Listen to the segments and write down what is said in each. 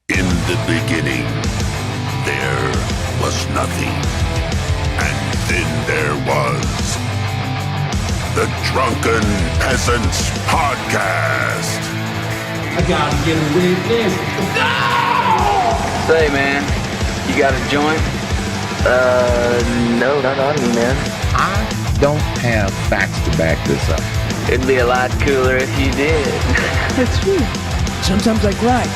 In the beginning, there was nothing. And then there was the Drunken Peasants Podcast. I gotta get a witness. No! Say, man, you got a joint? No, not on me, man. I don't have facts to back this up. It'd be a lot cooler if you did. That's true. Sometimes I cry.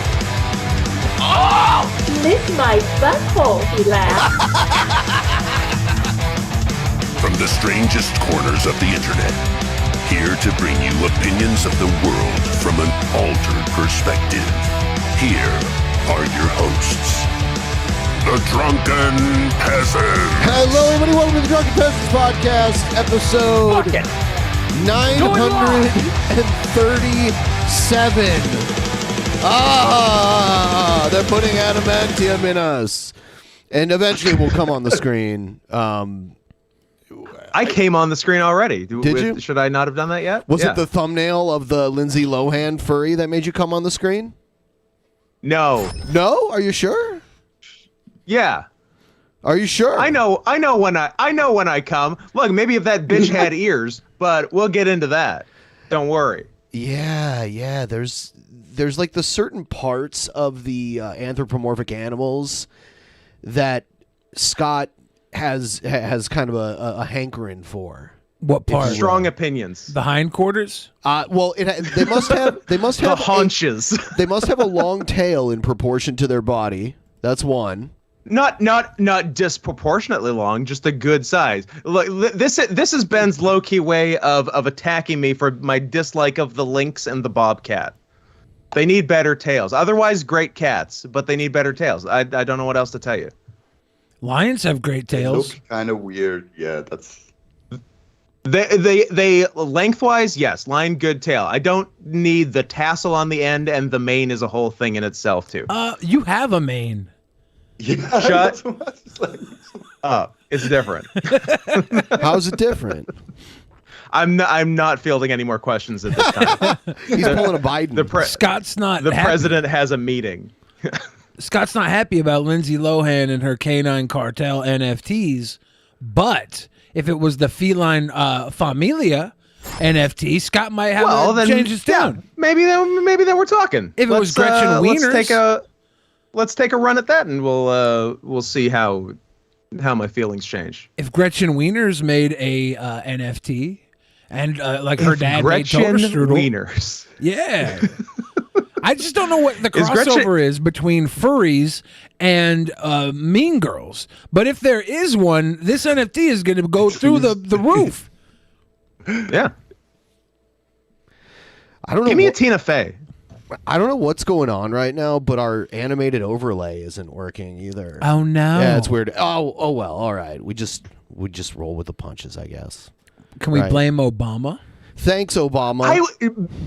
Oh! Lick my butthole, he laughed. From the strangest corners of the internet, here to bring you opinions of the world from an altered perspective. Here are your hosts, the Drunken Peasants. Hello, everybody. Welcome to the Drunken Peasants Podcast, episode 937. They're putting adamantium in us. And eventually we'll come on the screen. I came on the screen already. Did you? Should I not have done that yet? Was it the thumbnail of the Lindsay Lohan furry that made you come on the screen? No. No? Are you sure? Yeah. Are you sure? I know when I come. Look, maybe if that bitch had ears, but we'll get into that. Don't worry. Yeah. There's like the certain parts of the anthropomorphic animals that Scott has kind of a hankering for. What part? Strong opinions. The hindquarters? Well, they must have The haunches. They must have a long tail in proportion to their body. That's one. Not disproportionately long, just a good size. Look, this is Ben's low-key way of attacking me for my dislike of the lynx and the bobcat. They need better tails. Otherwise, great cats, but they need better tails. I don't know what else to tell you. Lions have great tails. Look kind of weird. Yeah, that's. They lengthwise, yes, lion good tail. I don't need the tassel on the end, and the mane is a whole thing in itself too. You have a mane. Yeah. Shut up. It's different. How's it different? I'm not fielding any more questions at this time. He's pulling a Biden. Scott's not The happy. president has a meeting. Scott's not happy about Lindsay Lohan and her canine cartel NFTs, but if it was the feline familia NFT, Scott might have changed his tune. Yeah, maybe then we're talking. If it was Gretchen Wieners, let's take a run at that, and we'll see how my feelings change. If Gretchen Wieners made a NFT, and like her dad Gretchen made Toaster Wieners. Yeah. I just don't know what the crossover is between furries and Mean Girls. But if there is one, this NFT is going to go through the roof. Yeah. I don't know. Give me a Tina Fey. I don't know what's going on right now, but our animated overlay isn't working either. Oh no. Yeah, it's weird. Oh well. All right. We just roll with the punches, I guess. Can we blame Obama? Thanks, Obama.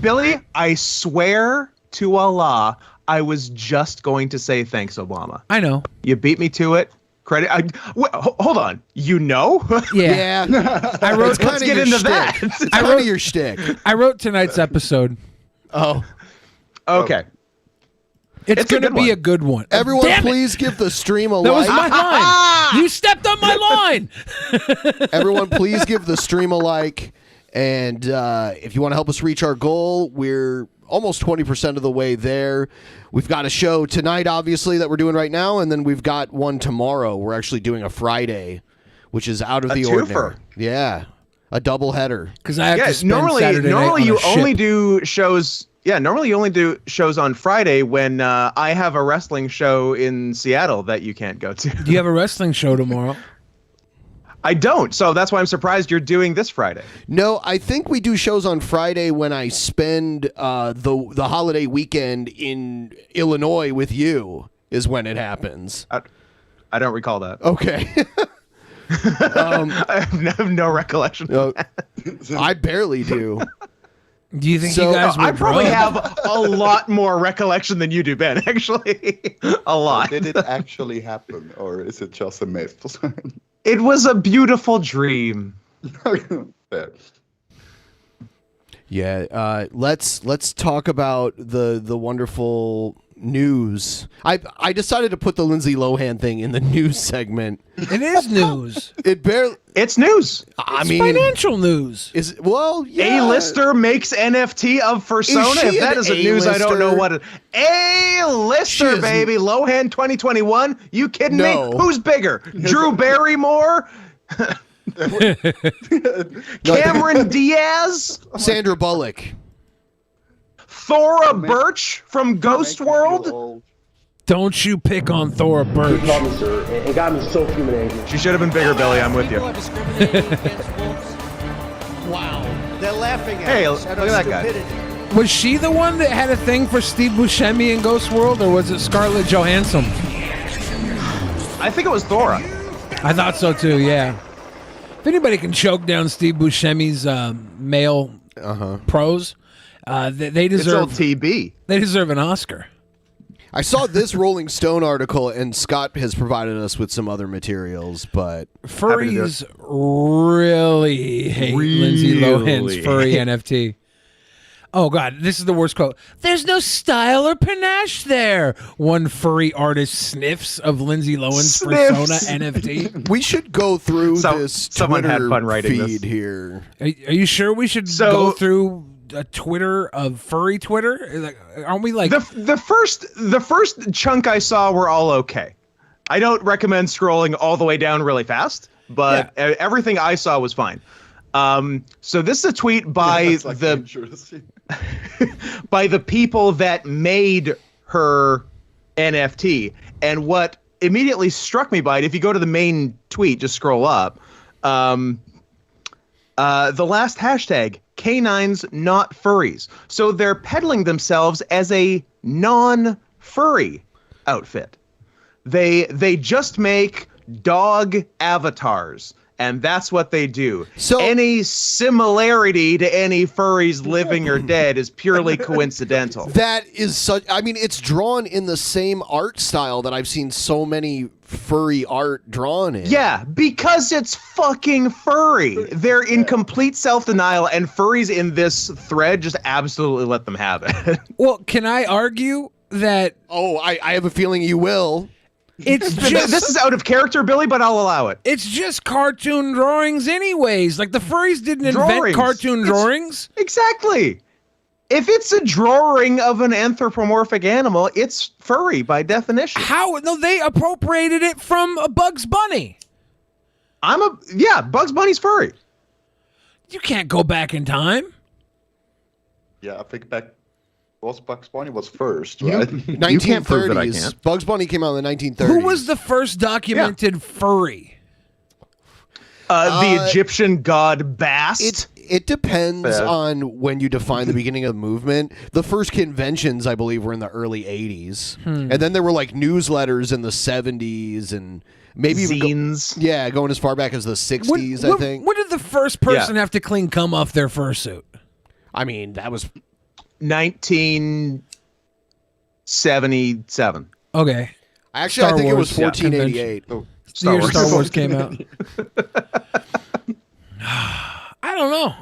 Billy, I swear to Allah, I was just going to say thanks, Obama. I know. You beat me to it. Credit. Hold on. You know? Yeah. I wrote. Let's get into that. I wrote your shtick. I wrote tonight's episode. Oh. Okay. It's going to be a good one. Everyone, Damn please give the stream a That like. was my line. You stepped on my line. Everyone, please give the stream a like. And if you want to help us reach our goal, we're almost 20% of the way there. We've got a show tonight, obviously, that we're doing right now, and then we've got one tomorrow. We're actually doing a Friday, which is out of the ordinary. Yeah, a double header. Because I have to spend Saturday night on you a ship. only do shows. Yeah, normally you only do shows on Friday when I have a wrestling show in Seattle that you can't go to. Do you have a wrestling show tomorrow? I don't, so that's why I'm surprised you're doing this Friday. No, I think we do shows on Friday when I spend the holiday weekend in Illinois with you is when it happens. I don't recall that. Okay. I have no recollection of that. I barely do. Do you think you guys were I probably drunk? have a lot more recollection than you do, Ben, actually. A lot. Did it actually happen, or is it just a myth? It was a beautiful dream. Fair. Yeah, let's talk about the wonderful news. I decided to put the Lindsay Lohan thing in the news segment. It is news. It barely. It's news. I It's mean, financial news. is well, yeah. A-lister makes NFT of Fursona. she If that an isn't news, I don't know A-lister? what it. She A-lister, is- baby. Lohan 2021. You kidding No. me? Who's bigger? Drew Barrymore? Cameron Diaz? Sandra Bullock. Thora Birch from Ghost World? Don't you pick on Thora Birch. It got me so human angry. She should have been bigger, Billy. I'm with you. They're laughing at Hey, us. look at that guy. Was she the one that had a thing for Steve Buscemi in Ghost World, or was it Scarlett Johansson? I think it was Thora. I thought so too. Yeah. If anybody can choke down Steve Buscemi's male pros, they It's old deserve TB. they deserve an Oscar. I saw this Rolling Stone article, and Scott has provided us with some other materials, but Furries really hate Lindsay Lohan's furry NFT. Oh, God, this is the worst quote. There's no style or panache there. One furry artist sniffs of Lindsay Lohan's persona NFT. we should go through this someone Twitter had fun writing feed this. here. Are you sure we should go through a Twitter of furry Twitter? Like, aren't we like... The first chunk I saw were all okay. I don't recommend scrolling all the way down really fast, but everything I saw was fine. So this is a tweet by by the people that made her NFT, and what immediately struck me by it, if you go to the main tweet, just scroll up, the last hashtag, canines not furries. So they're peddling themselves as a non-furry outfit. They just make dog avatars, and that's what they do. So any similarity to any furries living or dead is purely coincidental. That is such. I mean, it's drawn in the same art style that I've seen so many furry art drawn in. Yeah, because it's fucking furry. They're in complete self-denial, and furries in this thread just absolutely let them have it. Well, can I argue that... Oh, I have a feeling you will. It's just, this is out of character, Billy, but I'll allow it. It's just cartoon drawings anyways. Like, the furries didn't invent cartoon drawings. Exactly. If it's a drawing of an anthropomorphic animal, it's furry by definition. How? No, they appropriated it from a Bugs Bunny. Bugs Bunny's furry. You can't go back in time. Yeah, I think Bugs Bunny was first, right? 1930s. Bugs Bunny came out in the 1930s. Who was the first documented furry? The Egyptian god Bast. It depends on when you define the beginning of the movement. The first conventions, I believe, were in the early 80s. And then there were like newsletters in the 70s and maybe zines. Going as far back as the 60s, I think. When did the first person have to clean cum off their fursuit? I mean, that was 1977. Okay. Actually, I think it was 1488. Star Wars came out. I don't know.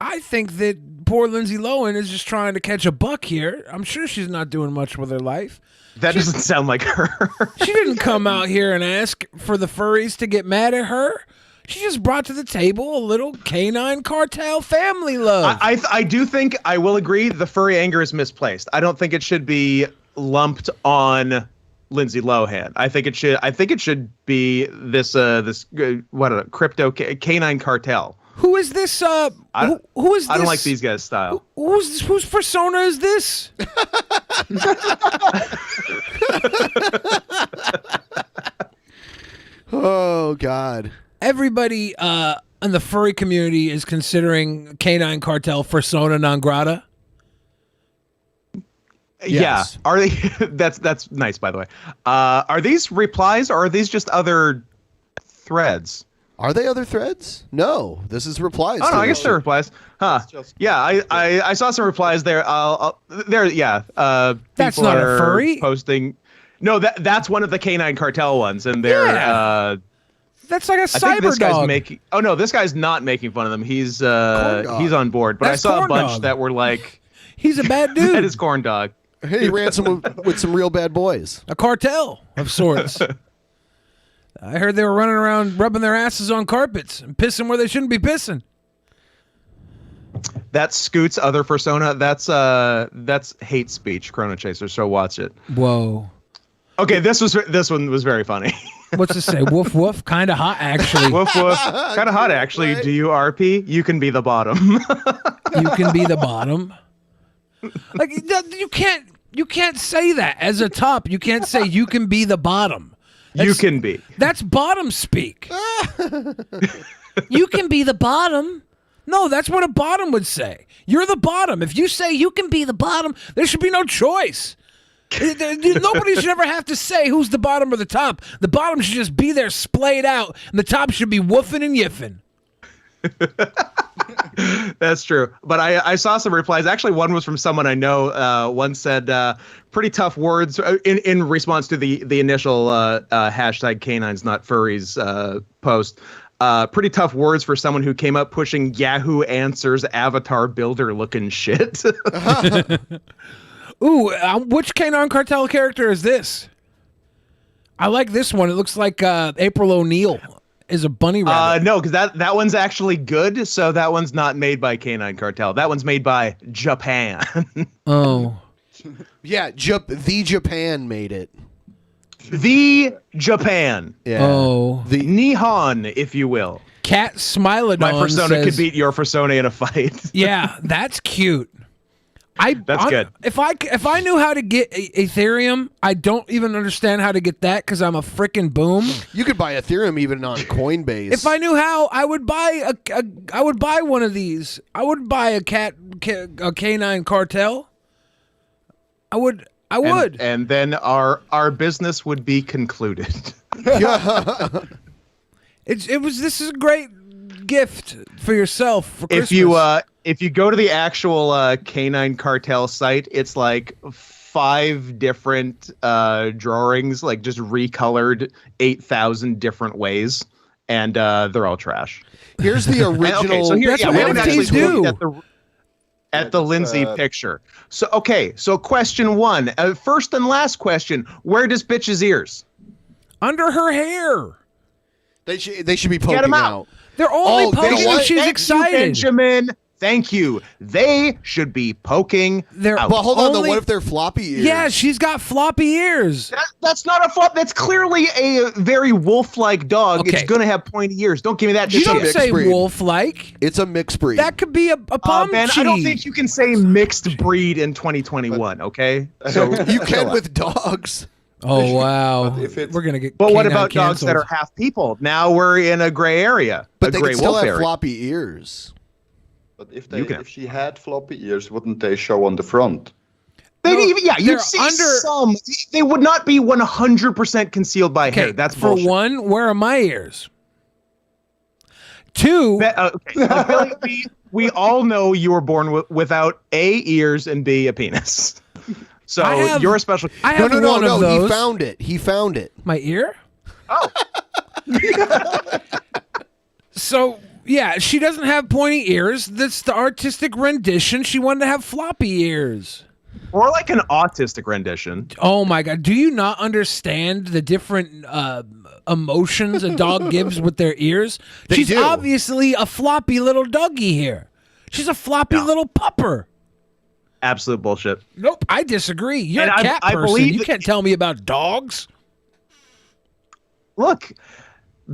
I think that poor Lindsay Lohan is just trying to catch a buck here. I'm sure she's not doing much with her life. That doesn't sound like her. She didn't come out here and ask for the furries to get mad at her. She just brought to the table a little canine cartel family love. I do think, I will agree, the furry anger is misplaced. I don't think it should be lumped on Lindsay Lohan. I think it should be this crypto canine cartel. Who is this? Who is this? I don't like these guys' style. Whose persona is this? Oh God. Everybody in the furry community is considering canine cartel persona non grata. Yes. Yeah. Are they? That's nice, by the way. Are these replies or are these just other threads? Are they other threads? No, this is replies. Oh no, I guess they're replies. Huh? Yeah, I saw some replies there. Yeah. That's people not a are furry. Posting. No, that's one of the canine cartel ones, and they're. That's like a I think this cyber guy's dog. making. Oh no, this guy's not making fun of them. He's on board. But That's I saw a corn bunch dog. that were like. He's a bad dude. That is corn dog. He ran some with some real bad boys. A cartel of sorts. I heard they were running around rubbing their asses on carpets and pissing where they shouldn't be pissing. That's Scoot's other persona. That's hate speech, Chrono Chaser. So watch it. Whoa. Okay, this one was very funny. What's it say? Woof woof. Kind of hot, actually. Woof woof. Kind of hot, actually. Right. Do you RP? You can be the bottom. You can be the bottom. Like you can't say that as a top. You can't say you can be the bottom. You can be. That's bottom speak. You can be the bottom. No, that's what a bottom would say. You're the bottom. If you say you can be the bottom, there should be no choice. Nobody should ever have to say who's the bottom or the top. The bottom should just be there splayed out, and the top should be woofing and yiffing. That's true. But I saw some replies. Actually, one was from someone I know. One said pretty tough words in response to the initial hashtag canines not furries post. Pretty tough words for someone who came up pushing Yahoo Answers avatar builder looking shit. Ooh, which Canine Cartel character is this? I like this one. It looks like April O'Neil is a bunny rabbit. No, because that one's actually good. So that one's not made by Canine Cartel. That one's made by Japan. Oh. Yeah, the Japan made it. The Japan. Yeah. Oh. The Nihon, if you will. Cat Smilodon My persona says, could beat your persona in a fight. Yeah, that's cute. That's good. If I knew how to get Ethereum, I don't even understand how to get that because I'm a freaking boom. You could buy Ethereum even on Coinbase. If I knew how, I would buy I would buy one of these. I would buy a canine cartel. I would. And then our business would be concluded. This is a great gift for yourself for Christmas. If you go to the actual Canine Cartel site, it's like 5 different drawings, like just recolored 8,000 different ways, and they're all trash. Here's the original. Okay, so here, That's yeah, what we haven't actually NFTs looked do. at the Lindsay picture. So question 1, first and last question: where does bitch's ears? Under her hair. They should be poking Get 'em out. out. They're only Oh, poking you know when what? she's Thank you, excited. Benjamin. Thank you. They should be poking out. But hold on, though. Only- What if they're floppy ears? Yeah, she's got floppy ears. That's not a flop. That's clearly a very wolf-like dog. Okay. It's gonna have pointy ears. Don't give me that. You It's a don't mixed say breed. wolf-like. It's a mixed breed. That could be a palm Ben, cheese. I don't think you can say mixed breed in 2021. Okay. So you can with dogs. Oh wow, But if it's- we're gonna get. But what canine about dogs that canceled. are half people? Now we're in a gray area. But a they gray can still wolf have area. floppy ears. But You can- if she had floppy ears, wouldn't they show on the front? They'd No, even, yeah, they're you'd see under- some. They would not be 100% concealed by hair. Okay, That's for bullshit. one, where are my ears? Two, Okay. Billy, we all know you were born without A, ears, and B, a penis. So I have- you're a special. I have No. one of those. He found it. My ear? Oh. So, yeah, she doesn't have pointy ears. That's the artistic rendition. She wanted to have floppy ears. Or like an autistic rendition. Oh, my God. Do you not understand the different emotions a dog gives with their ears? They She's do. obviously a floppy little doggy here. She's a floppy No. little pupper. Absolute bullshit. Nope, I disagree. You're And a cat I person. believe You that- can't tell me about dogs. Look,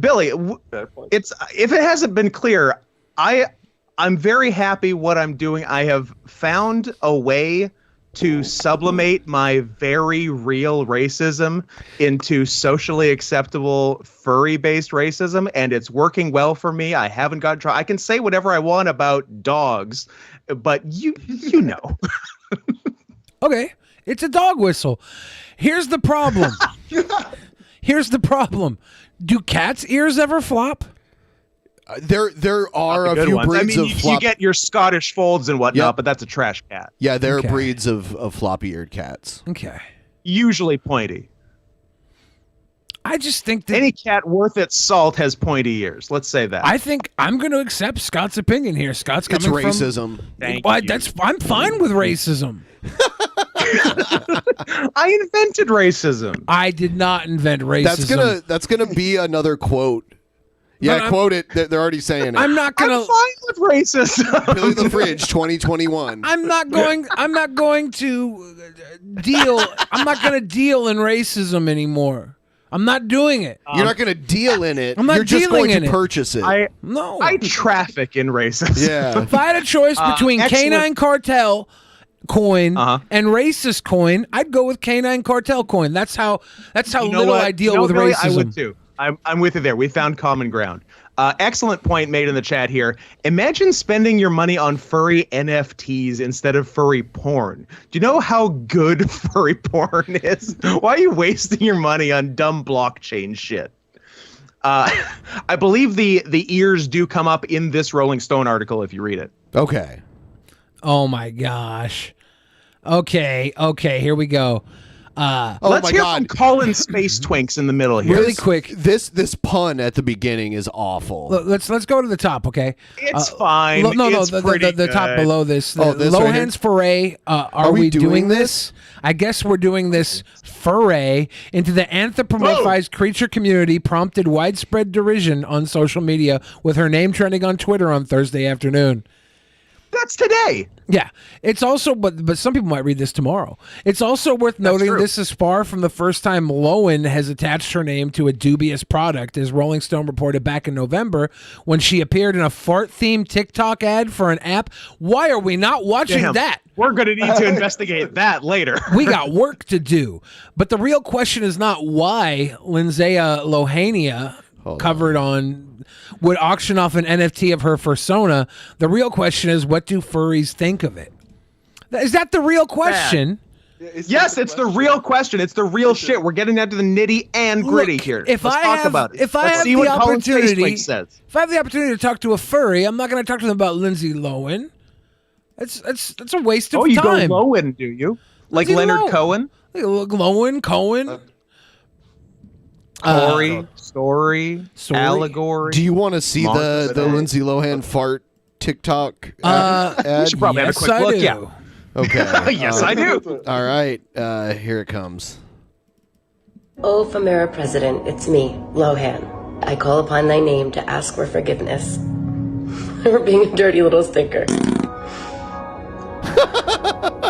Billy, it's if it hasn't been clear, I'm very happy what I'm doing. I have found a way to sublimate my very real racism into socially acceptable furry-based racism, and it's working well for me. I haven't got I can say whatever I want about dogs, but you know. Okay, it's a dog whistle. Here's the problem. Here's the problem. Do cats' ears ever flop? There are The a good few ones. breeds I mean, of you flop. get your Scottish folds and whatnot, Yep. but that's a trash cat. Yeah, there Okay. are breeds of floppy-eared cats. Okay. Usually pointy. I just think that Any cat worth its salt has pointy ears. Let's say that. I think I'm going to accept Scott's opinion here. Scott's It's coming racism. Thank Well, you. I'm fine with racism. I invented racism. I did not invent racism. That's gonna be another quote. Yeah, quote it. They're already saying it. I'm not gonna. I'm fine with racism. Billy the Fridge, 2021. I'm not going to deal. I'm not going to deal in racism anymore. I'm not doing it. You're not going to deal in it. I'm not You're just dealing going in to it. purchase it. I No. traffic in racism. Yeah. If I had a choice between excellent. Canine Cartel coin and racist coin, I'd go with Canine Cartel coin. That's how little I deal with Billy, racism. I would too. I'm with you there. We found common ground. Excellent point made in the chat here. Imagine spending your money on furry NFTs instead of furry porn. Do you know how good furry porn is? Why are you wasting your money on dumb blockchain shit? I believe the ears do come up in this Rolling Stone article if you read it. Okay. Oh my gosh. Okay, here we go. Let's hear from Colin Space Twinks in the middle here. Really quick. This pun at the beginning is awful. Let's go to the top, okay? It's fine. No, It's pretty the top good. below this. This right Lohan's foray. Are we doing this? I guess we're doing this foray into the anthropomorphized creature community prompted widespread derision on social media with her name trending on Twitter on Thursday afternoon. That's today. Yeah, it's also, but some people might read this tomorrow. It's also worth noting true. this is far from the first time Lohan has attached her name to a dubious product, as Rolling Stone reported back in November when she appeared in a fart-themed TikTok ad for an app. Why are we not watching that? We're going to need to investigate that later. We got work to do. But the real question is not why Lindsay Lohan covered on would auction off an NFT of her persona. The real question is, what do furries think of it? Is that the real question? Yes, it's the real question. It's the real shit. We're getting down to the nitty and gritty here. If Let's I talk have, about it. if I Let's have see the what Colin Space opportunity, Twink says. if I have the opportunity to talk to a furry, I'm not going to talk to them about Lindsay Lohan. It's a waste of time. Oh, you go Lohan, do you? Like Lindsay Leonard Lohan. Cohen? Lohan, Cohen. Story, allegory. Do you want to see the Lindsay Lohan fart TikTok ad? We should probably have a quick I look. do. Yeah. Okay. Yes, I do. All right. Here it comes. O Famera President, it's me, Lohan. I call upon thy name to ask for forgiveness for being a dirty little stinker.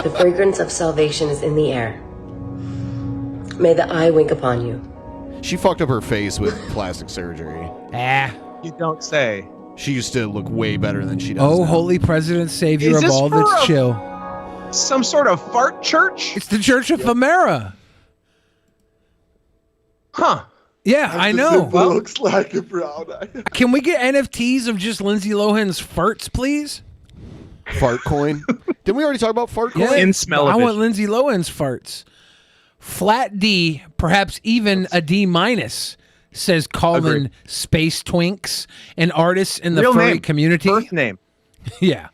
The fragrance of salvation is in the air. May the eye wink upon you. She fucked up her face with plastic surgery. You don't say. She used to look way better than she does Oh, now. holy President, Savior Is of this all for that's a- chill. Some sort of fart church? It's the Church of Famera. Huh. Yeah, I know. Looks like a brown eye. Can we get NFTs of just Lindsay Lohan's farts, please? Fart coin. Didn't we already talk about fart coin? Yeah, In smell I of want it. Lindsay Lohan's farts. Flat D, perhaps even a D minus, says Colin Agreed. Space Twinks, an artist in the Real furry name. community. Birth name. Yeah.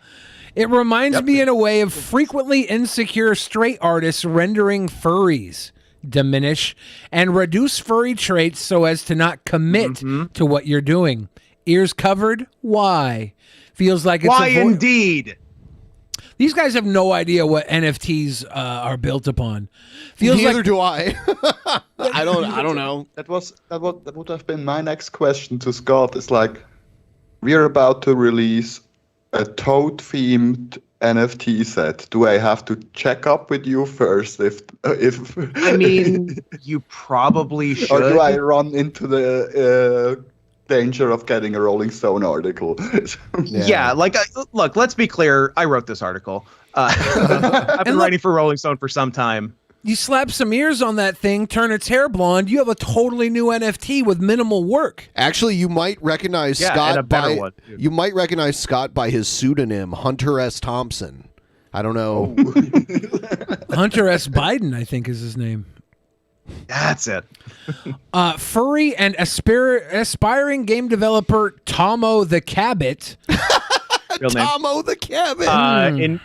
It reminds me in a way of frequently insecure straight artists rendering furries diminish and reduce furry traits so as to not commit to what you're doing. Ears covered? Why? Feels like it's Why indeed? These guys have no idea what NFTs are built upon. Feels Neither like do I. I don't know. That would have been my next question to Scott. It's like, we're about to release a toad themed NFT set. Do I have to check up with you first if I mean, you probably should. or do I run into the danger of getting a Rolling Stone article? Yeah, like, look, let's be clear. I wrote this article. I've been writing for Rolling Stone for some time. you slap some ears on that thing, turn its hair blonde, you have a totally new NFT with minimal work. Actually, you might recognize Scott and a better by one, too. you might recognize Scott by his pseudonym Hunter S. Thompson. I don't know. Hunter S. Biden, I think, is his name. That's it. Furry and aspiring game developer Tomo the Cabot. Real name. Tomo the Cabot.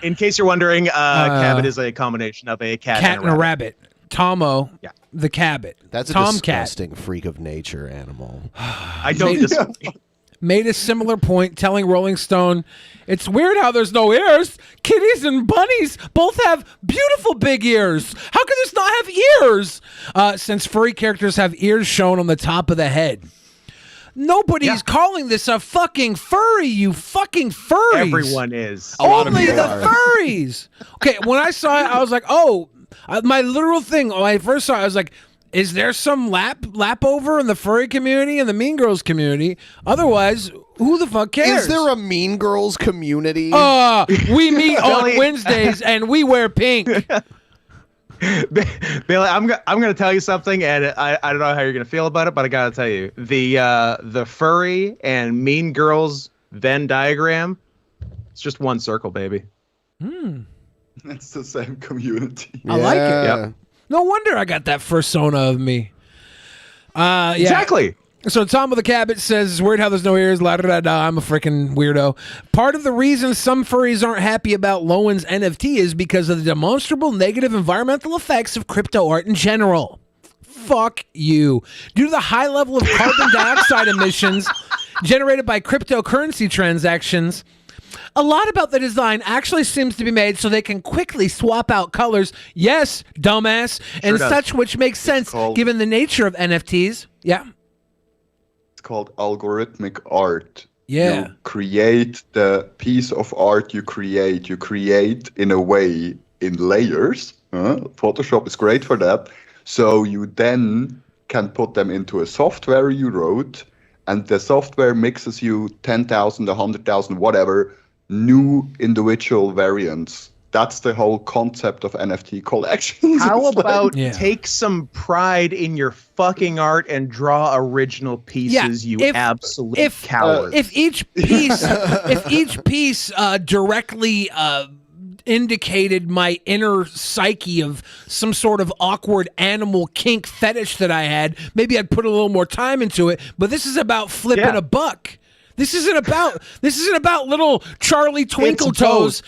In case you're wondering, Cabot is a combination of a cat and a rabbit. Tomo the Cabot. That's a Tomcat. disgusting freak of nature animal. I don't disagree. made a similar point, telling Rolling Stone, "It's weird how there's no ears. Kitties and bunnies both have beautiful big ears. How can this not have ears? Since furry characters have ears shown on the top of the head." Nobody's calling this a fucking furry, you fucking furries. Everyone is. Only the furries. Okay, when I saw it, I was like, oh, my literal thing, when I first saw it, I was like, is there some lap over in the furry community and the Mean Girls community? Otherwise, who the fuck cares? Is there a Mean Girls community? We meet on Wednesdays and we wear pink. Bailey, I'm gonna tell you something, and I don't know how you're gonna feel about it, but I gotta tell you, the furry and Mean Girls Venn diagram, it's just one circle, baby. It's the same community. I like it. Yep. No wonder I got that persona of me. Yeah. Exactly. So Tom with the Cabot says, "It's weird how there's no ears, la da da da. I'm a freaking weirdo." Part of the reason some furries aren't happy about Lohan's NFT is because of the demonstrable negative environmental effects of crypto art in general. Fuck you. Due to the high level of carbon dioxide emissions generated by cryptocurrency transactions, a lot about the design actually seems to be made so they can quickly swap out colors. Yes, dumbass. And such, which makes sense given the nature of NFTs. Yeah. It's called algorithmic art. Yeah. You create the piece of art you create in a way in layers. Photoshop is great for that. So you then can put them into a software you wrote, and the software mixes you 10,000, 100,000, whatever, new individual variants. That's the whole concept of NFT collections. How about take some pride in your fucking art and draw original pieces, absolute coward. If each piece directly indicated my inner psyche of some sort of awkward animal kink fetish that I had, maybe I'd put a little more time into it. But this is about flipping a buck. This isn't about little Charlie Twinkle Toes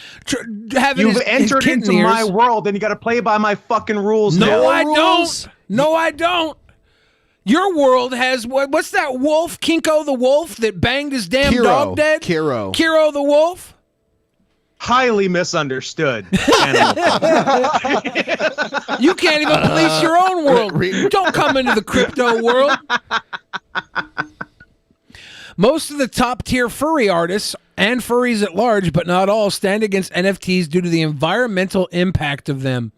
having You've his entered kitten into ears. my world, and you got to play by my fucking rules. No, now. I don't. No, I don't. Your world has what's that wolf? Kinko the wolf that banged his damn dog dead? Kiro the wolf? Highly misunderstood. You can't even police your own world. Don't come into the crypto world. Most of the top-tier furry artists and furries at large, but not all, stand against NFTs due to the environmental impact of them.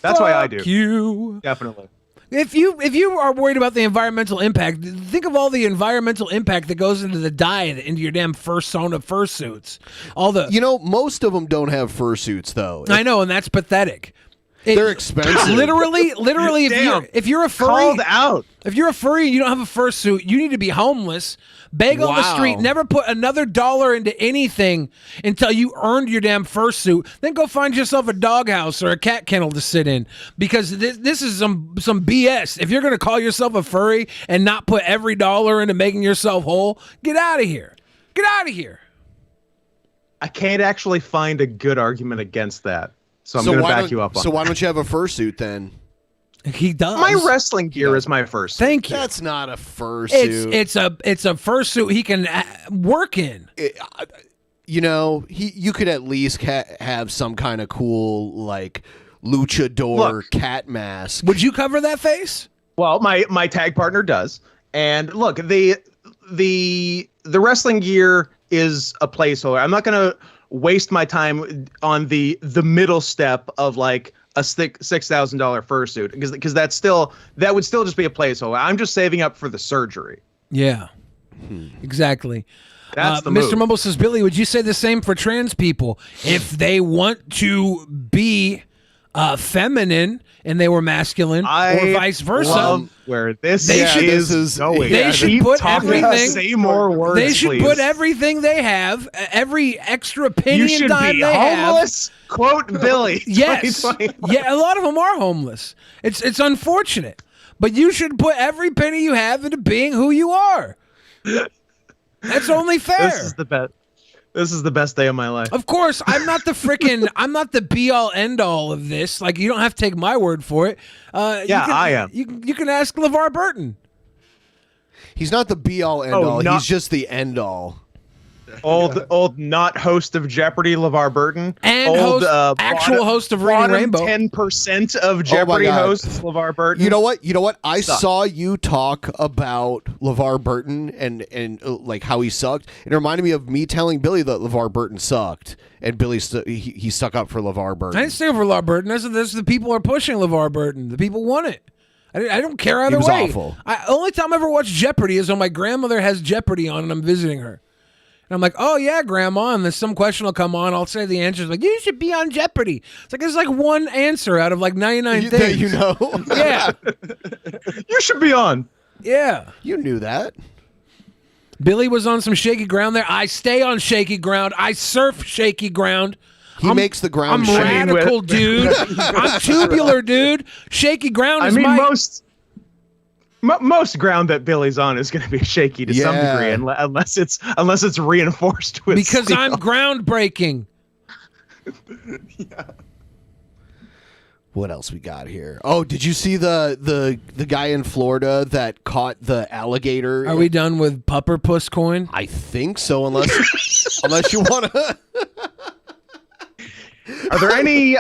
That's why I do. You. Definitely. If you are worried about the environmental impact, think of all the environmental impact that goes into the dye into your damn fursuits. Most of them don't have fursuits though. I know, and that's pathetic. They're expensive. Literally, if you're a furry, called out. If you're a furry and you don't have a fursuit, you need to be homeless. Beg on the street. Never put another dollar into anything until you earned your damn fursuit. Then go find yourself a doghouse or a cat kennel to sit in, because this is some BS. If you're gonna call yourself a furry and not put every dollar into making yourself whole, get out of here. Get out of here. I can't actually find a good argument against that. So I'm going to back you up on So why don't you have a fursuit then? He does. My wrestling gear is my fursuit. Thank you. That's not a fursuit. It's a fursuit he can work in. You could at least have some kind of cool like luchador cat mask. Would you cover that face? Well, my tag partner does. And look, the wrestling gear is a placeholder. I'm not going to waste my time on the middle step of like a $6,000 fursuit, because that would still just be a placeholder. I'm just saving up for the surgery. Yeah, exactly. That's the Mr. move. Mumble says, Billy, would you say the same for trans people? If they want to be feminine and they were masculine, or vice versa, love where this is going. They should put everything. Say more words. They should please. put everything they have, every extra penny You and should dime be they homeless. Quote Billy. Yes. Yeah, a lot of them are homeless. It's unfortunate, but you should put every penny you have into being who you are. That's only fair. This is the best. This is the best day of my life. Of course, I'm not the be all end all of this. Like, you don't have to take my word for it. I am. You can ask LeVar Burton. He's not the be all end all. He's just the end all. Old not host of Jeopardy, LeVar Burton, and actual host of Reading Rainbow. 10% of Jeopardy hosts, LeVar Burton. You know what? I saw you talk about LeVar Burton and like how he sucked. It reminded me of me telling Billy that LeVar Burton sucked, and Billy he stuck up for LeVar Burton. I didn't say for LeVar Burton. This the people are pushing LeVar Burton. The people want it. I don't care either way. He was awful. Only time I ever watched Jeopardy is when my grandmother has Jeopardy on and I'm visiting her. And I'm like, oh, yeah, Grandma, and then some question will come on. I'll say the answer. It's like, you should be on Jeopardy. It's like, there's like one answer out of like 99 things. That you know? Yeah. You should be on. Yeah. You knew that. Billy was on some shaky ground there. I stay on shaky ground. I surf shaky ground. He makes the ground shake. I'm radical, dude. I'm tubular, dude. Shaky ground is most ground that Billy's on is going to be shaky to some degree, unless it's reinforced with because steel. I'm groundbreaking. Yeah. What else we got here? Oh, did you see the guy in Florida that caught the alligator? Are we done with Pupper Puss coin? I think so, unless you want to. Are there any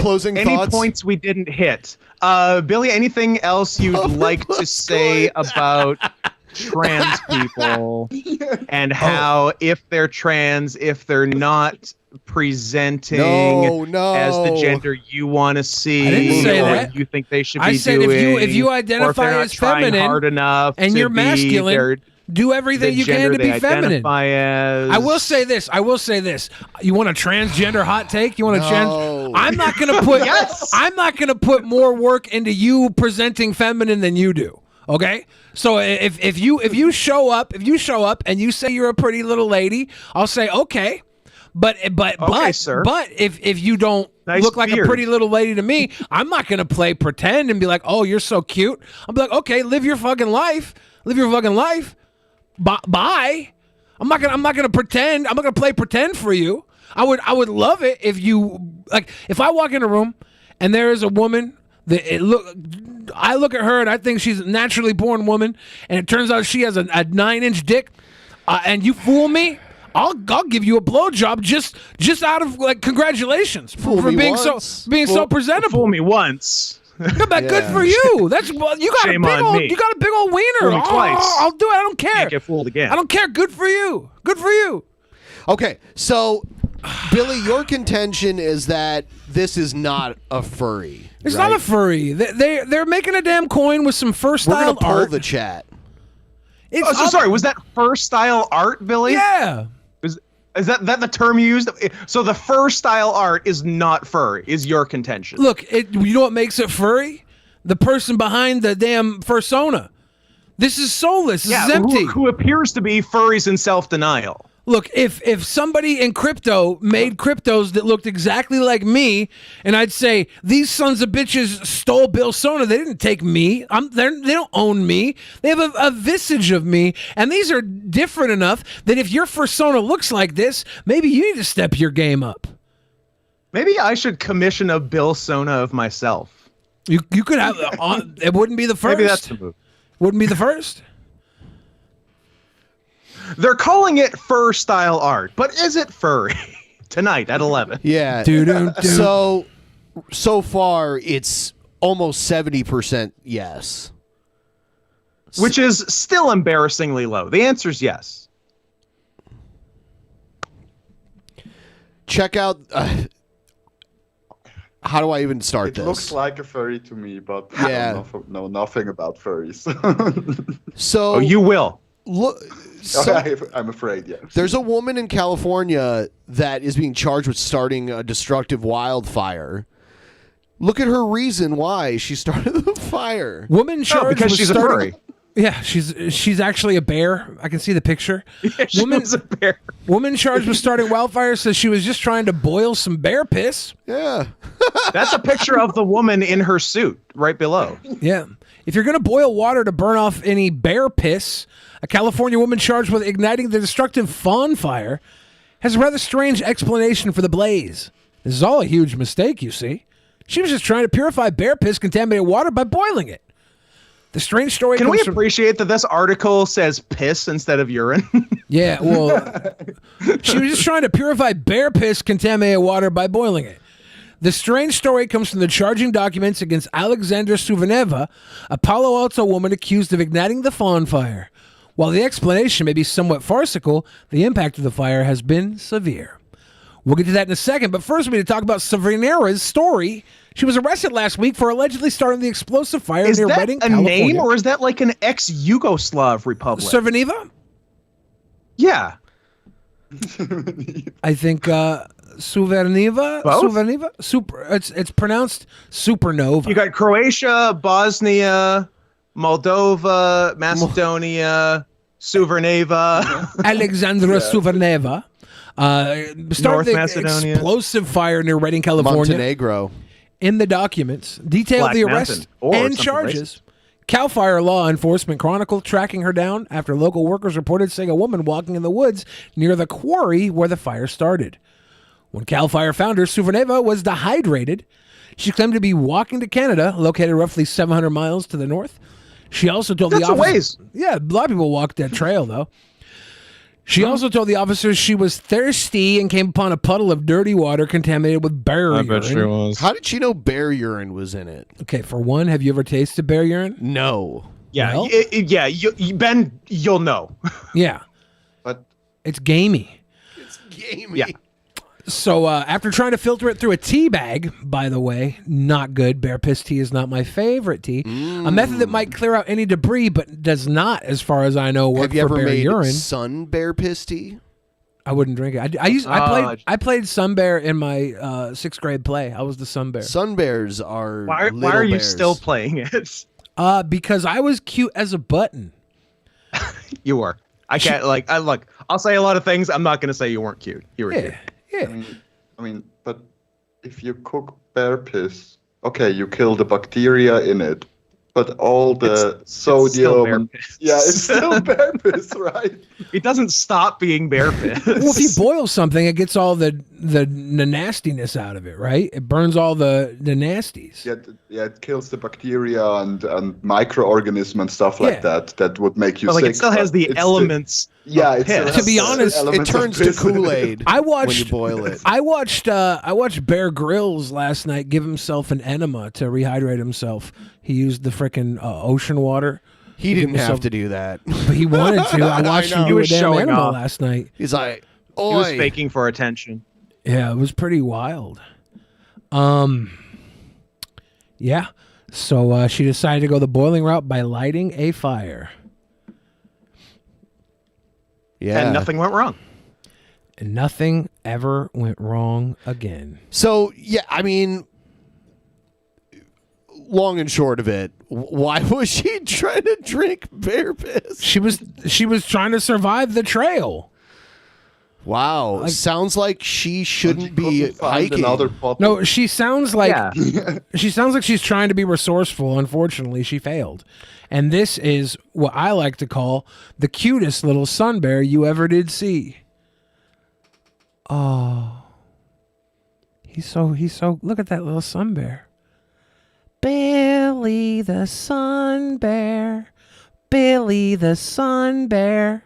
closing any thoughts? points we didn't hit? Billy, anything else you'd like to say about trans people and how if they're trans, if they're not presenting as the gender you want to see, I didn't say or that. you think they should I be said doing, if you identify as feminine hard enough and you're masculine, do everything you can to be feminine. As... I will say this. You want a transgender hot take? You want a trans? I'm not going to put. I'm not going to put more work into you presenting feminine than you do. Okay. So if you show up and you say you're a pretty little lady, I'll say okay. But sir. But if you don't look like a pretty little lady to me, I'm not going to play pretend and be like, oh, you're so cute. I'll be like, okay, live your fucking life. Bye. I'm not gonna pretend. I'm not gonna play pretend for you. I would love it if you if I walk in a room and there is a woman I look at her and I think she's a naturally born woman, and it turns out she has a 9-inch dick, and you fool me, I'll give you a blowjob just out of congratulations for being so presentable. Fool me once. Good for you. That's you got Shame a big old wiener. Fool me twice. I'll do it. I don't care. Can't get fooled again. I don't care. Good for you. Good for you. Okay, so Billy, your contention is that this is not a furry. It's not a furry. They're making a damn coin with some fur style art. We're gonna poll the chat. Sorry, was that fur style art, Billy? Yeah. Is that the term you used? So the fur style art is not furry, is your contention. Look, you know what makes it furry? The person behind the damn fursona. This is soulless. This is empty. Who appears to be furries in self-denial. Look, if somebody in crypto made cryptos that looked exactly like me, and I'd say, these sons of bitches stole Bill Sona, they didn't take me. They don't own me. They have a visage of me, and these are different enough that if your fursona looks like this, maybe you need to step your game up. Maybe I should commission a Bill Sona of myself. You could have, it wouldn't be the first. Maybe that's the move. Wouldn't be the first. They're calling it fur style art, but is it furry? Tonight at 11. Yeah. So far it's almost 70% yes. Which is still embarrassingly low. The answer is yes. Check out how do I even start this? It looks like a furry to me, but yeah. I know nothing about furries. So you will. Look, I'm afraid, yes. There's a woman in California that is being charged with starting a destructive wildfire. Look at her reason why she started the fire. Woman charged because with she's starting... a furry. Yeah, she's actually a bear. I can see the picture. Yeah, she was a bear. Woman charged with starting wildfire says she was just trying to boil some bear piss. Yeah. That's a picture of the woman in her suit right below. Yeah. If you're going to boil water to burn off any bear piss, a California woman charged with igniting the destructive fawn fire has a rather strange explanation for the blaze. This is all a huge mistake, you see. She was just trying to purify bear piss contaminated water by boiling it. The strange story. Can we comes from- appreciate that this article says piss instead of urine? Yeah, well, she was just trying to purify bear piss contaminated water by boiling it. The strange story comes from the charging documents against Alexandra Suvaneva, a Palo Alto woman accused of igniting the fawn fire. While the explanation may be somewhat farcical, the impact of the fire has been severe. We'll get to that in a second, but first we need to talk about Savrinera's story. She was arrested last week for allegedly starting the explosive fire near Redding, Is that a California. name, or is that like an ex-Yugoslav republic? Savrineva? Yeah. I think Suverniva. Both? Suverniva. It's pronounced supernova. You got Croatia, Bosnia, Moldova, Macedonia, Suverneva, Alexandra Suverneva. Started North the Macedonia. explosive fire near Redding, California. Montenegro. In the documents, detailed Black the Mountain, arrest or and something charges. Cal Fire Law Enforcement Chronicle tracking her down after local workers reported seeing a woman walking in the woods near the quarry where the fire started. When Cal Fire found her, Suverneva was dehydrated. She claimed to be walking to Canada, located roughly 700 miles to the north. She also told That's the a officers, ways. yeah, a lot of people walk that trail though. She also told the officers she was thirsty and came upon a puddle of dirty water contaminated with bear urine. was. How did she know bear urine was in it? Okay, for one, have you ever tasted bear urine? No. Yeah, Well? Ben, you'll know. Yeah. But It's gamey. Gamey. Yeah. So after trying to filter it through a tea bag, by the way, not good. Bear piss tea is not my favorite tea. A method that might clear out any debris, but does not, as far as I know, work Have you for ever bear made urine. sun bear piss tea? I wouldn't drink it. I played Sun Bear in my sixth grade play. I was the Sun Bear. Sun bears are Why are little you bears. still playing it? Because I was cute as a button. You were. I can't look. I'll say a lot of things. I'm not going to say you weren't cute. You were cute. Yeah. I mean, but if you cook bear piss, okay, you kill the bacteria in it, but all the It's still sodium, bear piss. yeah, it's still bear piss, right? It doesn't stop being bear piss. Well, if you boil something, it gets all the nastiness out of it, right? It burns all the nasties. Yeah, it kills the bacteria and microorganisms and stuff like that would make you But sick. it still has but the it's elements. Yeah, of it still piss. has To be the honest, it elements It of turns to piss. Kool-Aid I when watched you boil it. I watched Bear Grylls last night give himself an enema to rehydrate himself. He used the frickin' ocean water. He didn't himself- have to do that. But he wanted to. I watched him know. do He a was damn showing enema off. last night. He's like, He was "Oi." faking for attention. Yeah, it was pretty wild. Yeah. So she decided to go the boiling route by lighting a fire. Yeah. And nothing went wrong. And nothing ever went wrong again. So, yeah, I mean, long and short of it, why was she trying to drink bear piss? She was trying to survive the trail. Wow. Sounds like she shouldn't be Couldn't find hiking. another bottle. No, she sounds like Yeah. she sounds like she's trying to be resourceful. Unfortunately, she failed. And this is what I like to call the cutest little sun bear you ever did see. Oh. He's so look at that little sun bear. Billy the sun bear. Billy the sun bear.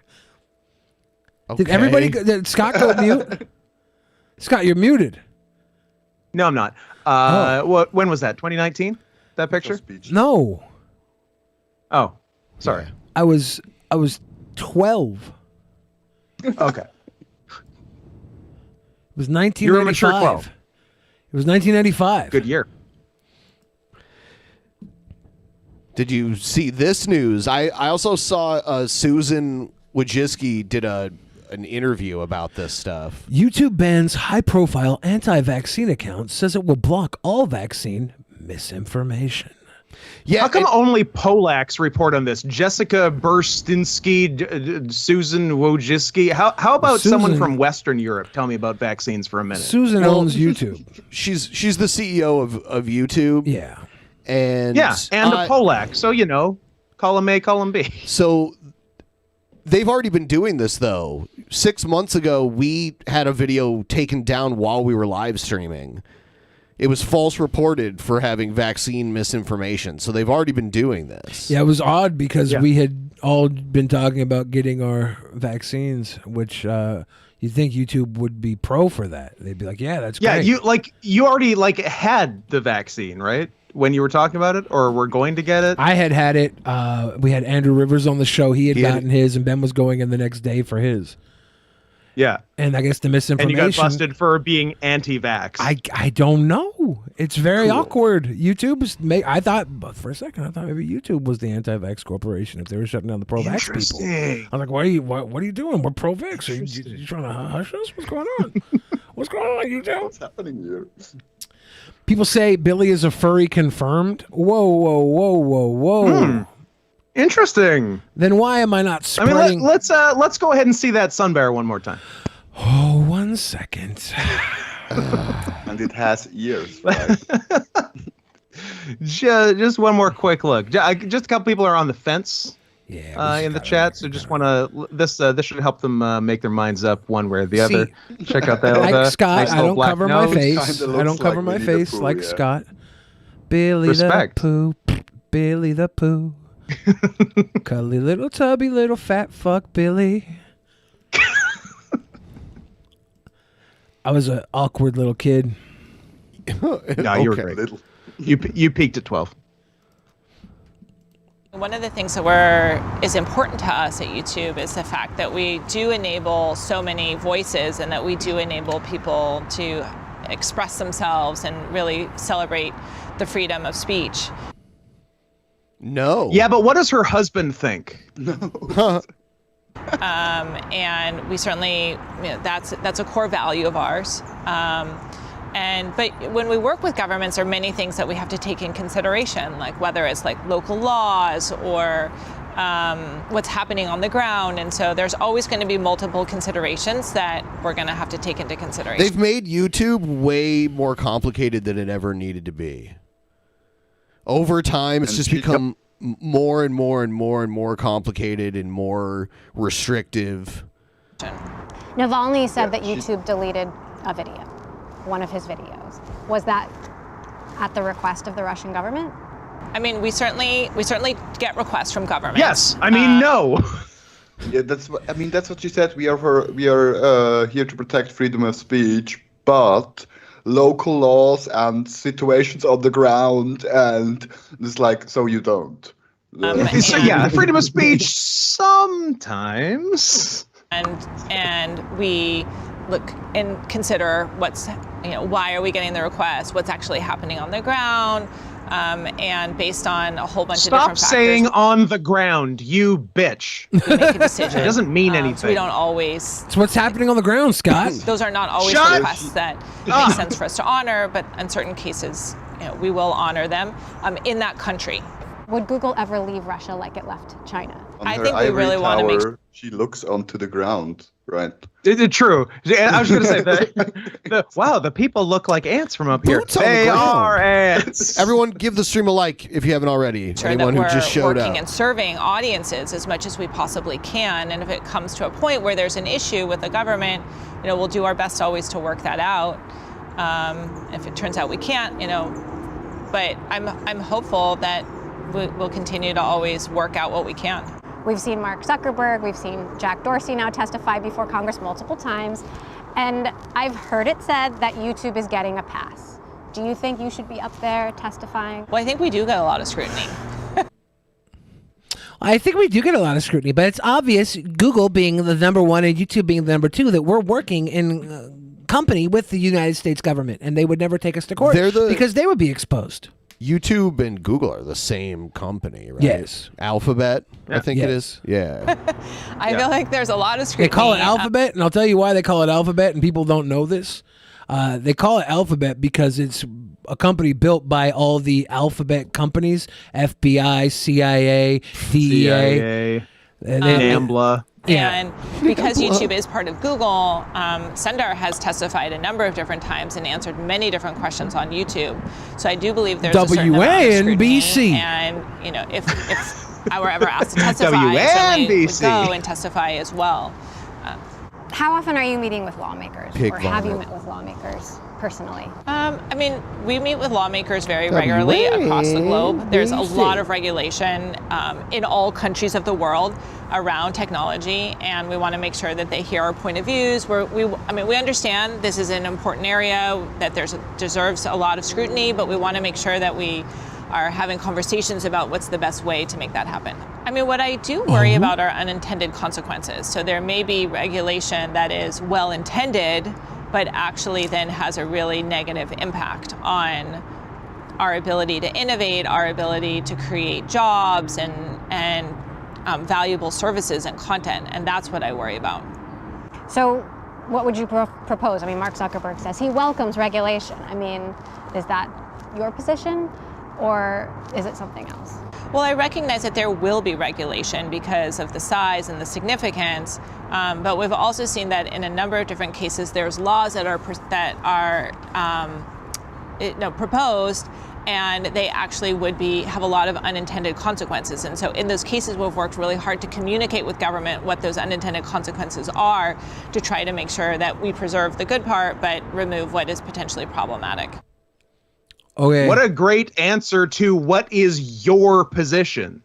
Did everybody did Scott go mute? Scott, you're muted. No, I'm not. When was that? 2019? That picture? No. Oh, sorry. I was 12. Okay. It was 1995. You were a mature 12. It was 1995. Good year. Did you see this news? I also saw Susan Wojcicki did an interview about this stuff. YouTube bans high-profile anti-vaccine account, says it will block all vaccine misinformation. Yeah, How come only Polacks report on this? Jessica Burstinsky, Susan Wojcicki. How about someone Susan- from Western Europe? Tell me about vaccines for a minute. Susan owns YouTube. She's the CEO of YouTube. Yeah. And Yeah, and a Polak. So, column A, column B. So they've already been doing this, though. 6 months ago, we had a video taken down while we were live streaming. It was false reported for having vaccine misinformation. So they've already been doing this. Yeah, it was odd because we had all been talking about getting our vaccines, which you'd think YouTube would be pro for that. They'd be like, yeah, that's great. Yeah, you already had the vaccine, right? When you were talking about it, or were going to get it? I had it. We had Andrew Rivers on the show. He had gotten his, and Ben was going in the next day for his. Yeah. And I guess the misinformation. And you got busted for being anti-vax. I don't know. It's very awkward. YouTube's I thought for a second maybe YouTube was the anti-vax corporation if they were shutting down the pro-vax people. I was like, what are you doing? We're pro-vax. Are you trying to hush us? What's going on? What's going on, YouTube? What's happening here? People say Billy is a furry confirmed. Whoa. Interesting. Then why am I not spreading? I mean, let's go ahead and see that sun bear one more time. Oh, 1 second. And it has ears, right? Just one more quick look. Just a couple people are on the fence. Yeah, in the chat, so just want to this should help them make their minds up one way or the other. Check out that. Like Scott, nice I don't black cover nose. my face. I don't cover my face like Scott. Billy Respect. the Pooh, Billy the Pooh, cuddly little tubby little fat fuck Billy. I was an awkward little kid. No, you were great. Little. You peaked at 12. One of the things that is important to us at YouTube is the fact that we do enable so many voices and that we do enable people to express themselves and really celebrate the freedom of speech. No. Yeah, but what does her husband think? No. And we certainly, that's a core value of ours. But when we work with governments, there are many things that we have to take in consideration, like whether it's like local laws or what's happening on the ground. And so there's always going to be multiple considerations that we're going to have to take into consideration. They've made YouTube way more complicated than it ever needed to be. Over time, it's just become more and more complicated and more restrictive. Navalny said that YouTube deleted a video, one of his videos. Was that at the request of the Russian government? I mean, we certainly get requests from governments. Yes, I mean no. Yeah, that's what you said. We are here to protect freedom of speech, but local laws and situations on the ground, and it's like, so you don't. So yeah, freedom of speech sometimes. And we look and consider why are we getting the request, what's actually happening on the ground, and based on a whole bunch of different factors. Stop saying on the ground, you bitch. We make a decision. It doesn't mean anything. So we don't always. It's what's happening on the ground, Scott. Those are not always the requests that make sense for us to honor, but in certain cases, we will honor them in that country. Would Google ever leave Russia like it left China? I think we really want to make sure. She looks onto the ground, right? True. I was going to say that. Wow, the people look like ants from up here. They are ants. Everyone, give the stream a like if you haven't already. Sure, anyone that who just showed we're working up. and serving audiences as much as we possibly can, and if it comes to a point where there's an issue with the government, we'll do our best always to work that out. If it turns out we can't, but I'm hopeful that we'll continue to always work out what we can. We've seen Mark Zuckerberg, we've seen Jack Dorsey now testify before Congress multiple times, and I've heard it said that YouTube is getting a pass. Do you think you should be up there testifying? Well, I think we do get a lot of scrutiny. I think we do get a lot of scrutiny, but it's obvious, Google being the number one and YouTube being the number two, that we're working in company with the United States government, and they would never take us to court because they would be exposed. YouTube and Google are the same company, right? Yes. Alphabet, I think it is. Yeah. I feel like there's a lot of scrutiny. They call it Alphabet, and I'll tell you why they call it Alphabet, and people don't know this. They call it Alphabet because it's a company built by all the alphabet companies, FBI, CIA, DEA. NAMBLA. And because YouTube is part of Google, Sundar has testified a number of different times and answered many different questions on YouTube. So I do believe there's a certain amount of scrutiny. WNBC. And if I were ever asked to testify, I certainly would go and testify as well. How often are you meeting with lawmakers? Or have you met with lawmakers personally? I mean, we meet with lawmakers very regularly across the globe. There's a lot of regulation in all countries of the world around technology, and we want to make sure that they hear our point of views. We understand this is an important area that deserves a lot of scrutiny, but we want to make sure that we are having conversations about what's the best way to make that happen. I mean, what I do worry about are unintended consequences. So there may be regulation that is well-intended, but actually then has a really negative impact on our ability to innovate, our ability to create jobs and valuable services and content. And that's what I worry about. So what would you propose? I mean, Mark Zuckerberg says he welcomes regulation. I mean, is that your position? Or is it something else? Well, I recognize that there will be regulation because of the size and the significance, but we've also seen that in a number of different cases, there's laws that are proposed, and they actually would have a lot of unintended consequences. And so in those cases, we've worked really hard to communicate with government what those unintended consequences are to try to make sure that we preserve the good part, but remove what is potentially problematic. Okay. What a great answer to what is your position.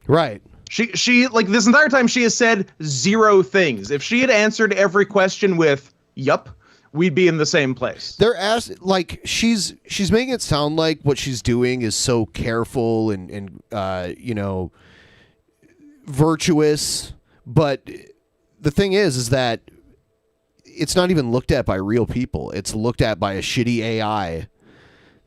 Right. She like this entire time she has said 0 things. If she had answered every question with yup, we'd be in the same place. They're like she's making it sound like what she's doing is so careful and virtuous, but the thing is that it's not even looked at by real people. It's looked at by a shitty AI.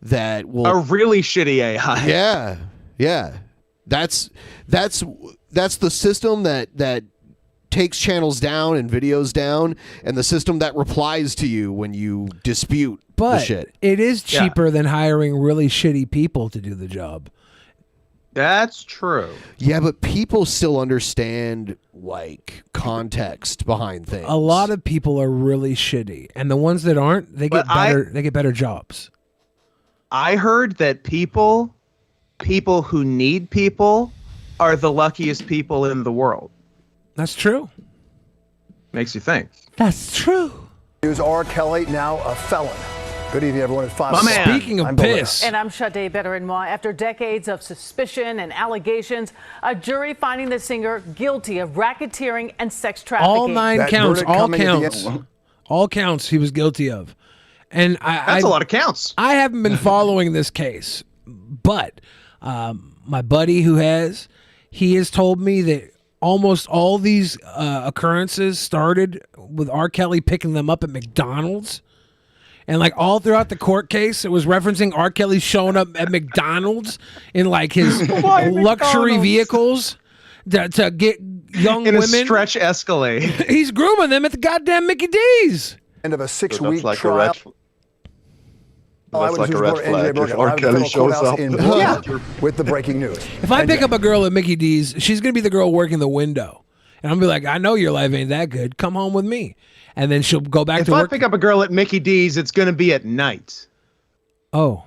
That will a really shitty AI. Yeah. That's the system that takes channels down and videos down, and the system that replies to you when you dispute the shit. It is cheaper than hiring really shitty people to do the job. That's true. Yeah, but people still understand like context behind things. A lot of people are really shitty, and the ones that aren't, they get better jobs. I heard that people who need people are the luckiest people in the world. That's true. Makes you think. That's true. News R. Kelly, now a felon. Good evening, everyone. At 5. Speaking of piss. And I'm Shutdown Benoit. After decades of suspicion and allegations, a jury finding the singer guilty of racketeering and sex trafficking. All 9 counts. All counts he was guilty of. And that's a lot of counts. I haven't been following this case, but my buddy he has told me that almost all these occurrences started with R. Kelly picking them up at McDonald's. And like all throughout the court case, it was referencing R. Kelly showing up at McDonald's in like his luxury vehicles to get young women. In a stretch Escalade. He's grooming them at the goddamn Mickey D's. End of a 6-week like trial. That's like a red flag. If R. Kelly shows up with the breaking news. If I pick up a girl at Mickey D's, she's going to be the girl working the window. And I'm going to be like, I know your life ain't that good. Come home with me. And then she'll go back to work. If I pick up a girl at Mickey D's, it's going to be at night. Oh.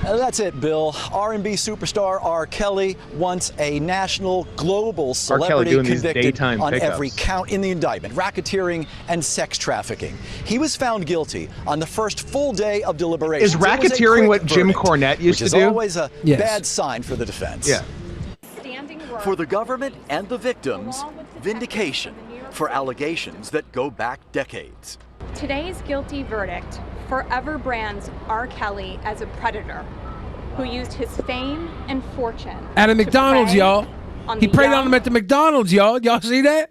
That's it, Bill. R&B superstar R. Kelly, once a national, global celebrity convicted on every count in the indictment, racketeering and sex trafficking. He was found guilty on the first full day of deliberations. Is racketeering what Jim Cornette used to do? Which is always a bad sign for the defense. Yeah. For the government and the victims, vindication for allegations that go back decades. Today's guilty verdict forever brands R. Kelly as a predator who used his fame and fortune at a McDonald's, y'all. He preyed on them at the McDonald's, y'all. Y'all see that?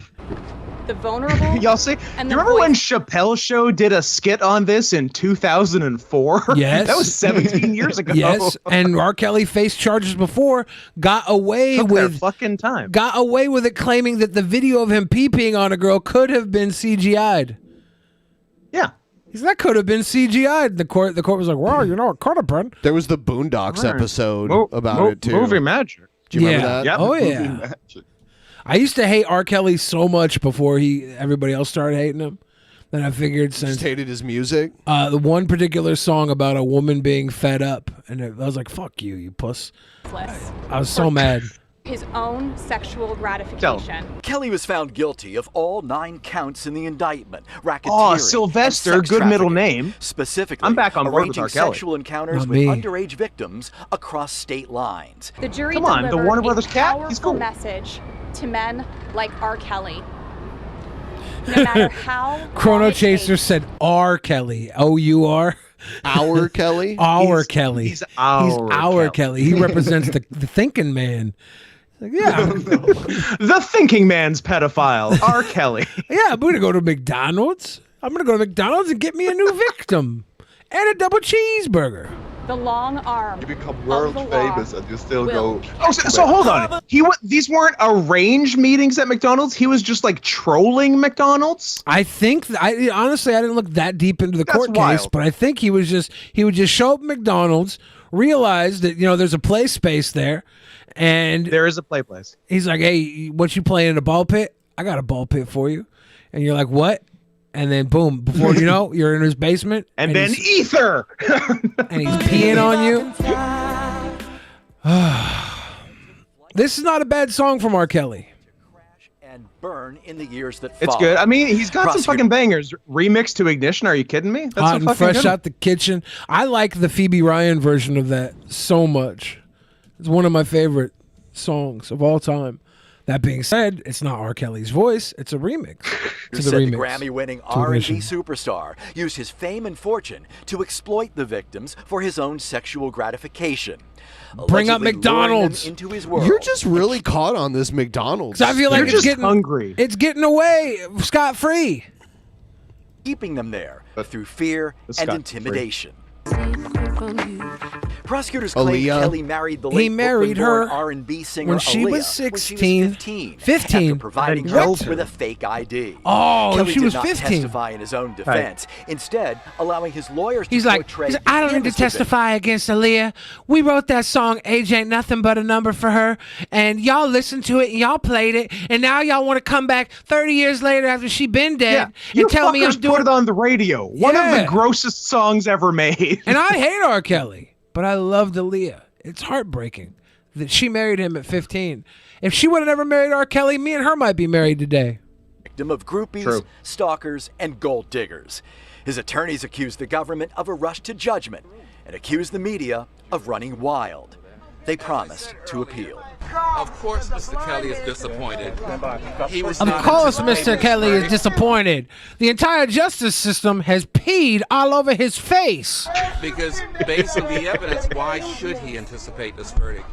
The vulnerable. Y'all see? And you remember when Chappelle's Show did a skit on this in 2004? Yes. That was 17 years ago. Yes, and R. Kelly faced charges before, got away with fucking time. Got away with it, claiming that the video of him pee-peeing on a girl could have been CGI'd. Yeah. That could have been CGI'd. The court was like, well, you know, it could have been. There was the Boondocks episode about it too. Movie magic. Do you remember that? Yep. Oh yeah. I used to hate R. Kelly so much before everybody else started hating him. Then I figured since just hated his music. The one particular song about a woman being fed up, and I was like, "Fuck you, you puss." I was so mad. his own sexual gratification. Kelly was found guilty of all 9 counts in the indictment. Racketeering. Oh, Sylvester, and sex good middle trafficking. name. Specifically, I'm back on board with arranging R. Kelly. sexual encounters Not with me. underage victims across state lines. The jury Come on, the delivered Warner a Brothers cat? He's powerful cool. message to men like R. Kelly. No matter how Chrono long it Chaser said R. Kelly. O-U-R. Our Kelly? Our Kelly. He's our Kelly. He represents the thinking man. Like, yeah. The thinking man's pedophile, R. Kelly. Yeah, I'm going to go to McDonald's. I'm going to go to McDonald's and get me a new victim and a double cheeseburger. The long arm. You become world famous and you still go. Oh, so hold on. These weren't arranged meetings at McDonald's. He was just like trolling McDonald's. I think honestly I didn't look that deep into the court case, but I think he would just show up at McDonald's, realize that there's a play space there, and there is a play place. He's like, "Hey, what you playing in a ball pit? I got a ball pit for you," and you're like, "What?" And then boom, before you know, you're in his basement. And then ether. And he's peeing on you. This is not a bad song from R. Kelly. And burn in the years that It's follow. good. I mean, he's got some fucking bangers. Remixed to Ignition. Are you kidding me? That's Hot so and fucking fresh good. out the kitchen. I like the Phoebe Ryan version of that so much. It's one of my favorite songs of all time. That being said, it's not R. Kelly's voice. It's a remix to the Said the remix. Grammy-winning to R&B Ignition. superstar used his fame and fortune to exploit the victims for his own sexual gratification. Bring up allegedly luring them McDonald's. into his world. You're just really caught on this McDonald's. 'Cause I feel like You're it's just getting hungry. It's getting away scot free. Keeping them there through fear and scot-free. intimidation. Prosecutors claim Aaliyah. Kelly married the He late married Brooklyn-born her R&B singer when she Aaliyah was when she 16. 15. 15? After providing What? her with a fake ID. Oh, Kelly she did was not 15. testify in his own defense, instead allowing his lawyers He's to like, portray I don't him need to as the victim. testify against Aaliyah. We wrote that song, Age Ain't Nothing But a Number for her, and y'all listened to it and y'all played it, and now y'all want to come back 30 years later after she been dead You and tell me I'm fuckers doing put it on the radio. One of the Yeah. grossest songs ever made. And I hate R. Kelly, but I loved Aaliyah. It's heartbreaking that she married him at 15. If she would have never married R. Kelly, me and her might be married today. Victim of groupies, True. stalkers, and gold diggers. His attorneys accused the government of a rush to judgment and accused the media of running wild. They promised to appeal. Of course, Mr. Kelly is disappointed. He was Of not course, anticipating Mr. Kelly this is verdict. disappointed. The entire justice system has peed all over his face. Because based on the evidence, why should he anticipate this verdict?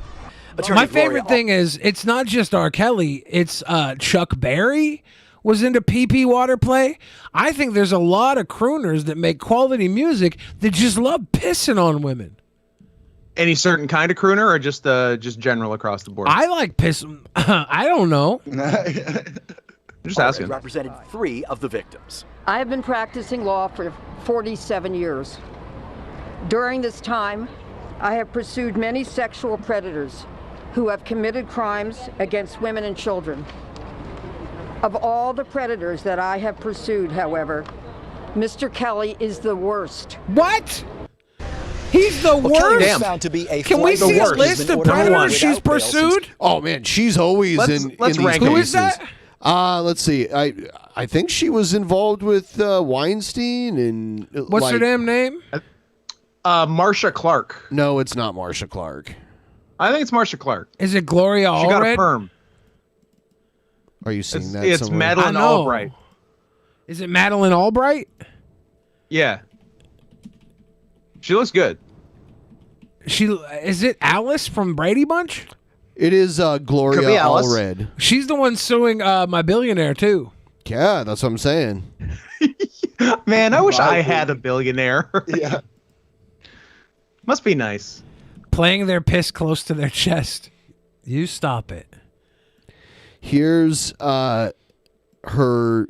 My favorite thing is it's not just R. Kelly. It's Chuck Berry was into pee-pee water play. I think there's a lot of crooners that make quality music that just love pissing on women. Any certain kind of crooner or just general across the board? I like piss. I don't know. Just asking. Represented 3 of the victims. I have been practicing law for 47 years. During this time, I have pursued many sexual predators who have committed crimes against women and children. Of all the predators that I have pursued, however, Mr. Kelly is the worst. What? He's the Well, Kelly was worst. found to be a Can we flight see a worst. list of predators she's pursued? Oh man, she's always Let's in rank these them. cases. Who is that? Let's see. I think she was involved with Weinstein and What's her damn name? Marsha Clark. No, it's not Marsha Clark. I think it's Marsha Clark. Is it Gloria She got a Allred? perm. Are you seeing that? It's somewhere? Madeline I know. Albright. Is it Madeline Albright? Yeah. She looks good. Is it Alice from Brady Bunch? It is Gloria Could be Alice. Allred. She's the one suing My Billionaire too. Yeah, that's what I'm saying. Man, I wish I had a billionaire. Yeah. Must be nice. Playing their piss close to their chest. You stop it. Here's her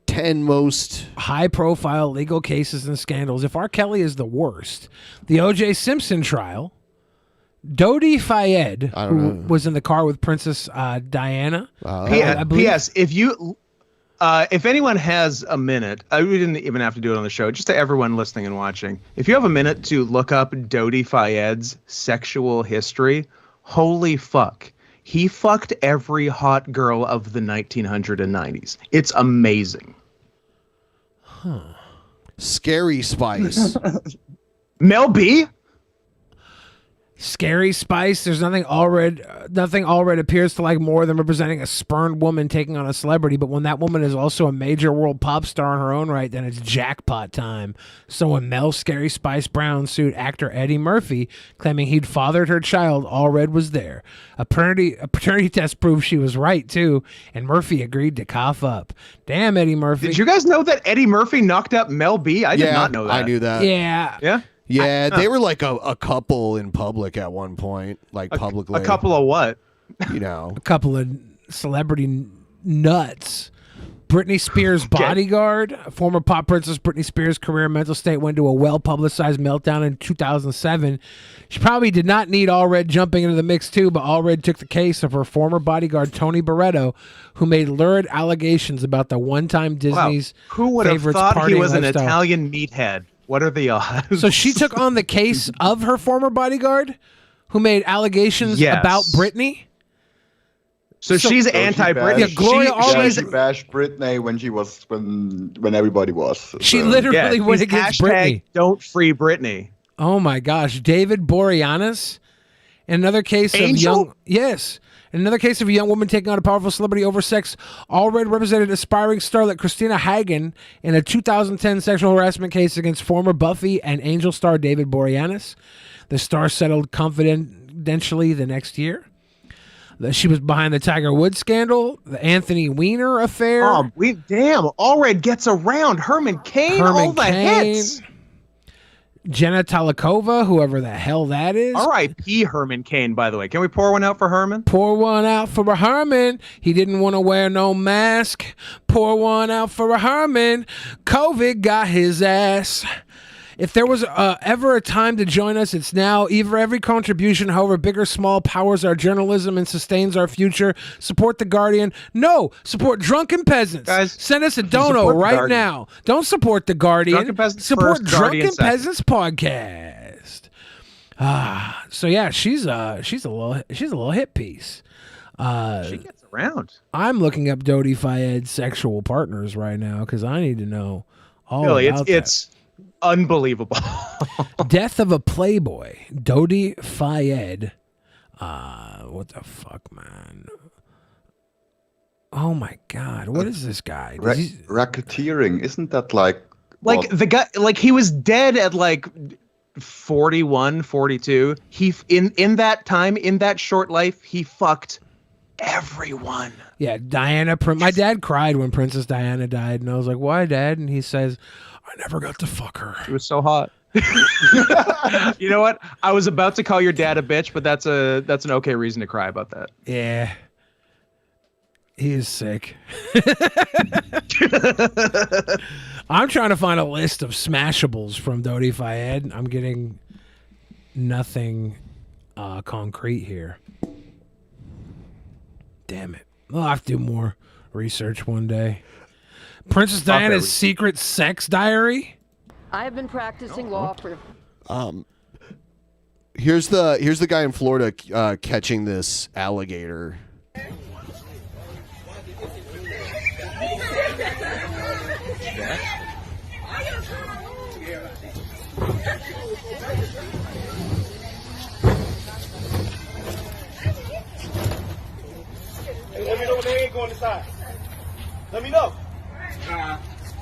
10 most high-profile legal cases and scandals. If R. Kelly is the worst, the O.J. Simpson trial, Dodi Fayed, who was in the car with Princess Diana. I believe. P.S. If anyone has a minute, we didn't even have to do it on the show, just to everyone listening and watching, if you have a minute to look up Dodi Fayed's sexual history, Holy fuck. He fucked every hot girl of the 1990s. It's amazing. Huh. Scary Spice. Mel B? Scary Spice. There's nothing Allred appears to like more than representing a spurned woman taking on a celebrity. But when that woman is also a major world pop star in her own right, then it's jackpot time. So when Mel Scary Spice Brown sued actor Eddie Murphy, claiming he'd fathered her child, Allred was there. A paternity test proved she was right too, and Murphy agreed to cough up. Damn, Eddie Murphy. Did you guys know that Eddie Murphy knocked up Mel B? I did not know that. I knew that. Yeah. Yeah? Yeah, they were like a couple in public at one point, like publicly. A couple of what? You know. A couple of celebrity nuts. Britney Spears' bodyguard, former pop princess Britney Spears' career and mental state went to a well-publicized meltdown in 2007. She probably did not need Allred jumping into the mix too, but Allred took the case of her former bodyguard Tony Barretto, who made lurid allegations about the one-time Disney's Who would have favorites thought he partying was an lifestyle. Italian meathead? What are the odds? So she took on the case of her former bodyguard, who made allegations about Britney. So she's anti-Britney. Yeah, Gloria Allred. She bashed Britney when everybody was. She literally went he's against hashtag Britney. Don't free Britney. Oh my gosh, David Boreanaz. Another case of another case of a young woman taking on a powerful celebrity over sex. Allred represented aspiring starlet Christina Hagen in a 2010 sexual harassment case against former Buffy and Angel star David Boreanaz. The star settled confidentially the next year. She was behind the Tiger Woods scandal, the Anthony Weiner affair. Oh, Allred gets around. Herman Cain, all the hits. Jenna Talikova, whoever the hell that is. R.I.P. Herman Cain, by the way. Can we pour one out for Herman? Pour one out for a Herman. He didn't want to wear no mask. Pour one out for a Herman. COVID got his ass. If there was ever a time to join us, it's now. Either every contribution, however big or small, powers our journalism and sustains our future. Support The Guardian. No, support Drunken Peasants. Guys, send us a dono right now. Don't support The Guardian. Drunken Peasants support first, Drunken Guardian second. Peasants podcast. So yeah, she's a little hit piece. She gets around. I'm looking up Dodi Fayed's sexual partners right now because I need to know all about that. It's unbelievable. Death of a Playboy. Dodi Fayed. What the fuck, man? Oh my God. What is this guy? Racketeering. Isn't that like the guy, like he was dead at like 41, 42. He in that time, in that short life, he fucked everyone. Yeah, Diana. My dad cried when Princess Diana died, and I was like, "Why, Dad?" And he says, "I never got to fuck her. It was so hot." You know what? I was about to call your dad a bitch, but that's an okay reason to cry about that. Yeah, he is sick. I'm trying to find a list of smashables from Dodi Fayed. I'm getting nothing concrete here. Damn it. I'll have to do more research one day. Princess Diana's secret sex diary? I have been practicing law for... Here's the guy in Florida catching this alligator. Let me know when the head going inside. Let me know.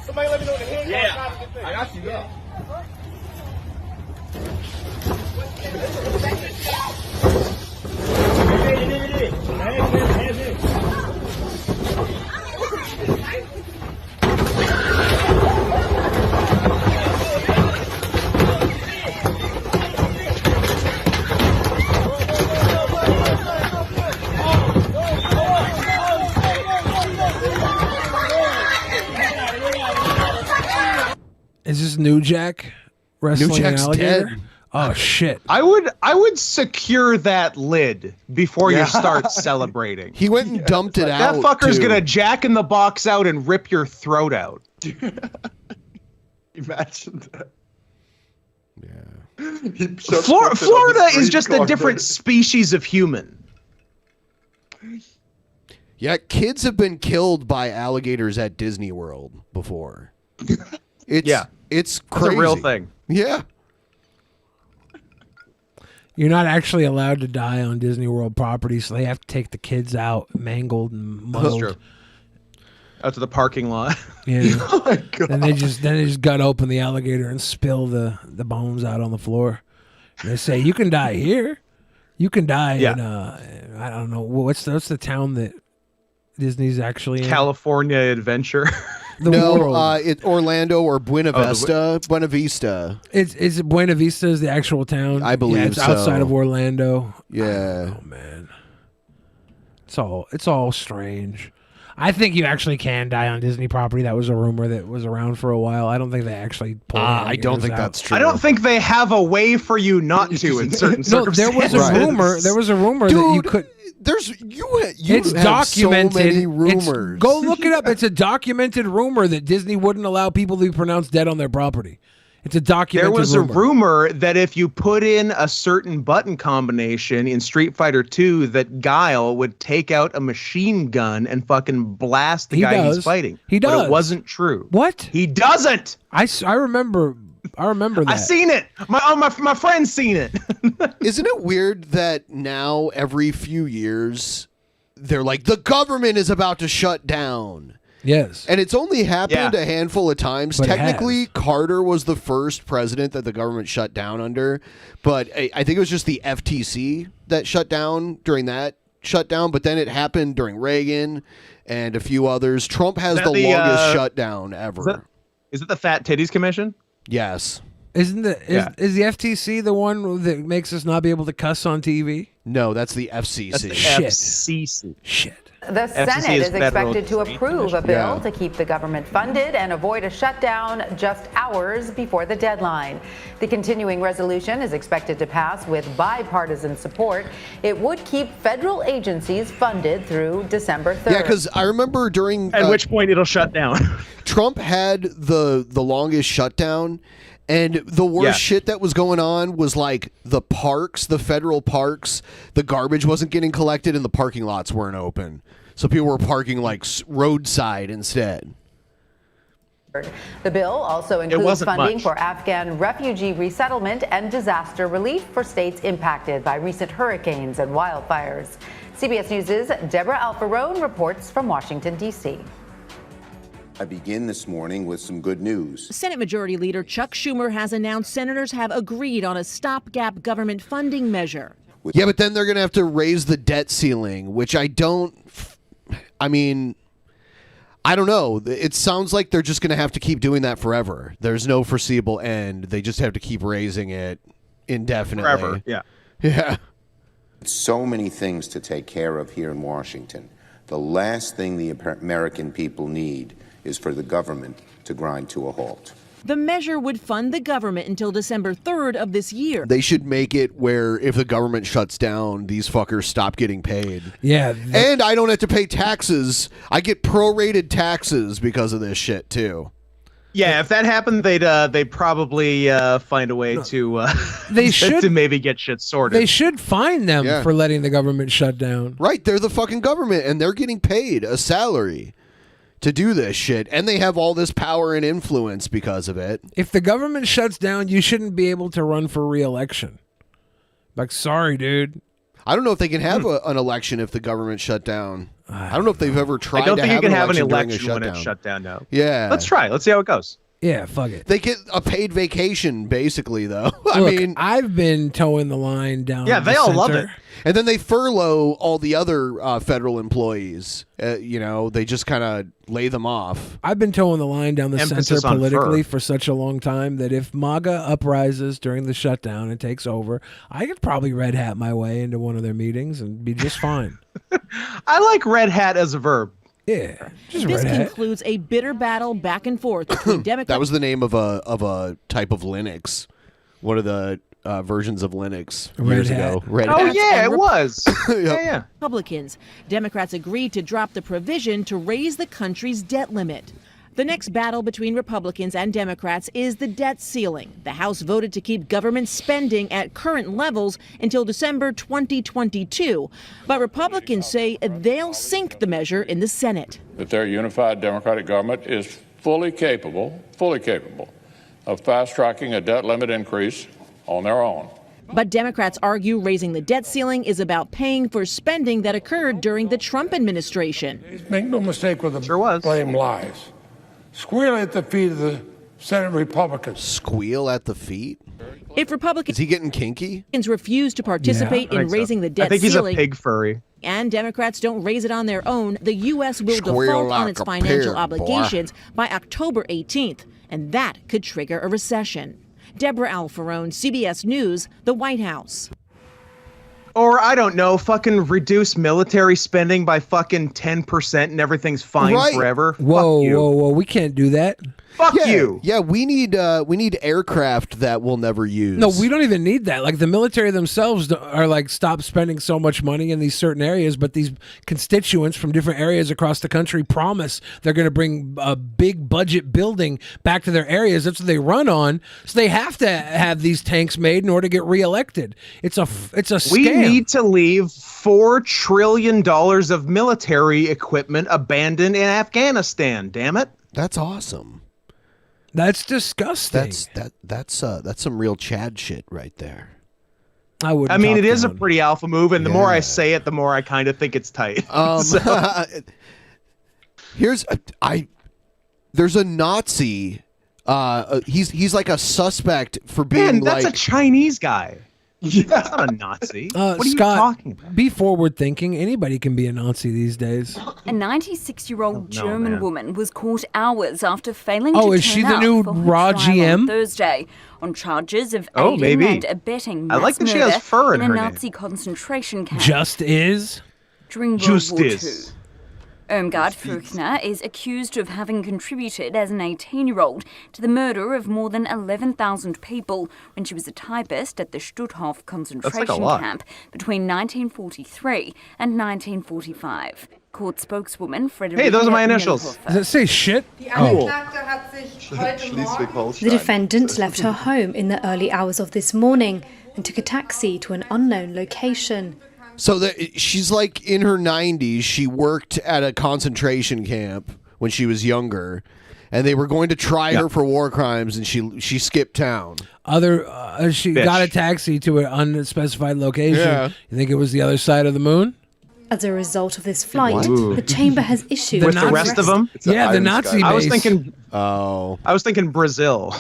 Somebody let me know when the head going inside. I got you, yeah. Is this New Jack wrestling New Jack's an alligator? dead. Oh shit! I would secure that lid before you start celebrating. He went and dumped it out. That fucker's too. gonna jack in the box out and rip your throat out. Imagine that. Yeah. Florida is just a different species of human. Yeah, kids have been killed by alligators at Disney World before. It's crazy. It's a real thing. Yeah. You're not actually allowed to die on Disney World property, so they have to take the kids out, mangled and muddled. That's true. Out to the parking lot. Yeah. Oh my God. And they just gut open the alligator and spill the bones out on the floor. And they say, you can die here. You can die in I don't know, what's the town that Disney's actually in? California Adventure. It's Orlando or Buena Vista. Buena Vista. Is it Buena Vista is the actual town? I believe it's so. outside of Orlando. Yeah. Oh man. It's all strange. I think you actually can die on Disney property. That was a rumor that was around for a while. I don't think they actually pulled I don't think that's true. I don't think they have a way for you not to in certain circumstances. There was a rumor. There was a rumor that you could. It's have documented. so many rumors. Go look it up. It's a documented rumor that Disney wouldn't allow people to be pronounced dead on their property. It's a documented There was rumor. a rumor that if you put in a certain button combination in Street Fighter 2, that Guile would take out a machine gun and fucking blast the guy he's fighting. He does. But it wasn't true. What? He doesn't. I remember that. I seen it. My friend's seen it. Isn't it weird that now every few years they're like, the government is about to shut down? Yes. And it's only happened a handful of times. But it Technically, Carter was the first president that the government shut down under. But I think it was just the FTC that shut down during that shutdown. But then it happened during Reagan and a few others. Trump has the longest shutdown ever. Is it the Fat Titties Commission? Yes. Is the FTC the one that makes us not be able to cuss on TV? No, that's the FCC. That's the FCC. Shit. The Senate is expected to approve a bill to keep the government funded and avoid a shutdown just hours before the deadline. The continuing resolution is expected to pass with bipartisan support. It would keep federal agencies funded through December 3rd. Yeah, because I remember during... At which point it'll shut down. Trump had the longest shutdown. And the worst shit that was going on was like the parks, the federal parks, the garbage wasn't getting collected and the parking lots weren't open. So people were parking like roadside instead. The bill also includes funding for Afghan refugee resettlement and disaster relief for states impacted by recent hurricanes and wildfires. CBS News' Deborah Alfarone reports from Washington, D.C. I begin this morning with some good news. Senate Majority Leader Chuck Schumer has announced senators have agreed on a stopgap government funding measure. Yeah, but then they're going to have to raise the debt ceiling, which I don't know. It sounds like they're just going to have to keep doing that forever. There's no foreseeable end. They just have to keep raising it indefinitely. Forever, yeah. Yeah. So many things to take care of here in Washington. The last thing the American people need is for the government to grind to a halt. The measure would fund the government until December 3rd of this year. They should make it where if the government shuts down, these fuckers stop getting paid. Yeah. And I don't have to pay taxes. I get prorated taxes because of this shit, too. Yeah, if that happened, they'd probably find a way to to maybe get shit sorted. They should fine them for letting the government shut down. Right, they're the fucking government, and they're getting paid a salary to do this shit, and they have all this power and influence because of it. If the government shuts down, you shouldn't be able to run for re-election. Like, sorry, dude. I don't know if they can have an election if the government shut down. I don't know if they've ever tried to have an election. I don't think you can have an during a election when shutdown. it's shut down, no. Yeah. Let's try. Let's see how it goes. Yeah, fuck it. They get a paid vacation, basically, though. Look, I've been towing the line down. Yeah, the they all center. love it. And then they furlough all the other federal employees. They just kind of lay them off. I've been towing the line down the Emphasis center on politically fur. for such a long time that if MAGA uprises during the shutdown and takes over, I could probably red hat my way into one of their meetings and be just fine. I like red hat as a verb. Yeah, just This red hat. concludes a bitter battle back and forth between Democrats. That was the name of a type of Linux. One of the versions of Linux years ago. Red Oh Hat. yeah, it was. Yeah. Republicans. Democrats agreed to drop the provision to raise the country's debt limit. The next battle between Republicans and Democrats is the debt ceiling. The House voted to keep government spending at current levels until December 2022. But Republicans say they'll sink the measure in the Senate. That their unified Democratic government is fully capable of fast-tracking a debt limit increase on their own. But Democrats argue raising the debt ceiling is about paying for spending that occurred during the Trump administration. Make no mistake where the blame lies. Squeal at the feet of the Senate Republicans. Squeal at the feet? If Republicans Is he getting kinky? refuse to participate in raising the debt I think he's ceiling, a pig furry. and Democrats don't raise it on their own, the U.S. will Squeal default like on its a financial pig, obligations by October 18th, and that could trigger a recession. Deborah Alfarone, CBS News, the White House. Or, I don't know, fucking reduce military spending by fucking 10% and everything's fine forever. Whoa, whoa, we can't do that. Fuck you. Yeah, we need aircraft that we'll never use. No, we don't even need that. Like the military themselves are like, stop spending so much money in these certain areas, but these constituents from different areas across the country promise they're going to bring a big budget building back to their areas. That's what they run on. So they have to have these tanks made in order to get reelected. It's a scam. We need to leave $4 trillion of military equipment abandoned in Afghanistan, damn it. That's awesome. That's disgusting. That's some real Chad shit right there. I mean, it is a pretty alpha move, and the more I say it, the more I kind of think it's tight. There's a Nazi. He's like a suspect for being Man, that's a Chinese guy. Yeah. That's not a Nazi. What are you Scott, talking about? be forward thinking. Anybody can be a Nazi these days. A 96-year-old German woman was caught hours after failing to Oh, is turn she the up new for her Raw trial GM? on Thursday on charges of Oh, aiding maybe. and abetting I like mass that she has murder fur in in a her name. Nazi concentration camp Just is. during World War II. Justice. Irmgard Furchner is accused of having contributed as an 18-year-old to the murder of more than 11,000 people when she was a typist at the Stutthof concentration lot. camp between 1943 and 1945. Court spokeswoman Friederike Hey, those are my initials. Does it say shit? Oh. The defendant left her home in the early hours of this morning and took a taxi to an unknown location. So she's like in her 90s. She worked at a concentration camp when she was younger, and they were going to try her for war crimes, and she skipped town. She got a taxi to an unspecified location. Yeah. You think it was the other side of the moon? As a result of this flight, What? the chamber has issued With the rest of them? Yeah, the Nazi base. I was thinking. Oh. I was thinking Brazil.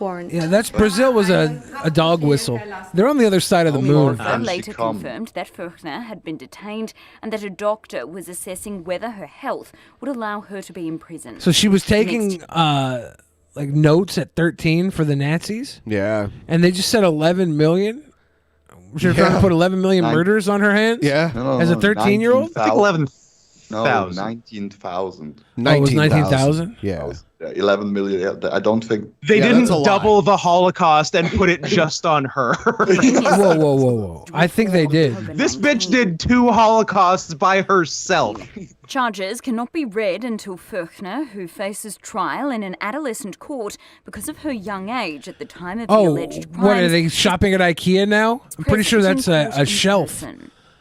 warrant. Yeah, that's Brazil was a dog whistle. They're on the other side of the moon. Later confirmed that Furchner had been detained and that a doctor was assessing whether her health would allow her to be imprisoned. So she was taking like notes at 13 for the Nazis? Yeah. And they just said 11 million? She was trying to put 11 million murders on her hands? Yeah. As a 13-year-old? I think 11. No, 19,000. Oh, it was 19,000? Yeah. 11 million. I don't think They didn't double the Holocaust and put it just on her. Whoa. I think they did. This bitch did 2 Holocausts by herself. Charges cannot be read until Furchner, who faces trial in an adolescent court because of her young age at the time of the alleged crimes. What, are they shopping at IKEA now? I'm pretty sure that's a shelf.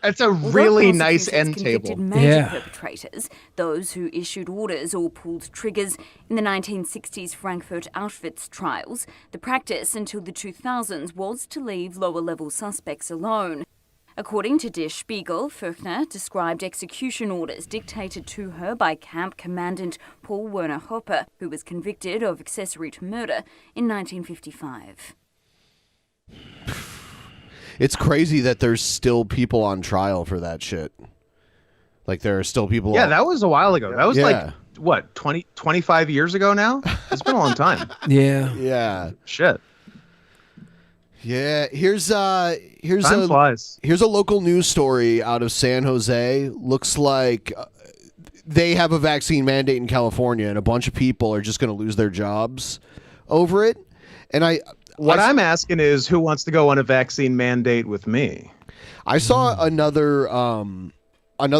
It's a really nice end table. Major perpetrators, those who issued orders or pulled triggers in the 1960s Frankfurt Auschwitz trials, the practice until the 2000s was to leave lower-level suspects alone. According to Der Spiegel, Furchner described execution orders dictated to her by Camp Commandant Paul Werner Hopper, who was convicted of accessory to murder in 1955. It's crazy that there's still people on trial for that shit. Like there are still people. Yeah, that was a while ago. That was like, what, 25 years ago now? It's been a long time. Yeah. Shit. Yeah, here's Time a flies. Here's a local news story out of San Jose. Looks like they have a vaccine mandate in California, and a bunch of people are just going to lose their jobs over it. And What I'm asking is, who wants to go on a vaccine mandate with me? I saw another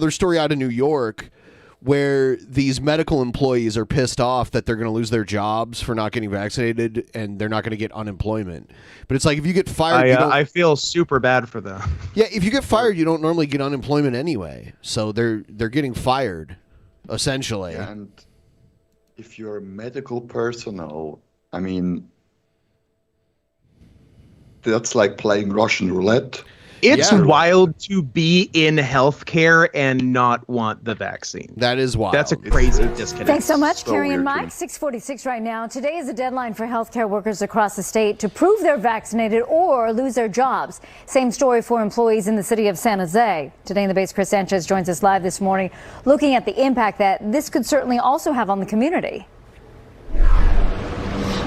story out of New York where these medical employees are pissed off that they're going to lose their jobs for not getting vaccinated and they're not going to get unemployment. But it's like if you get fired, I feel super bad for them. Yeah, if you get fired, you don't normally get unemployment anyway. So they're getting fired, essentially. Yeah, and if you're medical personnel, I mean, that's like playing Russian roulette. It's wild to be in healthcare and not want the vaccine. That is wild. That's a crazy disconnect. Thanks so much, So Carrie and weird to Mike. me. 6:46 right now. Today is the deadline for healthcare workers across the state to prove they're vaccinated or lose their jobs. Same story for employees in the city of San Jose. Today in the base, Chris Sanchez joins us live this morning, looking at the impact that this could certainly also have on the community.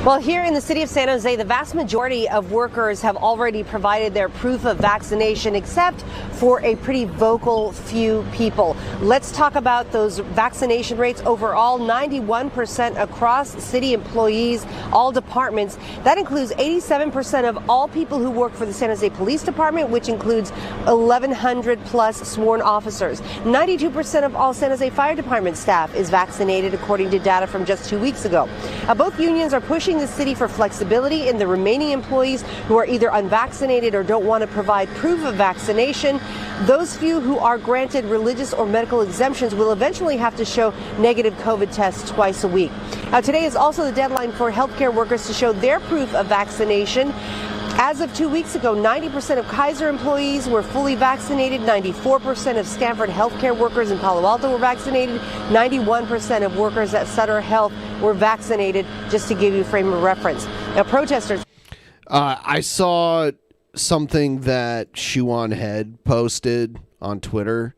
Well, here in the city of San Jose, the vast majority of workers have already provided their proof of vaccination, except for a pretty vocal few people. Let's talk about those vaccination rates overall. 91% across city employees, all departments. That includes 87% of all people who work for the San Jose Police Department, which includes 1,100 plus sworn officers. 92% of all San Jose Fire Department staff is vaccinated, according to data from just 2 weeks ago. Both unions are pushing the city for flexibility in the remaining employees who are either unvaccinated or don't want to provide proof of vaccination. Those few who are granted religious or medical exemptions will eventually have to show negative COVID tests twice a week. Today is also the deadline for healthcare workers to show their proof of vaccination. As of 2 weeks ago, 90% of Kaiser employees were fully vaccinated. 94% of Stanford healthcare workers in Palo Alto were vaccinated. 91% of workers at Sutter Health were vaccinated, just to give you a frame of reference. Now, protesters. I saw something that Shoe on Head posted on Twitter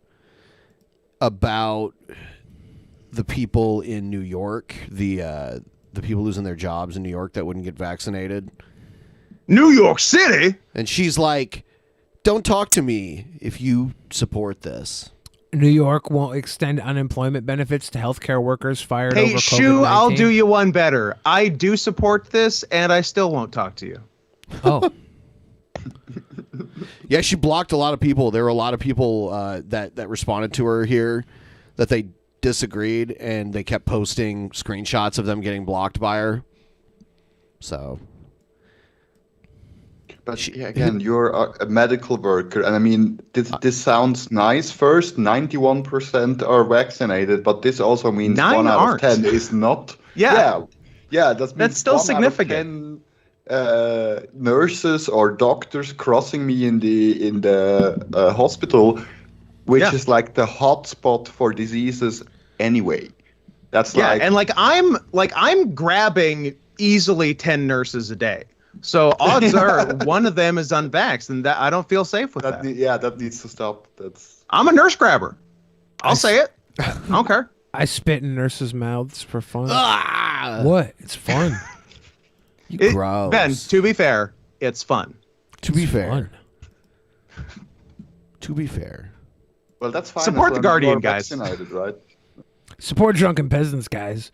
about the people in New York, the people losing their jobs in New York that wouldn't get vaccinated. New York City? And she's like, don't talk to me if you support this. New York won't extend unemployment benefits to healthcare workers fired Hey, over Shu, COVID-19. I'll do you one better. I do support this, and I still won't talk to you. Oh. Yeah, she blocked a lot of people. There were a lot of people that responded to her here that they disagreed, and they kept posting screenshots of them getting blocked by her. So... But again, you're a medical worker, and I mean, this sounds nice. First, 91% are vaccinated, but this also means 1 out of 10 is not. Yeah. That means that's still 1 significant. Out of 10 nurses or doctors crossing me in the hospital, which is like the hotspot for diseases anyway. That's and I'm grabbing easily 10 nurses a day. So odds are one of them is unvaxxed, and that I don't feel safe with that. That needs to stop. I'm a nurse grabber. I'll say it. I don't care. I spit in nurses' mouths for fun. What? It's fun. Gross. Ben, to be fair, it's fun. To be fair. To be fair. Well, that's fine. Support the Guardian, guys. Vaccinated, right? Support Drunken Peasants, guys.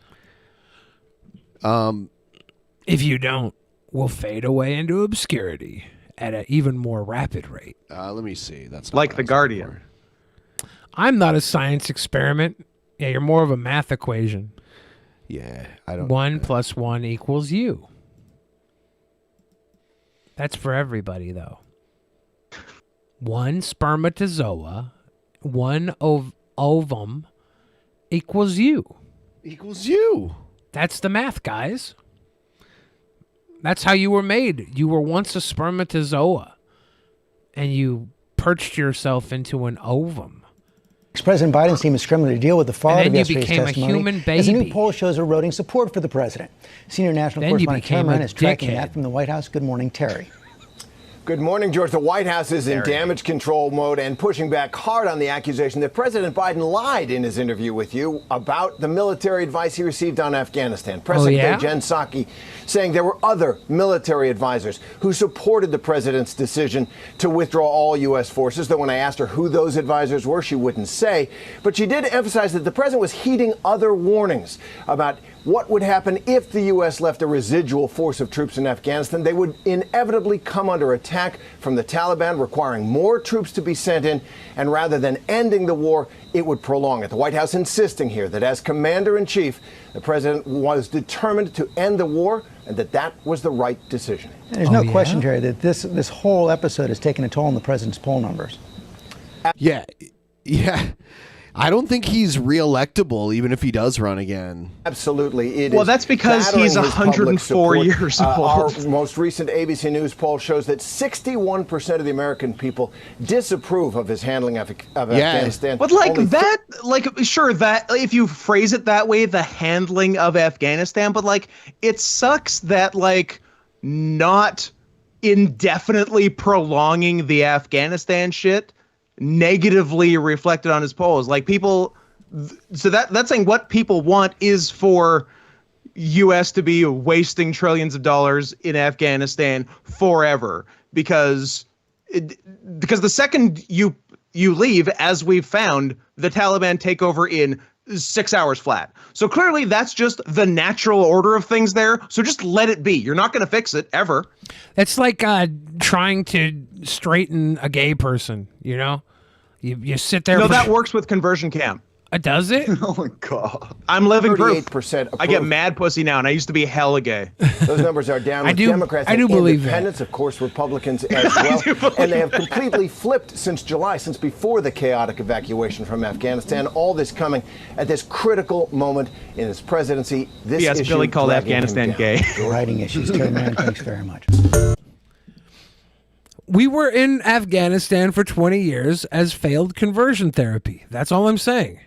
If you don't, we'll fade away into obscurity at an even more rapid rate. Let me see. That's not like the Guardian. I'm not a science experiment. Yeah, you're more of a math equation. Yeah, I don't. 1 + 1 = you. That's for everybody, though. 1 spermatozoa, 1 ovum equals you. Equals you. That's the math, guys. That's how you were made. You were once a spermatozoa, and you perched yourself into an ovum. President Biden's team is scrambling to deal with the fallout of yesterday's became a testimony human as a new baby. poll shows eroding support for the president. Senior national Then you correspondent became Cameron a is tracking dickhead. that from the White House. Good morning, Terry. Good morning, George. The White House is in damage control mode and pushing back hard on the accusation that President Biden lied in his interview with you about the military advice he received on Afghanistan. Press Secretary Jen Psaki saying there were other military advisors who supported the president's decision to withdraw all U.S. forces, though when I asked her who those advisors were, she wouldn't say. But she did emphasize that the president was heeding other warnings about what would happen if the U.S. left a residual force of troops in Afghanistan. They would inevitably come under attack from the Taliban, requiring more troops to be sent in. And rather than ending the war, it would prolong it. The White House insisting here that as commander-in-chief, the president was determined to end the war and that was the right decision. And there's no question, Jerry, that this whole episode has taken a toll on the president's poll numbers. Yeah. I don't think he's re-electable, even if he does run again. Absolutely. Well, that's because he's 104 years old. Our most recent ABC News poll shows that 61% of the American people disapprove of his handling of Afghanistan. But sure, that if you phrase it that way, the handling of Afghanistan, but it sucks that not indefinitely prolonging the Afghanistan shit negatively reflected on his polls. So that's saying what people want is for U.S. to be wasting trillions of dollars in Afghanistan forever, because the second you leave, as we've found, the Taliban take over in 6 hours flat. So clearly that's just the natural order of things there. So just let it be. You're not going to fix it ever. It's like trying to straighten a gay person, you know? You sit there. No, that works with conversion camp. Does it? Oh my God. I'm living proof. 38% I get mad pussy now, and I used to be hella gay. Those numbers are down with Democrats and independents, of course, Republicans as well. And they have completely flipped since July, since before the chaotic evacuation from Afghanistan. All this coming at this critical moment in his presidency. This issue Billy called Afghanistan gay. Writing issues. Terry Mann, thanks very much. We were in Afghanistan for 20 years as failed conversion therapy. That's all I'm saying.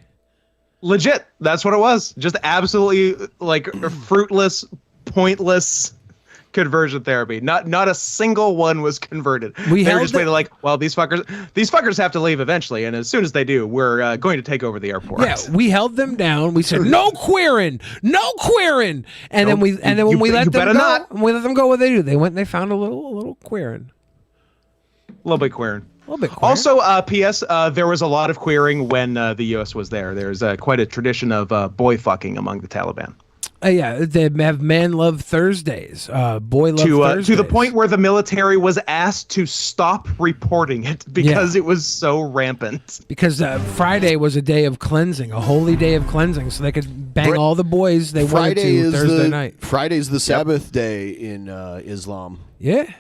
Legit. That's what it was. Just absolutely fruitless, pointless conversion therapy. Not a single one was converted. They were just waiting well, these fuckers have to leave eventually, and as soon as they do, we're going to take over the airport. Yeah, we held them down. We said no queering, no queering, and then when we let them go, what they do? They went and they found a little queering. A little bit queering. Also, P.S. There was a lot of queering when the U.S. was there. There's quite a tradition of boy fucking among the Taliban. Yeah, they have Man Love Thursdays, Boy Love Thursdays. To the point where the military was asked to stop reporting it because it was so rampant. Because Friday was a day of cleansing, a holy day of cleansing, so they could bang all the boys they wanted to Thursday night. Friday's the Sabbath day in Islam. Yeah.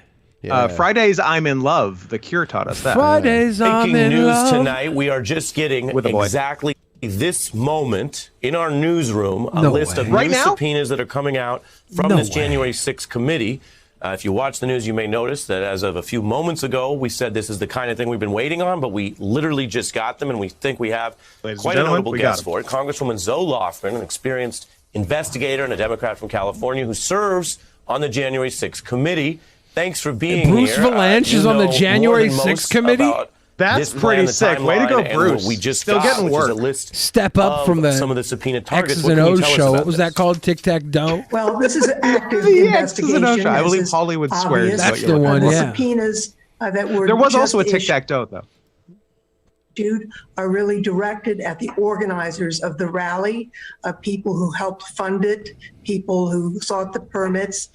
Fridays, I'm in love. The Cure taught us that. Fridays, I'm in news love. Tonight, we are just getting exactly this moment in our newsroom a list of new subpoenas that are coming out from this January 6th committee. If you watch the news, you may notice that as of a few moments ago, we said this is the kind of thing we've been waiting on, but we literally just got them, and we think we have quite a notable guest for it. Congresswoman Zoe Lofgren, an experienced investigator and a Democrat from California who serves on the January 6th committee. Thanks for being Bruce here. Bruce Valanche is on the January 6th committee? That's pretty sick. Way to go, Bruce. We just Still getting work. a list Step up from the some of the subpoena targets. X's and O's show. What was that called? Tic Tac Doe? Well, this is an active investigation. I believe Hollywood Squares. That's the one. Yeah. Subpoenas that were. There was also a Tic Tac Doe, though. Are really directed at the organizers of the rally, people who helped fund it, people who sought the permits.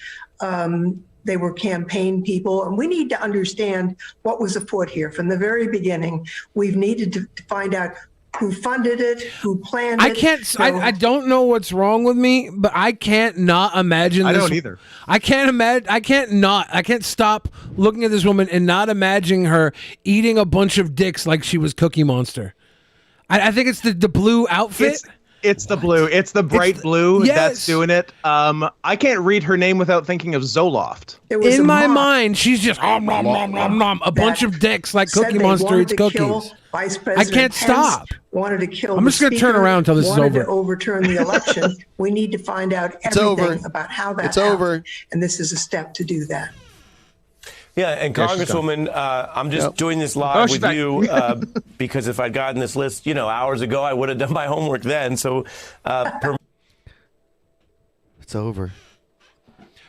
They were campaign people, and we need to understand what was afoot here. From the very beginning, we've needed to find out who funded it, who planned it. I don't know what's wrong with me, but I can't not imagine this. I don't either. I can't stop looking at this woman and not imagining her eating a bunch of dicks like she was Cookie Monster. I think it's the blue outfit. It's the blue. It's the bright blue that's doing it. I can't read her name without thinking of Zoloft. In my mind, she's just a bunch of dicks like Cookie Monster eats cookies. Vice President I can't stop. Wanted to kill. I'm just going to turn around until this is over. Wanted to overturn the election. We need to find out everything about how that happened. And this is a step to do that. Yeah, and Congresswoman, I'm just doing this live with you because if I'd gotten this list, hours ago, I would have done my homework then. So, it's over.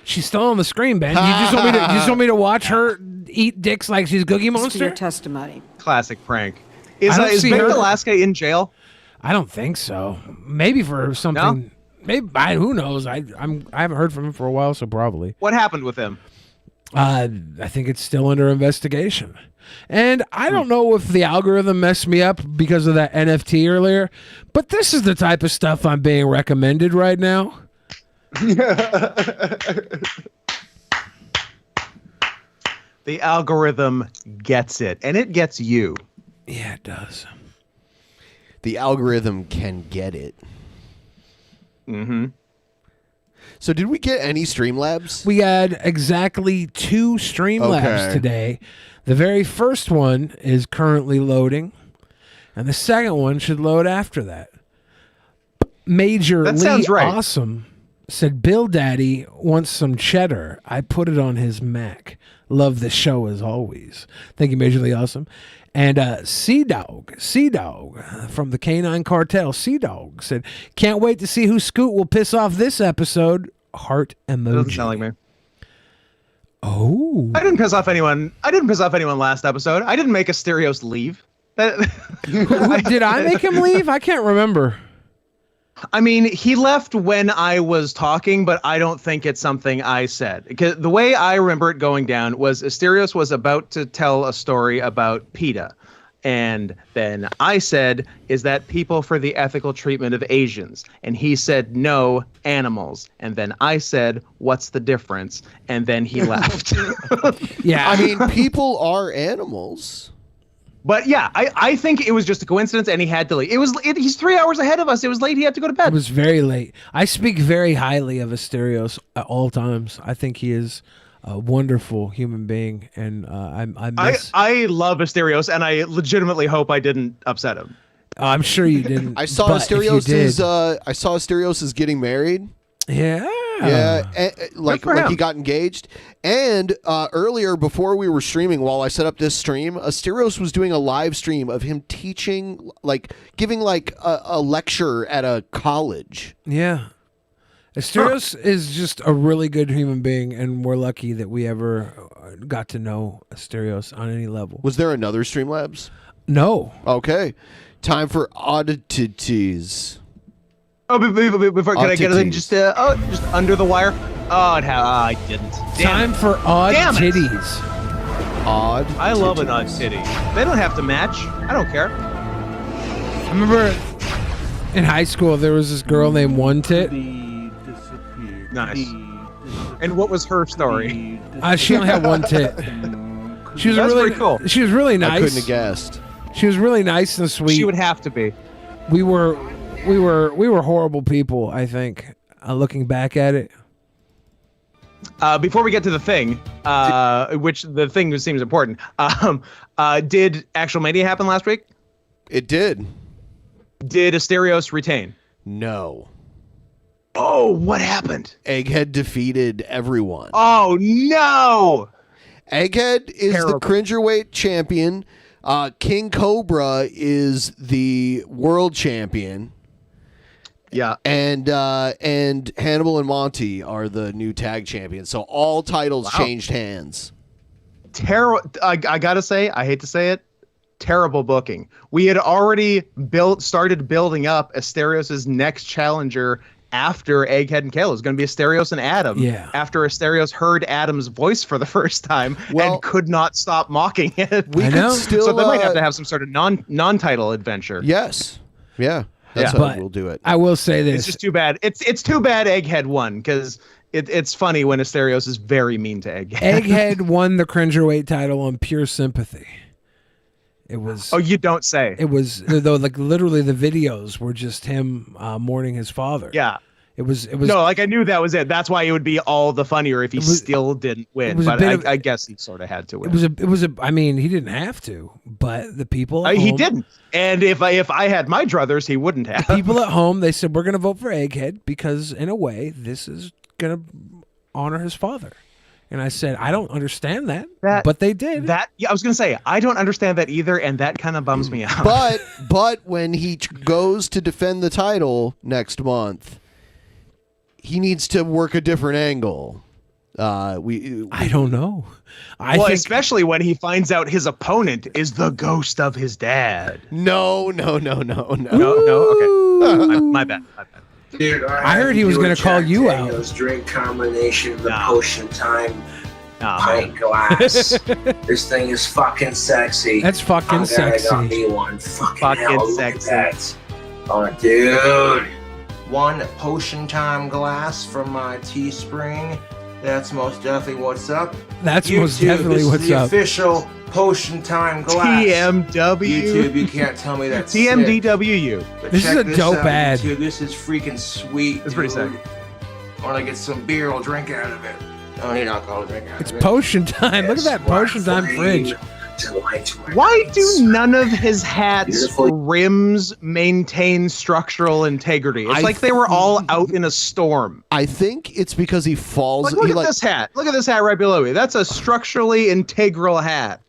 She's still on the screen, Ben. You just want me to watch her eat dicks like she's Cookie Monster? Your testimony. Classic prank. Is Big Alaska in jail? I don't think so. Maybe for something. Maybe who knows? I haven't heard from him for a while, so probably. What happened with him? I think it's still under investigation. And I don't know if the algorithm messed me up because of that NFT earlier, but this is the type of stuff I'm being recommended right now. The algorithm gets it, and it gets you. Yeah, it does. The algorithm can get it. Mm-hmm. So did we get any Streamlabs? We had exactly 2 Streamlabs today. The very first one is currently loading, and the second one should load after that. Major That Lee sounds right. Awesome said, Bill Daddy wants some cheddar. I put it on his Mac. Love the show as always. Thank you, Major Lee Awesome. And Sea-Dog from the Canine Cartel, Sea-Dog said, can't wait to see who Scoot will piss off this episode. Heart emoji. Doesn't sound like me. Oh. I didn't piss off anyone. I didn't piss off anyone last episode. I didn't make Asterios leave. Did I make him leave? I can't remember. I mean, he left when I was talking, but I don't think it's something I said. Because the way I remember it going down was Asterios was about to tell a story about PETA. And then I said, is that people for the ethical treatment of Asians? And he said, no, animals. And then I said, what's the difference? And then he left. Yeah. I mean, people are animals. But yeah, I think it was just a coincidence, and he had to leave. He's 3 hours ahead of us. It was late. He had to go to bed. It was very late. I speak very highly of Asterios at all times. I think he is a wonderful human being, and I love Asterios, and I legitimately hope I didn't upset him. I'm sure you didn't. I saw Asterios is getting married. Yeah. Yeah, like he got engaged. And earlier, before we were streaming, while I set up this stream, Asterios was doing a live stream of him teaching, giving a lecture at a college. Yeah. Asterios is just a really good human being, and we're lucky that we ever got to know Asterios on any level. Was there another Streamlabs? No. Okay. Time for oddities. Oh, before can I get it just under the wire? Oh, I didn't. Time for odd titties. Odd. I love an odd titty. They don't have to match. I don't care. I remember in high school there was this girl named One Tit. Nice. And what was her story? She only had one tit. She was That's really pretty cool. She was really nice. I couldn't have guessed. She was really nice and sweet. She would have to be. We were horrible people, I think, looking back at it. Before we get to the thing, which the thing seems important, did Actual Mania happen last week? It did. Did Asterios retain? No. Oh, what happened? Egghead defeated everyone. Oh, no! Egghead is the cringerweight champion. King Cobra is the world champion. Yeah. And Hannibal and Monty are the new tag champions. So all titles changed hands. I gotta say, I hate to say it, terrible booking. We had already started building up Asterios' next challenger after Egghead and Kale. It was going to be Asterios and Adam. Yeah. After Asterios heard Adam's voice for the first time and could not stop mocking it. So they might have to have some sort of non-title adventure. Yes. Yeah. That's how we'll do it. I will say this. It's just too bad. It's too bad Egghead won, because it's funny when Asterios is very mean to Egghead. Egghead won the cringerweight title on pure sympathy. It was. Oh, you don't say. It was, though, literally the videos were just him mourning his father. Yeah. It was. No, I knew that was it. That's why it would be all the funnier if he still didn't win. But I guess he sort of had to win. It was. I mean, he didn't have to, but the people at home, he didn't. And if I had my druthers, he wouldn't have. The people at home, they said, we're going to vote for Egghead because, in a way, this is going to honor his father. And I said, I don't understand that, but they did. I was going to say, I don't understand that either, and that kind of bums me out. But when he goes to defend the title next month, he needs to work a different angle. I don't know. I think, especially when he finds out his opponent is the ghost of his dad. No. Okay. My bad. Dude, I heard he was going to call you out. Drink combination of the potion time pint glass. This thing is fucking sexy. That's fucking sexy. I got me one. Fucking hell, sexy. Oh, dude. One potion time glass from my Teespring. That's most definitely what's up. That's YouTube, most definitely what's the up. Official potion time glass. TMW. YouTube, you can't tell me that's TMDWU. This is a dope ad. YouTube. This is freaking sweet. It's pretty sick. Want to get some beer? I'll drink out of it. I don't need alcohol to drink out It's of it. potion time. Look at that potion time fridge. Why do none of his hats rims maintain structural integrity? It's like they were all out in a storm. I think it's because he falls. Look at this hat. Look at this hat right below me. That's a structurally integral hat.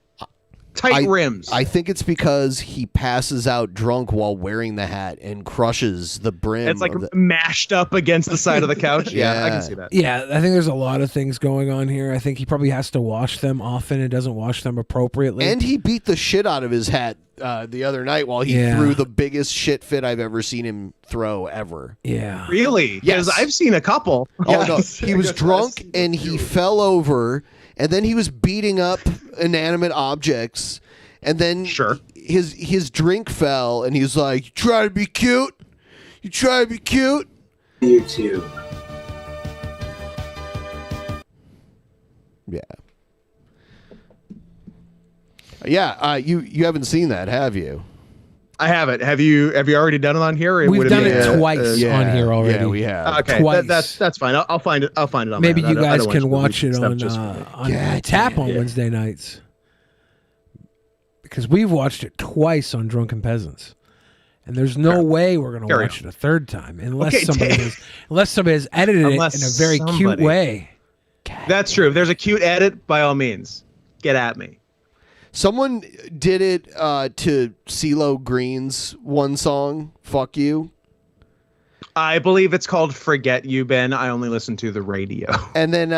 Tight rims. I think it's because he passes out drunk while wearing the hat and crushes the brim. It's like mashed up against the side of the couch. Yeah, I can see that. Yeah, I think there's a lot of things going on here. I think he probably has to wash them often and doesn't wash them appropriately. And he beat the shit out of his hat the other night while he threw the biggest shit fit I've ever seen him throw ever. Yeah. Really? Yes. Because I've seen a couple. Oh, no. He was drunk and he fell over, and then he was beating up inanimate objects, and then his drink fell, and he's like, "You try to be cute? You try to be cute?" YouTube. Yeah. Yeah, you haven't seen that, have you? I haven't. Have you already done it on here? Or We've done it twice on here already. Yeah, we have. Okay, Twice. that's fine. I'll find it. I'll find it on. Maybe that. you I guys don't can want watch to it stuff on just for on Tap on Wednesday nights. Because we've watched it twice on Drunken Peasants. And there's no way we're going to watch it a third time unless somebody has edited it in a very cute way. That's true. If there's a cute edit, by all means, get at me. Someone did it to CeeLo Green's one song, "Fuck You." I believe it's called "Forget You," Ben. I only listen to the radio. And then,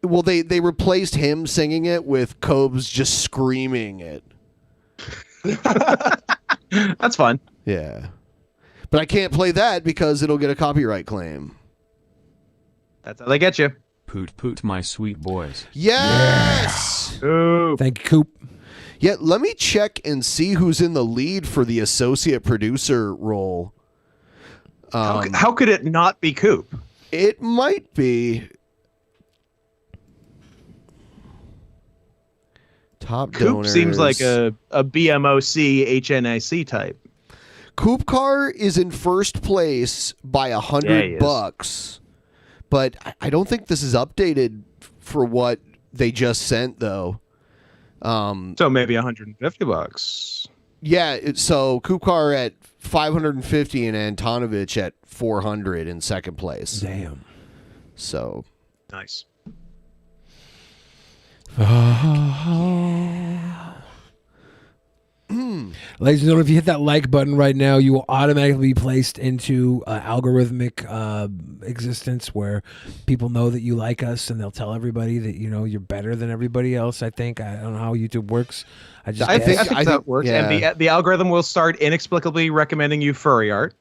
they replaced him singing it with Cobes just screaming it. That's fun. Yeah. But I can't play that because it'll get a copyright claim. That's how they get you. Poot poot, my sweet boys. Yes! Ooh. Thank you, Coop. Yeah, let me check and see who's in the lead for the associate producer role. How could it not be Coop? It might be. Top Coop donors. seems like a BMOC HNIC type. Coop Car is in first place by $100, but I don't think this is updated for what they just sent though. So maybe $150. Yeah, so Coop Car at 550 and Antonovich at 400 in second place. Damn. So nice. Ladies and gentlemen, if you hit that like button right now, you will automatically be placed into algorithmic existence where people know that you like us, and they'll tell everybody that you're better than everybody else. I think I don't know how YouTube works. I think that works, yeah. and the algorithm will start inexplicably recommending you furry art.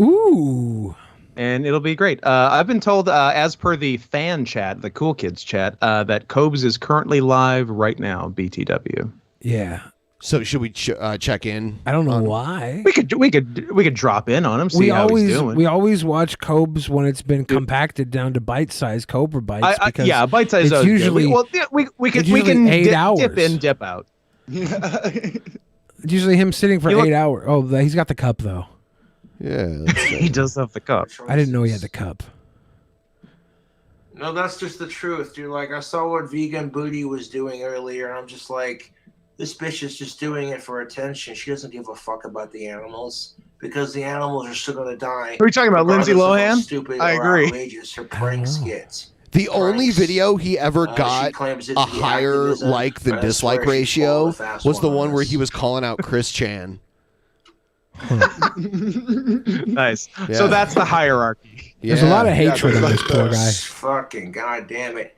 Ooh. And it'll be great. I've been told, as per the fan chat, the Cool Kids chat, that Cobes is currently live right now. BTW. Yeah. So should we check in? I don't know why. We could drop in on him. See how he's doing. We always watch Cobes when it's been compacted down to bite-sized Cobra bites. Because bite-sized. It's usually we can 8 hours. Dip in, dip out. It's usually him sitting for 8 hours. Oh, he's got the cup though. Yeah, he does have the cup. I didn't know he had the cup. No, that's just the truth, dude. Like, I saw what Vegan Booty was doing earlier, and I'm just like, this bitch is just doing it for attention. She doesn't give a fuck about the animals because the animals are still going to die. Are you talking about Lindsay Lohan? Stupid I agree. Outrageous her prank skits. The only video he ever got a higher like than dislike ratio was the one where he was calling out Chris Chan. Nice. Yeah. So that's the hierarchy. There's a lot of hatred in this poor guy. Fucking goddamn it.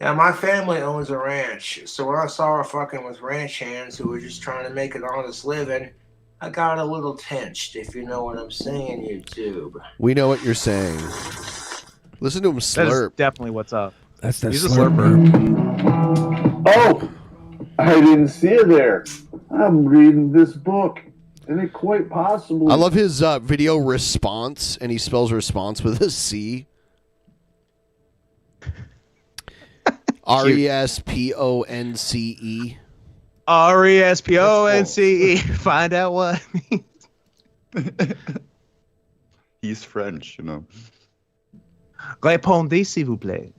Yeah, my family owns a ranch, so when I saw her fucking with ranch hands who were just trying to make an honest living, I got a little tensed, if you know what I'm saying, YouTube. We know what you're saying. Listen to him slurp. That is definitely what's up. That's the He's a slurper. Oh, I didn't see it there. I'm reading this book, and it quite possibly. I love his video response, and he spells response with a C. RESPONCE. RESPONCE. Find out what it means. He's French, you know. Répondez, s'il vous plaît.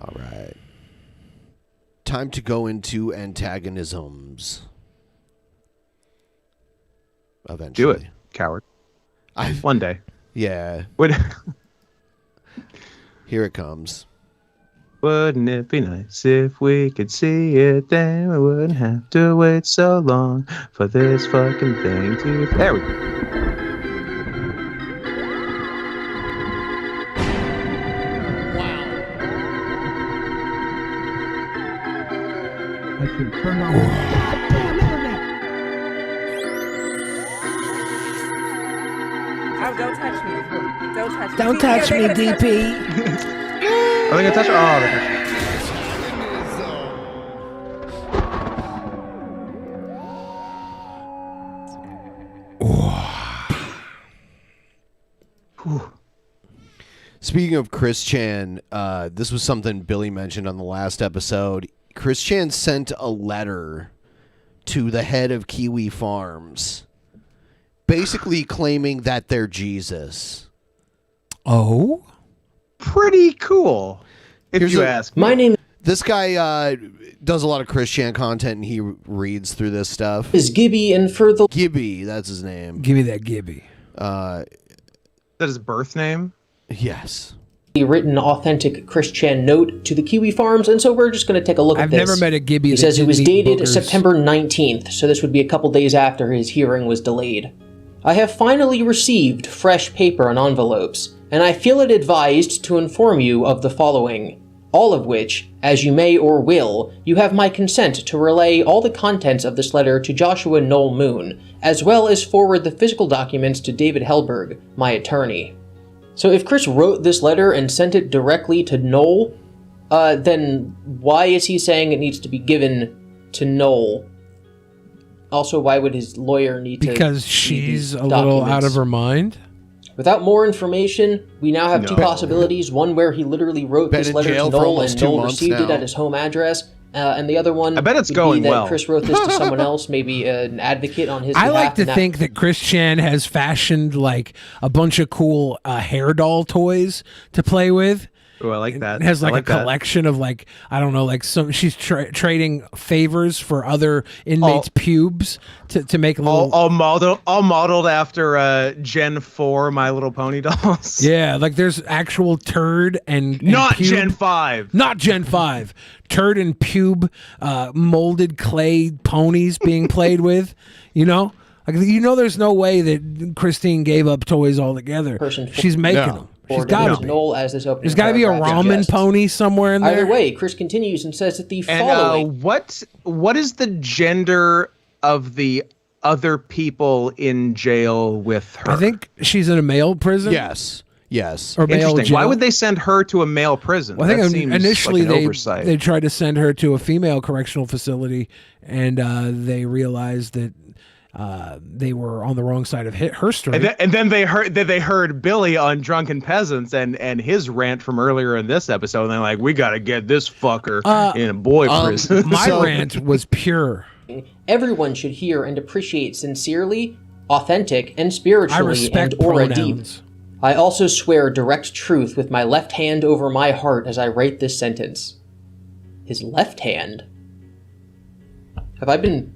All right. Time to go into antagonisms. Eventually. Do it, coward. One day. Yeah. Here it comes. Wouldn't it be nice if we could see it? Then we wouldn't have to wait so long for this fucking thing to. There we go. Oh, don't touch me. Don't touch me. Don't touch me, DP. Are they gonna touch? Oh, they touched. Speaking of Chris Chan, this was something Billy mentioned on the last episode. Chris Chan sent a letter to the head of Kiwi Farms, basically claiming that they're Jesus. Oh? Pretty cool, if you ask me. My name This guy does a lot of Chris Chan content, and he reads through this stuff. is Gibby, and for the Gibby, that's his name. Give me that Gibby. Is that his birth name? Yes. written authentic Chris Chan note to the Kiwi Farms, and so we're just going to take a look at this. I've never met a Gibby. He says it was dated September 19th, so this would be a couple days after his hearing was delayed. I have finally received fresh paper and envelopes, and I feel it advised to inform you of the following. All of which, as you may or will, you have my consent to relay all the contents of this letter to Joshua Noel Moon, as well as forward the physical documents to David Hellberg, my attorney. So if Chris wrote this letter and sent it directly to Noel, then why is he saying it needs to be given to Noel? Also, why would his lawyer need to... Because she's a little out of her mind? Without more information, we now have two possibilities. One where he literally wrote this letter to Noel and Noel received it at his home address. And the other one, I bet it's would going be that well. Chris wrote this to someone else, maybe an advocate on his behalf. I like to think that Chris Chan has fashioned like a bunch of cool hair doll toys to play with. Oh, I like that. It has I like a that. collection of like, I don't know, like some, she's trading favors for other inmates' pubes to make a little... all modeled after Gen 4 My Little Pony dolls. Yeah, like there's actual turd and Not pube, Gen 5. Not Gen 5. Turd and pube molded clay ponies being played with, you know? Like, you know, there's no way that Christine gave up toys altogether. She's making them. She's got to. Noel as this opening There's got to be a paragraph ramen suggests. pony somewhere in there. Either way, Chris continues and says that the And following... what is the gender of the other people in jail with her? I think she's in a male prison. Yes. Yes. Or male Interesting. jail. Why would they send her to a male prison? Well, I That think seems initially like an oversight. they tried to send her to a female correctional facility, and they realized that they were on the wrong side of her story. And then they heard Billy on Drunken Peasants and his rant from earlier in this episode, and they're like, we got to get this fucker in a boy prison. My rant was pure. Everyone should hear and appreciate sincerely, authentic, and spiritually, I respect and aura deep. pronouns. I also swear direct truth with my left hand over my heart as I write this sentence. His left hand? Have I been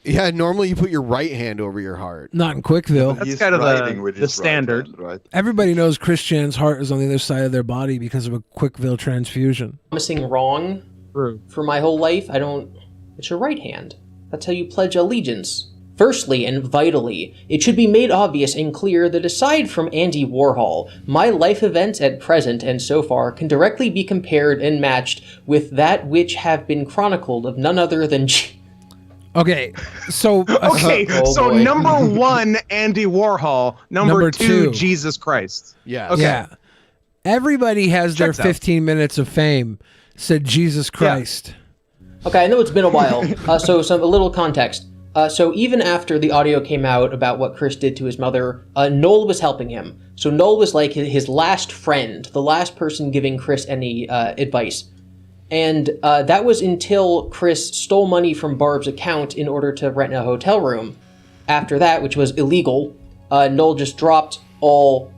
Yeah, normally you put your right hand over your heart. Not in Quickville. That's kind of the standard. Right. Everybody knows Chris Chan's heart is on the other side of their body because of a Quickville transfusion. Promising wrong for my whole life? It's your right hand. That's how you pledge allegiance. Firstly, and vitally, it should be made obvious and clear that aside from Andy Warhol, my life events at present and so far can directly be compared and matched with that which have been chronicled of none other than Okay, so number one, Andy Warhol. Number two, Jesus Christ. Yeah. Okay. Yeah. Everybody has their Checks out. 15 minutes of fame, said Jesus Christ. Okay, I know it's been a while, so a little context. So even after the audio came out about what Chris did to his mother, Noel was helping him. So Noel was like his last friend, the last person giving Chris any advice. And that was until Chris stole money from Barb's account in order to rent a hotel room. After that, which was illegal, Noel just dropped all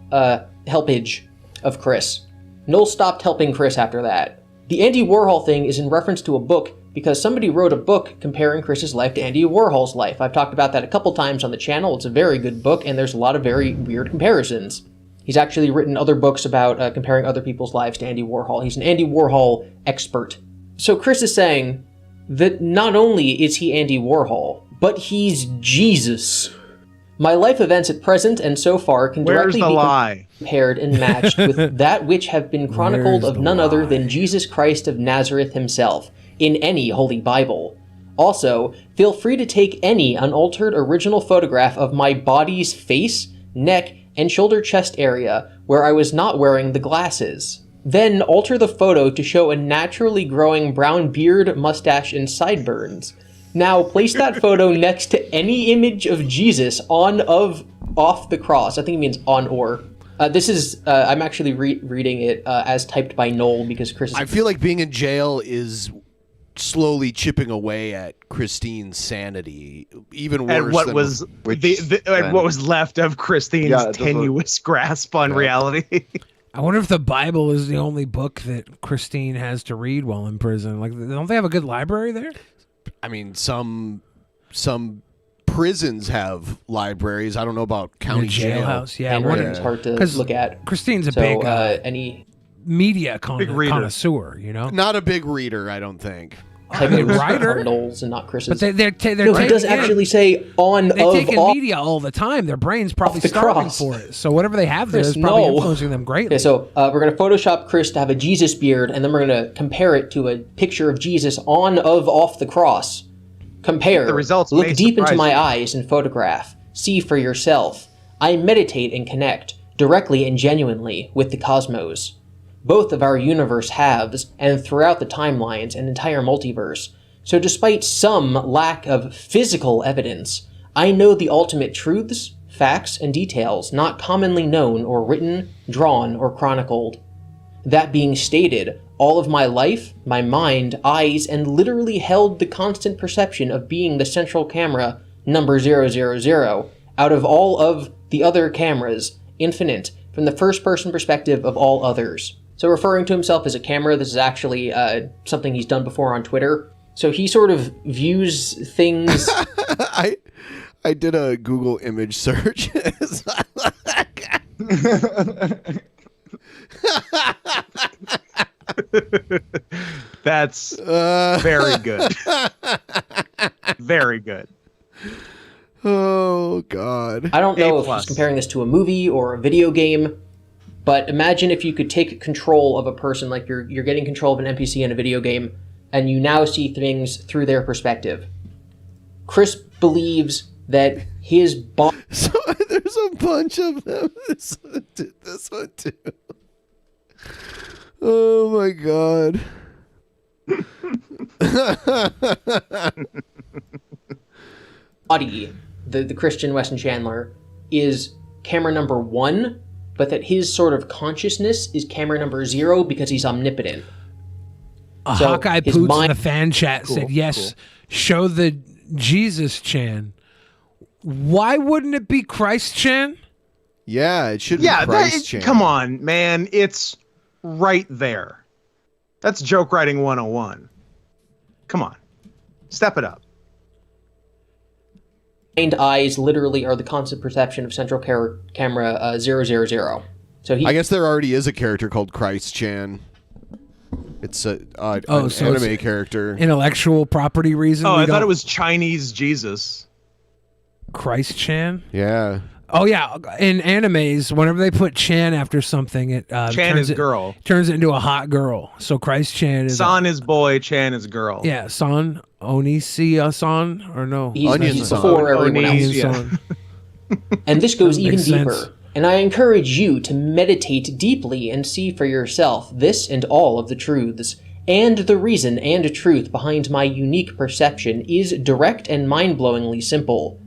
helpage of Chris. Noel stopped helping Chris after that. The Andy Warhol thing is in reference to a book because somebody wrote a book comparing Chris's life to Andy Warhol's life. I've talked about that a couple times on the channel. It's a very good book, and there's a lot of very weird comparisons. He's actually written other books about comparing other people's lives to Andy Warhol. He's an Andy Warhol expert. So Chris is saying that not only is he Andy Warhol, but he's Jesus. My life events at present and so far can directly be compared and matched with that which have been chronicled of none other than Jesus Christ of Nazareth himself, in any Holy Bible. Also, feel free to take any unaltered original photograph of my body's face, neck, and shoulder chest area where I was not wearing the glasses. Then alter the photo to show a naturally growing brown beard, mustache, and sideburns. Now place that photo next to any image of Jesus off the cross. I think it means on or. This is, I'm actually reading it as typed by Noel because Chris I feel like being in jail is slowly chipping away at Christine's sanity, even worse And what than was what was left of Christine's tenuous grasp on reality. I wonder if the Bible is the only book that Christine has to read while in prison. Like, don't they have a good library there? I mean, some prisons have libraries. I don't know about county jail. Jailhouse, yeah. Handwriting's hard to look at. Christine's a So, big any media Big reader. connoisseur, you know? Not a big reader, I don't think. type of writer, Noel's and not Chris's. But they're no, he does actually say on they of take in off. media all the time. Their brain's probably the starving cross. for it. So whatever they have there Chris, is probably no. influencing them greatly. Okay, so we're going to Photoshop Chris to have a Jesus beard, and then we're going to compare it to a picture of Jesus on of off the cross. Compare. The results Look may deep into surprise my you. eyes and photograph. See for yourself. I meditate and connect, directly and genuinely, with the cosmos. Both of our universe halves, and throughout the timelines and entire multiverse. So despite some lack of physical evidence, I know the ultimate truths, facts, and details not commonly known or written, drawn, or chronicled. That being stated, all of my life, my mind, eyes, and literally held the constant perception of being the central camera, number 000, out of all of the other cameras, infinite, from the first-person perspective of all others. So referring to himself as a camera, this is actually something he's done before on Twitter. So he sort of views things... I did a Google image search. That's very good. Very good. Oh, God. I don't know if he's comparing this to a movie or a video game, but imagine if you could take control of a person, like you're getting control of an NPC in a video game, and you now see things through their perspective. Chris believes that his body... So there's a bunch of them. This one too. Oh, my God. Body, the Christian Weston Chandler, is camera number 1, but that his sort of consciousness is camera number 0 because he's omnipotent. So Hawkeye his Poots in mind- the fan chat said, yes, show the Jesus Chan. Why wouldn't it be Christ Chan? Yeah, it should be Christ that, Chan. come on, man. It's right there. That's joke writing 101. Come on. Step it up. Mind eyes literally are the constant perception of central camera 000. So he... I guess there already is a character called Christ Chan. It's an anime character. Intellectual property reason. Oh, I thought it was Chinese Jesus. Christ Chan? Yeah. Oh yeah, in animes, whenever they put Chan after something, it Chan is girl. Turns it into a hot girl. So Christ Chan is San is boy, Chan is girl. Yeah, San Onisi-san or no? He's before everyone else. And this goes even deeper. And I encourage you to meditate deeply and see for yourself this and all of the truths. And the reason and truth behind my unique perception is direct and mind-blowingly simple.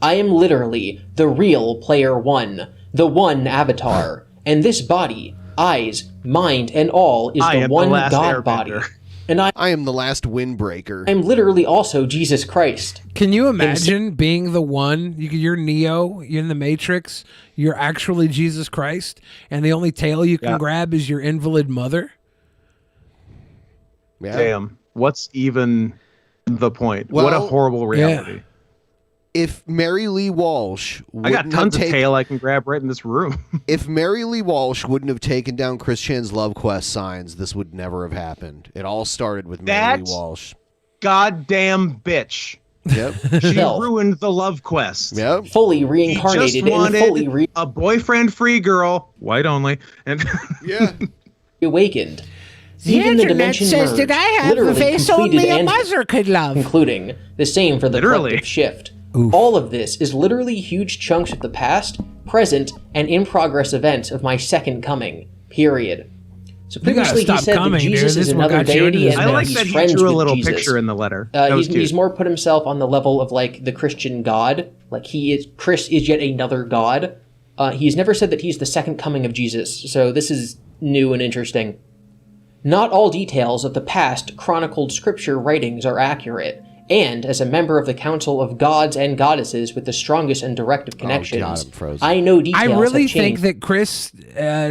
I am literally the real Player One, the one avatar, and this body, eyes, mind, and all is the one God body. And I am the last windbreaker. I'm literally also Jesus Christ. Can you imagine being the one? You're Neo, you're in the Matrix, you're actually Jesus Christ, and the only tail you can grab is your invalid mother? Yeah. Damn. What's even the point? What a horrible reality. If Mary Lee Walsh I got tons of tail I can grab right in this room. If Mary Lee Walsh wouldn't have taken down Chris Chan's Love Quest signs, this would never have happened. It all started with Mary Lee Walsh. Goddamn bitch. Yep. She ruined the Love Quest. Yep. Fully reincarnated He just wanted a boyfriend-free girl, white only, and awakened. The internet says that I have a face only a mother could love. Concluding the same for the collective shift. All of this is literally huge chunks of the past, present, and in progress events of my second coming. Period. So previously he said that Jesus is another deity and I like he's that he friends drew a with little Jesus. picture in the letter. That was cute. He's more put himself on the level of like the Christian God. Like Chris is yet another God. He's never said that he's the second coming of Jesus. So this is new and interesting. Not all details of the past chronicled scripture writings are accurate. And as a member of the Council of Gods and Goddesses with the strongest and direct of connections, I know details I really have changed. think that Chris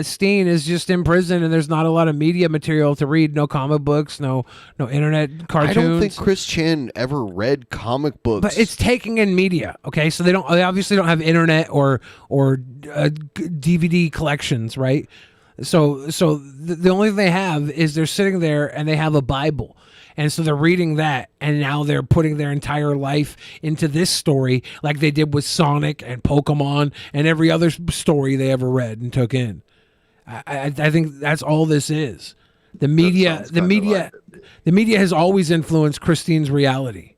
Steen is just in prison and there's not a lot of media material to read. No comic books, no internet cartoons. I don't think Chris Chan ever read comic books. But it's taking in media, okay? So they obviously don't have internet or DVD collections, right? So the only thing they have is they're sitting there and they have a Bible. And so they're reading that, and now they're putting their entire life into this story like they did with Sonic and Pokemon and every other story they ever read and took in. I think that's all this is. The media has always influenced Christine's reality.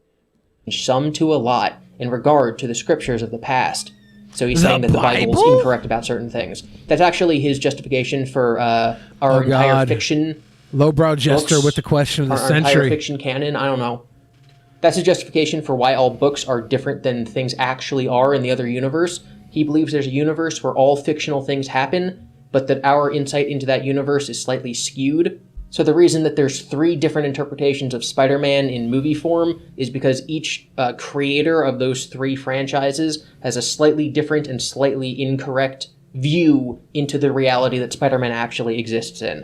Some to a lot in regard to the scriptures of the past. So he's saying that the Bible is incorrect about certain things. That's actually his justification for our entire fiction. Lowbrow jester with the question of the century. Entire fiction canon, I don't know. That's a justification for why all books are different than things actually are in the other universe. He believes there's a universe where all fictional things happen, but that our insight into that universe is slightly skewed. So the reason that there's 3 different interpretations of Spider-Man in movie form is because each creator of those 3 franchises has a slightly different and slightly incorrect view into the reality that Spider-Man actually exists in.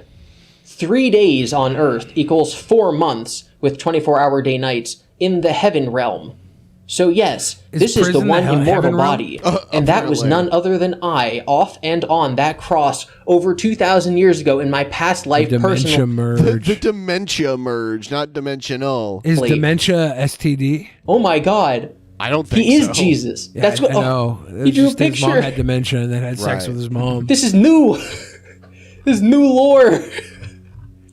3 days on Earth equals 4 months with 24-hour day nights in the heaven realm. So yes, this is the one immortal body, and that was none other than I, off and on that cross over 2,000 years ago in my past life personal... The dementia merge, not dimensional. Is dementia STD? Oh my god. I don't think he is so. Jesus. Yeah, That's what. I know. He drew a picture. His mom had dementia and then had sex with his mom. This is new. This is new lore.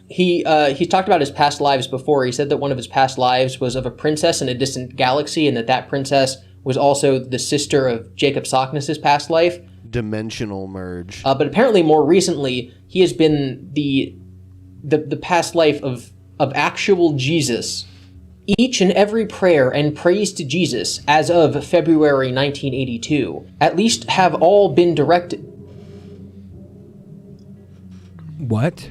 He talked about his past lives before. He said that one of his past lives was of a princess in a distant galaxy, and that princess was also the sister of Jacob Sockness's past life. Dimensional merge. But apparently, more recently, he has been the past life of actual Jesus. Each and every prayer and praise to Jesus, as of February 1982, at least have all been directed. What?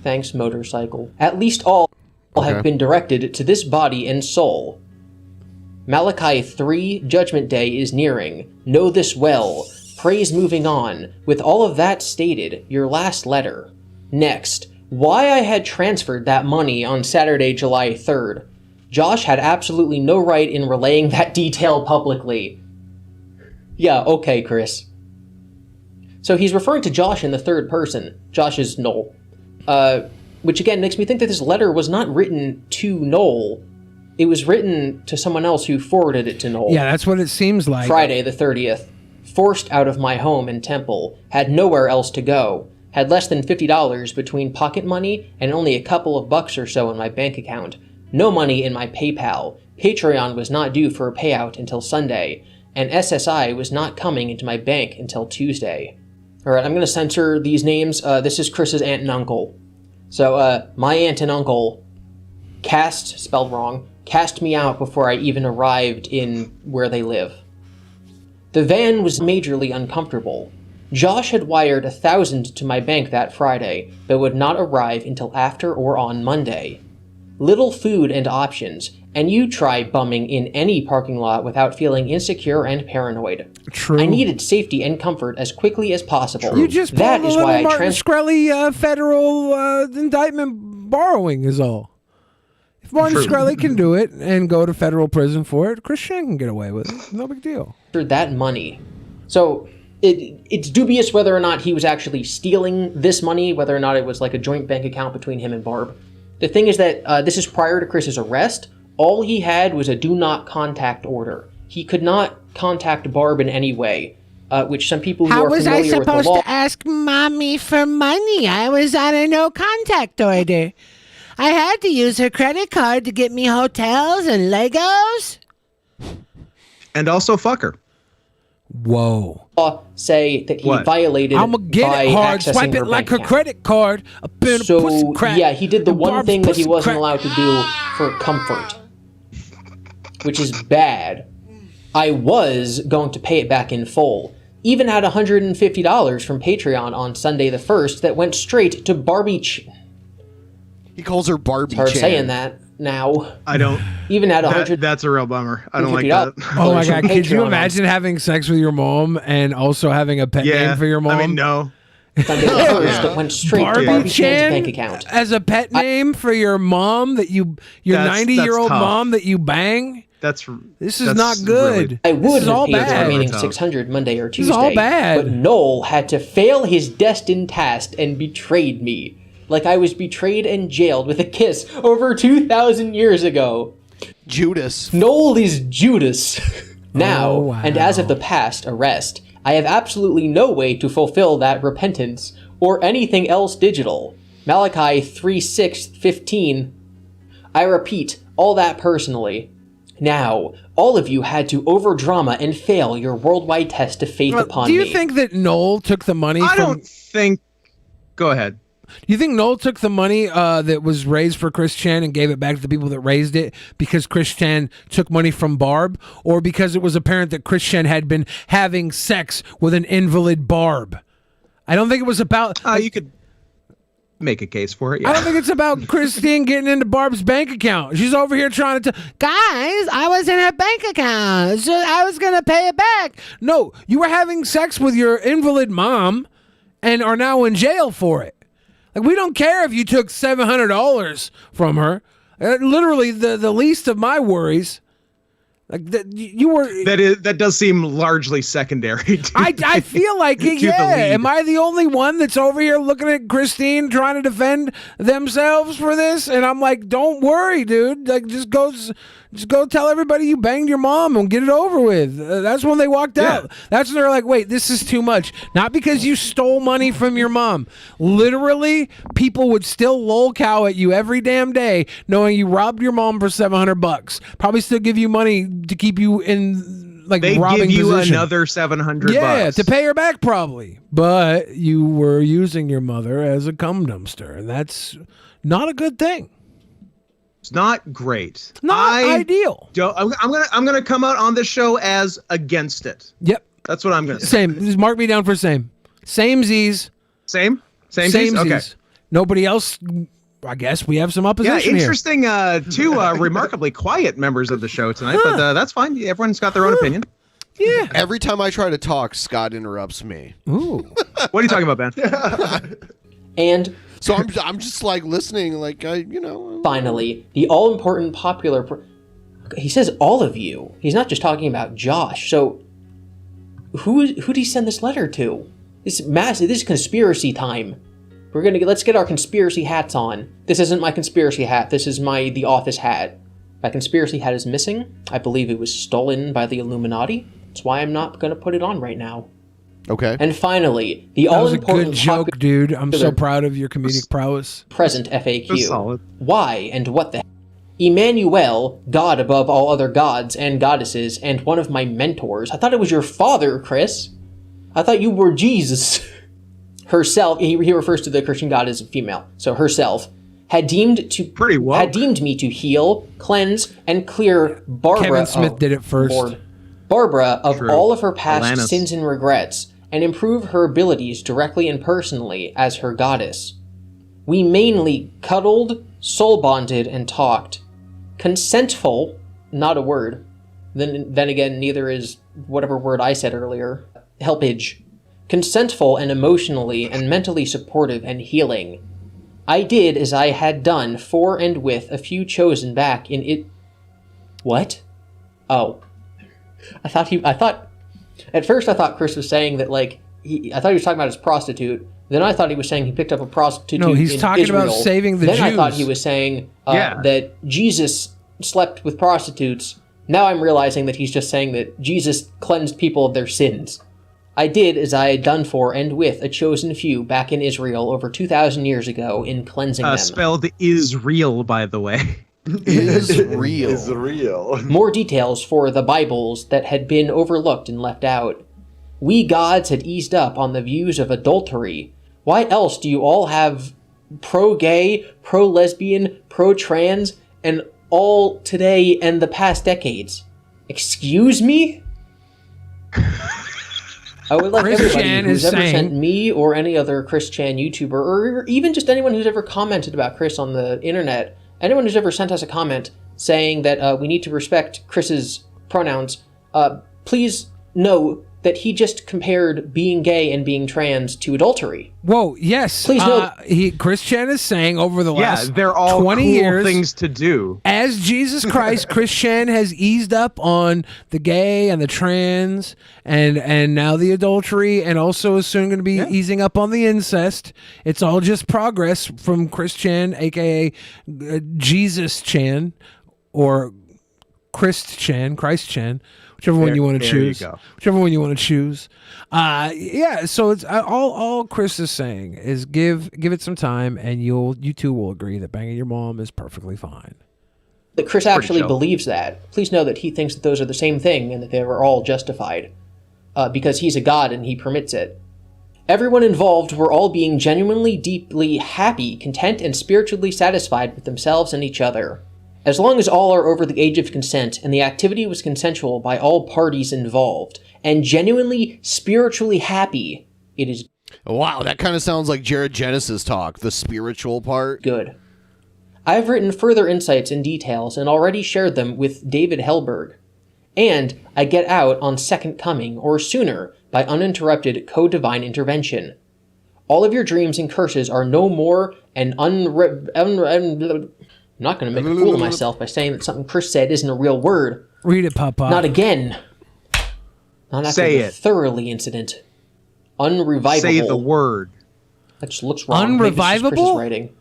Thanks, motorcycle. At least all have been directed to this body and soul. Malachi 3, Judgment Day is nearing. Know this well. Praise moving on. With all of that stated, your last letter. Next, why I had transferred that money on Saturday, July 3rd. Josh had absolutely no right in relaying that detail publicly. Yeah, okay, Chris. So he's referring to Josh in the third person. Josh is Noel. Which again makes me think that this letter was not written to Noel. It was written to someone else who forwarded it to Noel. Yeah, that's what it seems like. Friday the 30th. Forced out of my home in Temple. Had nowhere else to go. Had less than $50 between pocket money and only a couple of bucks or so in my bank account. No money in my PayPal. Patreon was not due for a payout until Sunday. And SSI was not coming into my bank until Tuesday. Alright, I'm going to censor these names. This is Chris's aunt and uncle. So, my aunt and uncle spelled wrong, cast me out before I even arrived in where they live. The van was majorly uncomfortable. Josh had wired $1,000 to my bank that Friday, but would not arrive until after or on Monday. Little food and options, and you try bumming in any parking lot without feeling insecure and paranoid. True. I needed safety and comfort as quickly as possible. You just that pulled is a why little I Martin Shkreli federal indictment borrowing is all. If Martin Shkreli can do it and go to federal prison for it, Chris Chan can get away with it. No big deal. That money. So it's dubious whether or not he was actually stealing this money, whether or not it was like a joint bank account between him and Barb. The thing is that this is prior to Chris's arrest. All he had was a do not contact order. He could not contact Barb in any way, which some people who are familiar with the law... How was I supposed to ask Mommy for money? I was on a no contact order. I had to use her credit card to get me hotels and Legos. And also fuck her. Whoa. Say that he violated I'ma get by it hard, accessing swipe her it like bank her account. credit card. So, yeah, he did the one thing that he wasn't allowed to do for comfort, which is bad. I was going to pay it back in full. Even had $150 from Patreon on Sunday the 1st that went straight to Barbie. He calls her Barbie. It's hard Chan. saying that now. I don't. Even at 100. That's a real bummer. I don't like that. Oh my God! Could you Patreon imagine having sex with your mom and also having a pet name for your mom? I mean, no. Sunday the 1st that went straight to Barbie Chan's bank account. As a pet name for your mom that your 90-year-old mom that you bang. This is not good. I would This is all have paid the bad. remaining $600 Monday or Tuesday. This is all bad. But Noel had to fail his destined task and betrayed me. Like I was betrayed and jailed with a kiss over 2,000 years ago. Judas. Noel is Judas. Now, Oh, wow. and as of the past arrest, I have absolutely no way to fulfill that repentance or anything else digital. Malachi 3:6-15. I repeat, all that personally. Now, all of you had to over-drama and fail your worldwide test of faith upon Do you me. think that Noel took the money I from... don't think... Go ahead. You think Noel took the money that was raised for Chris Chan and gave it back to the people that raised it because Chris Chan took money from Barb, or because it was apparent that Chris Chan had been having sex with an invalid Barb? I don't think it was about... you could make a case for it, yeah. I don't think it's about Christine getting into Barb's bank account. She's over here trying to... Guys, I was in her bank account. So I was going to pay it back. No, you were having sex with your invalid mom and are now in jail for it. Like, we don't care if you took $700 from her. Literally, the least of my worries. Like you were. That does seem largely secondary. I feel like it. to the Yeah. lead. Am I the only one that's over here looking at Christine trying to defend themselves for this? And I'm like, don't worry, dude. Like, just go tell everybody you banged your mom and get it over with. That's when they walked out. That's when they're like, wait, this is too much. Not because you stole money from your mom. Literally, people would still lolcow at you every damn day, knowing you robbed your mom for $700. Probably still give you money to keep you in like they robbing give you position. another $700. Yeah, to pay her back probably. But you were using your mother as a cum dumpster, and that's not a good thing. It's not great. Not ideal. I'm gonna come out on this show as against it. Yep. That's what I'm gonna say. Same. Just mark me down for same. Same Z's. Same Z's? Okay. Nobody else. I guess we have some opposition Yeah, interesting. Two remarkably quiet members of the show tonight, but that's fine. Everyone's got their own opinion. Yeah. Every time I try to talk, Scott interrupts me. Ooh. What are you talking about, Ben? And so I'm just like listening, like finally, the all-important popular. He says all of you. He's not just talking about Josh. So who did he send this letter to? This is massive. This is conspiracy time. Let's get our conspiracy hats on. This isn't my conspiracy hat. This is the office hat. My conspiracy hat is missing. I believe it was stolen by the Illuminati. That's why I'm not going to put it on right now. Okay. And finally, the That was a all-important good joke, dude. I'm so proud of your comedic prowess. present That's FAQ. solid. Why and what the Emmanuel, God above all other gods and goddesses, and one of my mentors. I thought it was your father, Chris. I thought you were Jesus. Herself, he refers to the Christian God as a female, so herself, had deemed me to heal, cleanse, and clear Barbara. Kevin Smith did it first. Barbara of True. all of her past Alanis. sins and regrets, and improve her abilities directly and personally as her goddess. We mainly cuddled, soul bonded, and talked. Consentful, not a word. Then again, neither is whatever word I said earlier. Helpage. Consentful and emotionally and mentally supportive and healing. I did as I had done for and with a few chosen back in it. What? Oh. At first I thought Chris was saying that, like, I thought he was talking about his prostitute. Then I thought he was saying he picked up a prostitute in No, he's talking Israel. about saving the then Jews. I thought he was saying that Jesus slept with prostitutes. Now I'm realizing that he's just saying that Jesus cleansed people of their sins. I did as I had done for and with a chosen few back in Israel over 2,000 years ago in cleansing them. Spelled Israel, by the way. Israel. Israel. More details for the Bibles that had been overlooked and left out. We gods had eased up on the views of adultery. Why else do you all have pro-gay, pro-lesbian, pro-trans, and all today and the past decades? Excuse me? I would like everybody who's ever sent me or any other Chris-Chan YouTuber, or even just anyone who's ever commented about Chris on the internet, anyone who's ever sent us a comment saying that we need to respect Chris's pronouns, please know that he just compared being gay and being trans to adultery. Whoa, yes. Please note, Chris Chan is saying over the last they're all 20 cool years things to do. As Jesus Christ, Chris Chan has eased up on the gay and the trans and now the adultery, and also is soon going to be easing up on the incest. It's all just progress from Chris Chan, aka Jesus Chan, or Christ Chan, whichever one you want to choose. Whichever one you want to choose. So it's all Chris is saying is give it some time, and you two will agree that banging your mom is perfectly fine. that Chris actually believes that. Please know that he thinks that those are the same thing and that they were all justified. Because he's a god and he permits it. Everyone involved were all being genuinely, deeply happy, content, and spiritually satisfied with themselves and each other. As long as all are over the age of consent and the activity was consensual by all parties involved, and genuinely spiritually happy, it is... Wow, that kind of sounds like Jared Genesis talk, the spiritual part. Good. I have written further insights and details and already shared them with David Hellberg. And I get out on Second Coming, or sooner, by uninterrupted co-divine intervention. All of your dreams and curses are no more and I'm not going to make a fool of myself by saying that something Chris said isn't a real word. Read it, Papa. Not again. Not after Say the it. thoroughly incident. Unrevivable. Say the word. That just looks wrong. Maybe this is Chris's Unrevivable? writing.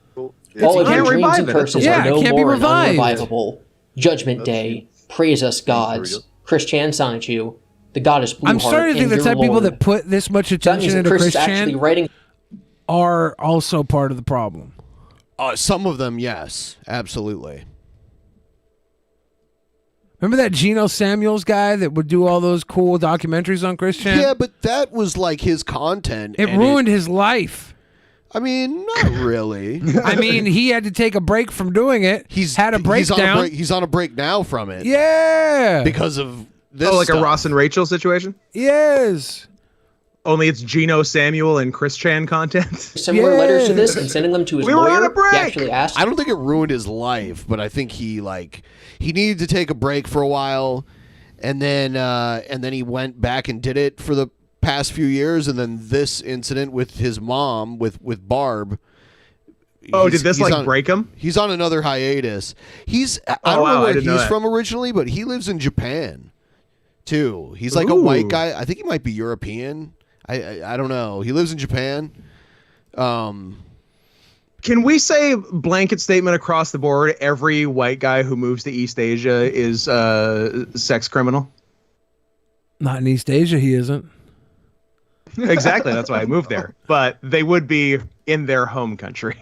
Yeah, All you of can't your dreams revive and it. curses Yeah, are it no can't be more and revived. unrevivable. Judgment Day. Praise us, gods. Chris Chan Sonichu. The goddess Blueheart. I'm starting to think the and type your of people Lord. that put this much So that means attention that into Chris Chris is actually Chan writing... are also part of the problem. Some of them, yes, absolutely. Remember that Geno Samuels guy that would do all those cool documentaries on Chris Chan? Yeah, but that was like his content. It and ruined his life. I mean, not really. I mean, he had to take a break from doing it. He's had a breakdown. He's on a break now from it. Yeah. Because of this like stuff. a Ross and Rachel situation? Yes. Only it's Geno Samuel and Chris Chan content. Similar letters to this and sending them to his We were lawyer. on a break! He actually asked... I don't think it ruined his life, but I think he needed to take a break for a while, and then he went back and did it for the past few years, and then this incident with his mom with Barb. Oh, did this break him? He's on another hiatus. I don't know where he's that. from originally, but he lives in Japan too. He's like a white guy. I think he might be European. I don't know. He lives in Japan. Can we say blanket statement across the board? Every white guy who moves to East Asia is a sex criminal. Not in East Asia, he isn't. Exactly. That's why I moved there. But they would be in their home country.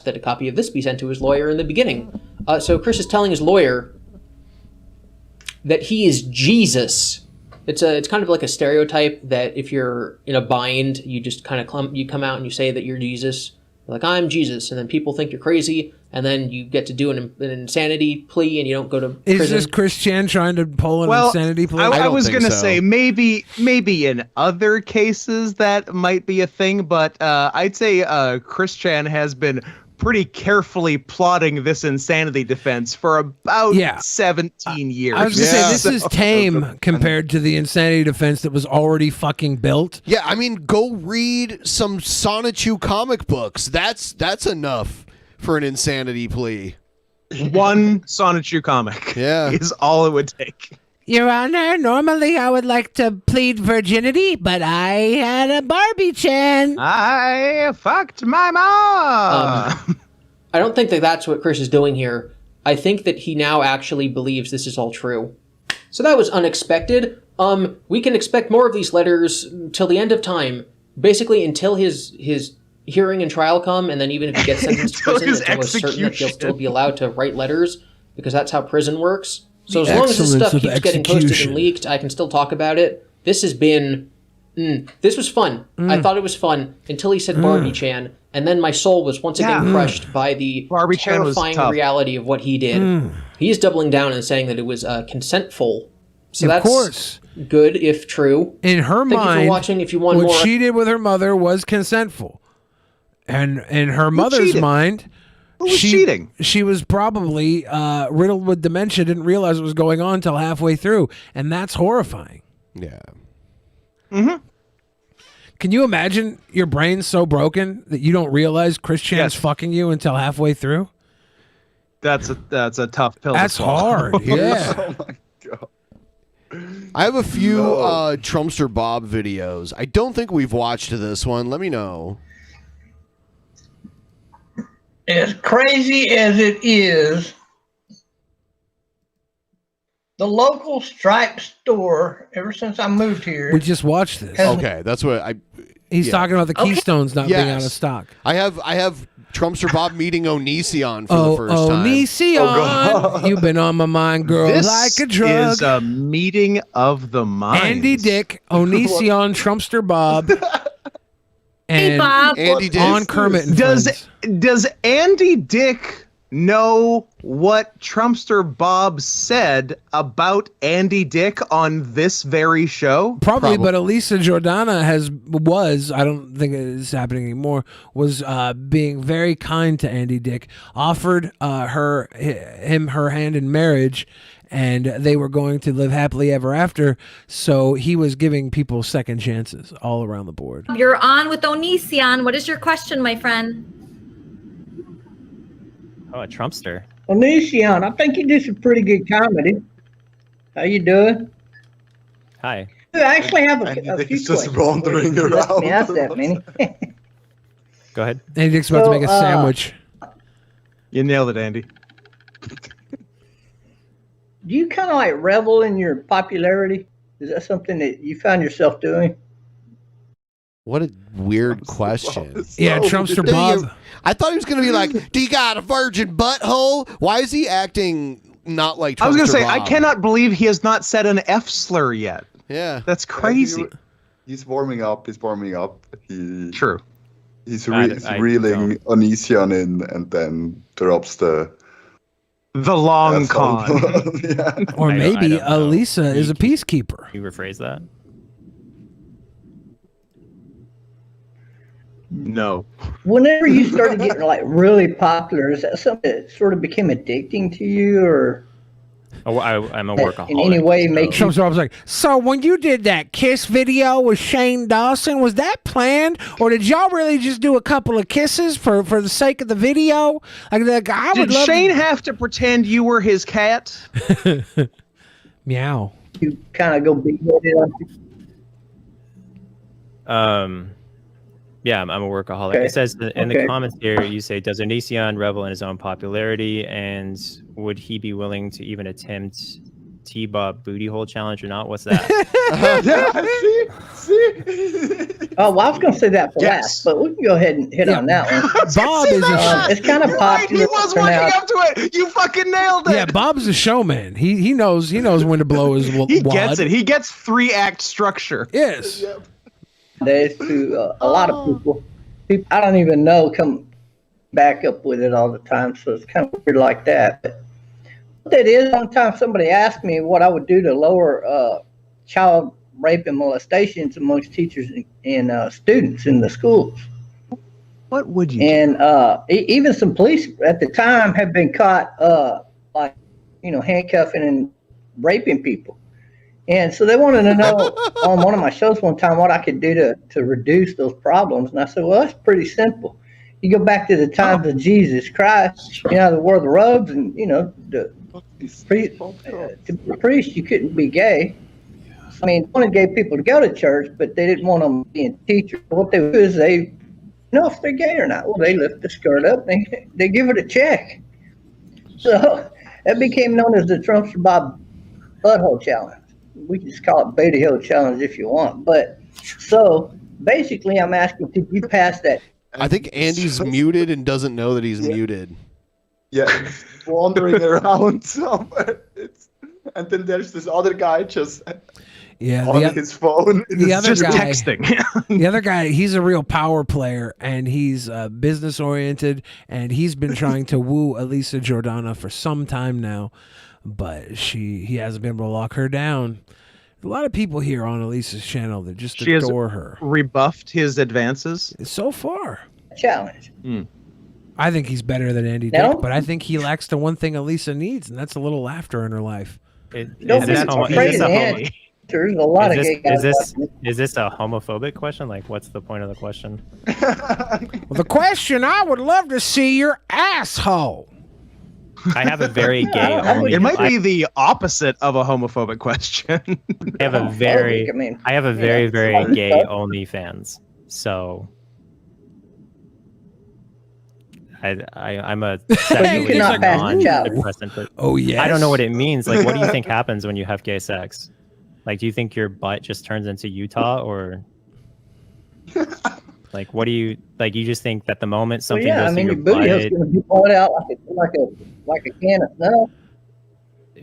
That a copy of this be sent to his lawyer in the beginning. So Chris is telling his lawyer that he is Jesus. It's kind of like a stereotype that if you're in a bind, you just kind of come out and you say that you're Jesus. You're like, I'm Jesus, and then people think you're crazy, and then you get to do an insanity plea, and you don't go to prison. Is this Chris Chan trying to pull an insanity plea? I was going to say maybe in other cases that might be a thing, but I'd say Chris Chan has been pretty carefully plotting this insanity defense for about 17 years. I was going to say, this is tame compared to the insanity defense that was already fucking built. Yeah, I mean, go read some Sonichu comic books. That's enough for an insanity plea. One Sonichu comic is all it would take. Your Honor, normally I would like to plead virginity, but I had a Barbie Chan. I fucked my mom. I don't think that that's what Chris is doing here. I think that he now actually believes this is all true. So that was unexpected. We can expect more of these letters till the end of time. Basically, until his hearing and trial come, and then even if he gets sentenced to prison, until we're certain that he'll still be allowed to write letters, because that's how prison works. So as long as this stuff keeps getting posted and leaked, I can still talk about it. This has been... this was fun. I thought it was fun until he said Barbie Chan, and then my soul was once again crushed by the Barbie terrifying reality of what he did. He is doubling down and saying that it was consentful. So that's good if true. In her Thank you mind, for watching. If you want what more, she did with her mother was consentful. And in her mother's cheated? mind... Who was cheating? She was probably riddled with dementia, didn't realize what was going on until halfway through. And that's horrifying. Yeah. Mm-hmm. Can you imagine your brain's so broken that you don't realize Chris Chan's fucking you until halfway through? That's a tough pill That's to swallow. hard, yeah. Oh my God. I have a few Trumpster Bob videos. I don't think we've watched this one. Let me know. As crazy as it is, the local Stripe store, ever since I moved here... We just watched this. Okay, that's what I... He's talking about the Keystones not being out of stock. I have Trumpster Bob meeting Onision for the first time. Onision! You've been on my mind, girl, This like a drug. is a meeting of the minds. Andy Dick, Onision, Trumpster Bob... And Bob. Andy Dick. On Kermit and Friends. Does Andy Dick know what Trumpster Bob said about Andy Dick on this very show? Probably, but Elisa Jordana was, I don't think it is happening anymore, was being very kind to Andy Dick, offered her hand in marriage, and they were going to live happily ever after. So he was giving people second chances all around the board. You're on with Onision. What is your question, my friend? Oh, a Trumpster. Onision, I think you do some pretty good comedy. How you doing? Hi. I actually have a few He's questions. just wandering Let around. me ask that many. Go ahead. Andy Dick's about to make a sandwich. You nailed it, Andy. Do you kind of like revel in your popularity? Is that something that you found yourself doing? What a weird question. Yeah, Trumpster Bob. I thought he was going to be like, do you got a virgin butthole? Why is he acting not like Trumpster I was going to say, Bob? I cannot believe he has not said an F slur yet. Yeah. That's crazy. He's warming up. True. He's I reeling Onision in and then drops the long con. Yeah. Or I maybe don't know. Elisa is a peacekeeper. Can you rephrase that? No. Whenever you started getting like really popular, is that something that sort of became addicting to you, or Oh, I'm a workaholic. in any way make you? Trumpster Bob's like, so when you did that Kiss video with Shane Dawson, was that planned? Or did y'all really just do a couple of kisses for the sake of the video? Like I would Did love Shane have to pretend you were his cat? Meow. You kind of go big-headed on you? Yeah, I'm a workaholic. Okay. It says in the Okay. comments here, you say, does Onision revel in his own popularity, and would he be willing to even attempt T-Bob booty hole challenge or not? What's that? See? Oh, well, I was going to say that for Yes. last, but we can go ahead and hit on that one. Bob is a It's kind of You're right, popular. he was for working now. up to it. You fucking nailed it. yeah. Bob's a showman. He knows when to blow his He wad. gets it. He gets 3-act structure. Yes. Days to a lot of people. I don't even know come back up with it all the time, so it's kind of weird like that. But what that is, one time somebody asked me what I would do to lower child rape and molestations amongst teachers and students in the schools. What would you And even some police at the time have been caught handcuffing and raping people. And so they wanted to know on one of my shows one time what I could do to reduce those problems. And I said, well, that's pretty simple. You go back to the times of Jesus Christ, the wore the robes, and, to be a priest, you couldn't be gay. I mean, they wanted gay people to go to church, but they didn't want them being teachers. What they do is they know if they're gay or not. Well, they lift the skirt up, they give it a check. So that became known as the Trumpster Bob Butthole Challenge. We can just call it Beta Hill Challenge if you want. But so basically, I'm asking, did you pass that? I think Andy's muted and doesn't know that he's muted. Yeah, it's wandering around somewhere. And then there's this other guy just on his phone. The other just guy, texting. The other guy, he's a real power player, and he's business oriented, and he's been trying to woo Elisa Jordana for some time now, but he hasn't been able to lock her down. A lot of people here on Elisa's channel that just adore her. Rebuffed his advances so far. Challenge. I think he's better than Andy No? Dick, but I think he lacks the one thing Elisa needs, and that's a little laughter in her life. Don't be afraid of the answer. There's a lot of gay guys. Is this a homophobic question? Like, what's the point of the question? Well, the question, I would love to see your asshole. I have a very gay only. It might be the opposite of a homophobic question. I have a very very gay OnlyFans. So I'm a sexually non-depressant. Oh yeah. I don't know what it means. Like, what do you think happens when you have gay sex? Like, do you think your butt just turns into Utah, or like, what do you like? You just think that the moment something goes through your booty butt, is going to be pulled out like a can of snow.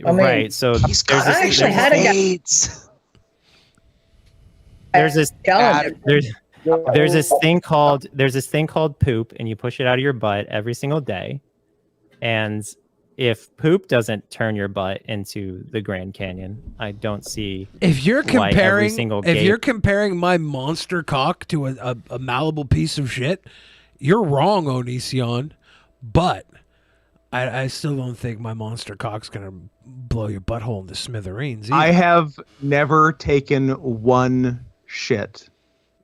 right? So there's this thing called poop, and you push it out of your butt every single day. And if poop doesn't turn your butt into the Grand Canyon, I don't see. If you're why every single comparing my monster cock to a malleable piece of shit, you're wrong, Onision. But I still don't think my monster cock's gonna blow your butthole into smithereens either. I have never taken one shit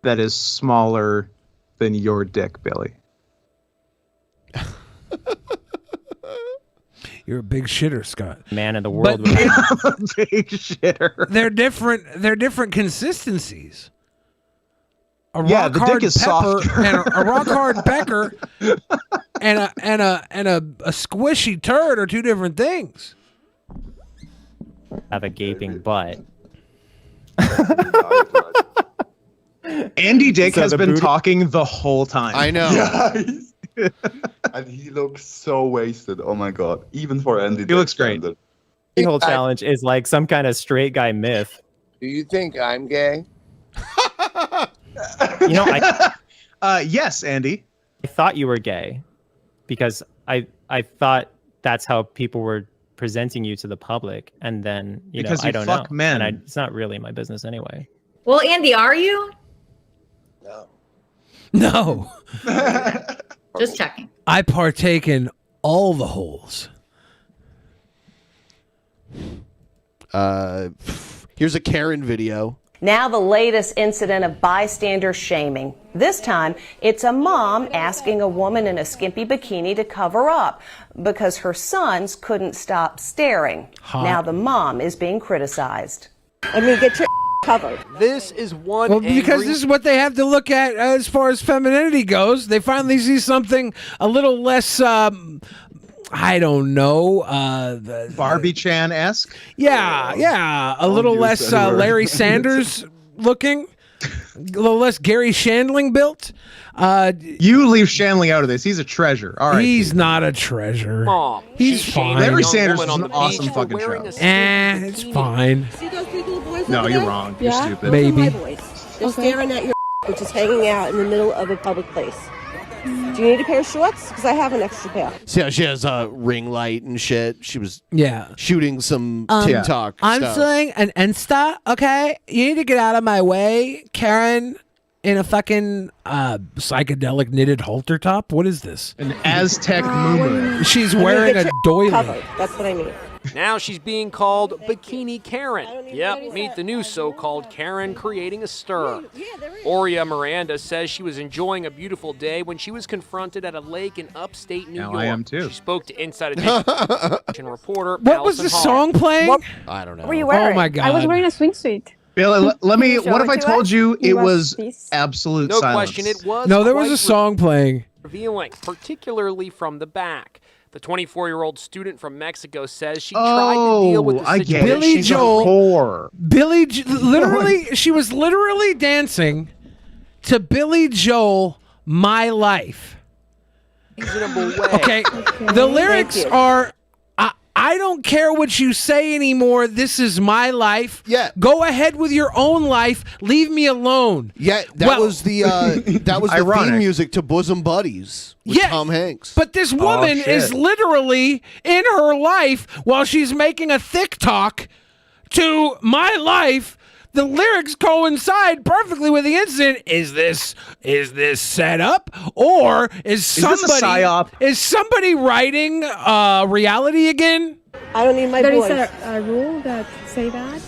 that is smaller than your dick, Billy. You're a big shitter, Scott. Man in the world. I'm a big shitter. They're different consistencies. A Yeah, rock the hard dick is pepper softer. and a rock hard pecker and a squishy turd are two different things. Have a gaping butt. Andy Dick So has the been booty- talking the whole time. I know. Yeah, and he looks so wasted. Oh my god! Even for Andy, He looks great. The whole challenge is like some kind of straight guy myth. Do you think I'm gay? You know, yes, Andy. I thought you were gay because I thought that's how people were presenting you to the public, and then Because I you don't fuck know. men. And it's not really my business anyway. Well, Andy, are you? No. Just checking. I partake in all the holes. Here's a Karen video. Now the latest incident of bystander shaming. This time, it's a mom asking a woman in a skimpy bikini to cover up because her sons couldn't stop staring. Hot. Now the mom is being criticized. I mean, get your covered. This is one. Well, because this is what they have to look at as far as femininity goes. They finally see something a little less. I don't know. Barbie Chan-esque? Yeah. A little less Larry Sanders looking. A little less Gary Shandling built. You leave Shandling out of this. He's a treasure. All right. He's not a treasure. Mom, He's fine. Larry Sanders is an awesome fucking show. It's fine. See those three little boys No, over you're there? wrong. You're Yeah? stupid. Those are my Maybe. boys. They're staring at your which is hanging out in the middle of a public place. Do you need a pair of shorts? Because I have an extra pair. See how she has a ring light and shit. She was shooting some TikTok I'm stuff. saying an Insta, okay? You need to get out of my way, Karen, in a fucking psychedelic knitted halter top. What is this? An Aztec moo. She's wearing a doily. Covered. That's what I mean. Now she's being called Bikini Karen. Yep, meet the new so-called Karen creating a stir. Oria Miranda says she was enjoying a beautiful day when she was confronted at a lake in upstate New Now York. I am too. She spoke to Inside Edition reporter What was the song playing? I don't know. Were you Oh my god. I was wearing a swimsuit. Bill, let me. Can you show What if it I to told us? you it was this. absolute No silence? question, it was. No, there was quite a song playing. revealing, particularly from the back. The 24-year-old student from Mexico says she tried to deal with the I situation. get it. Billy She's Joel. a whore. Literally, she was literally dancing to Billy Joel, My Life. Reasonable way. Okay, the lyrics are, I don't care what you say anymore. This is my life. Yeah. Go ahead with your own life. Leave me alone. Yeah, that was the Ironic. theme music to Bosom Buddies with Tom Hanks. But this woman shit. is literally in her life while she's making a TikTok to My Life. The lyrics coincide perfectly with the incident. Is this set up, or is this a somebody psyop? is somebody writing reality again? I don't need my There boys. is a rule that say that.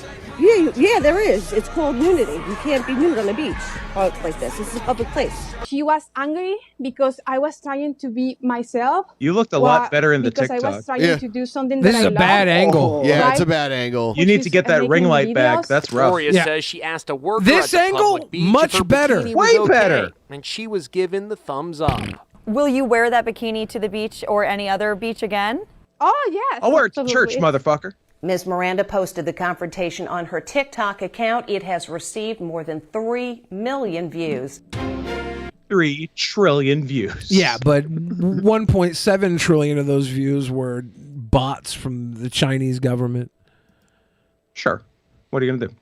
Yeah, there is. It's called nudity. You can't be nude on the beach like this. This is a public place. She was angry because I was trying to be myself. You looked a lot better in the because TikTok. I was trying to do something This that is I a bad love. angle. Yeah, Right? it's a bad angle. You need to get that ring light back. That's rough. Gloria Yeah. says she asked a worker This at the angle, public beach much if her better. bikini Way was okay, better. and she was given the thumbs up. Will you wear that bikini to the beach or any other beach again? Oh, yes. I'll wear it to absolutely. church, motherfucker. Ms. Miranda posted the confrontation on her TikTok account. It has received more than 3 million views. 3 trillion views. Yeah, but 1.7 trillion of those views were bots from the Chinese government. Sure. What are you gonna do?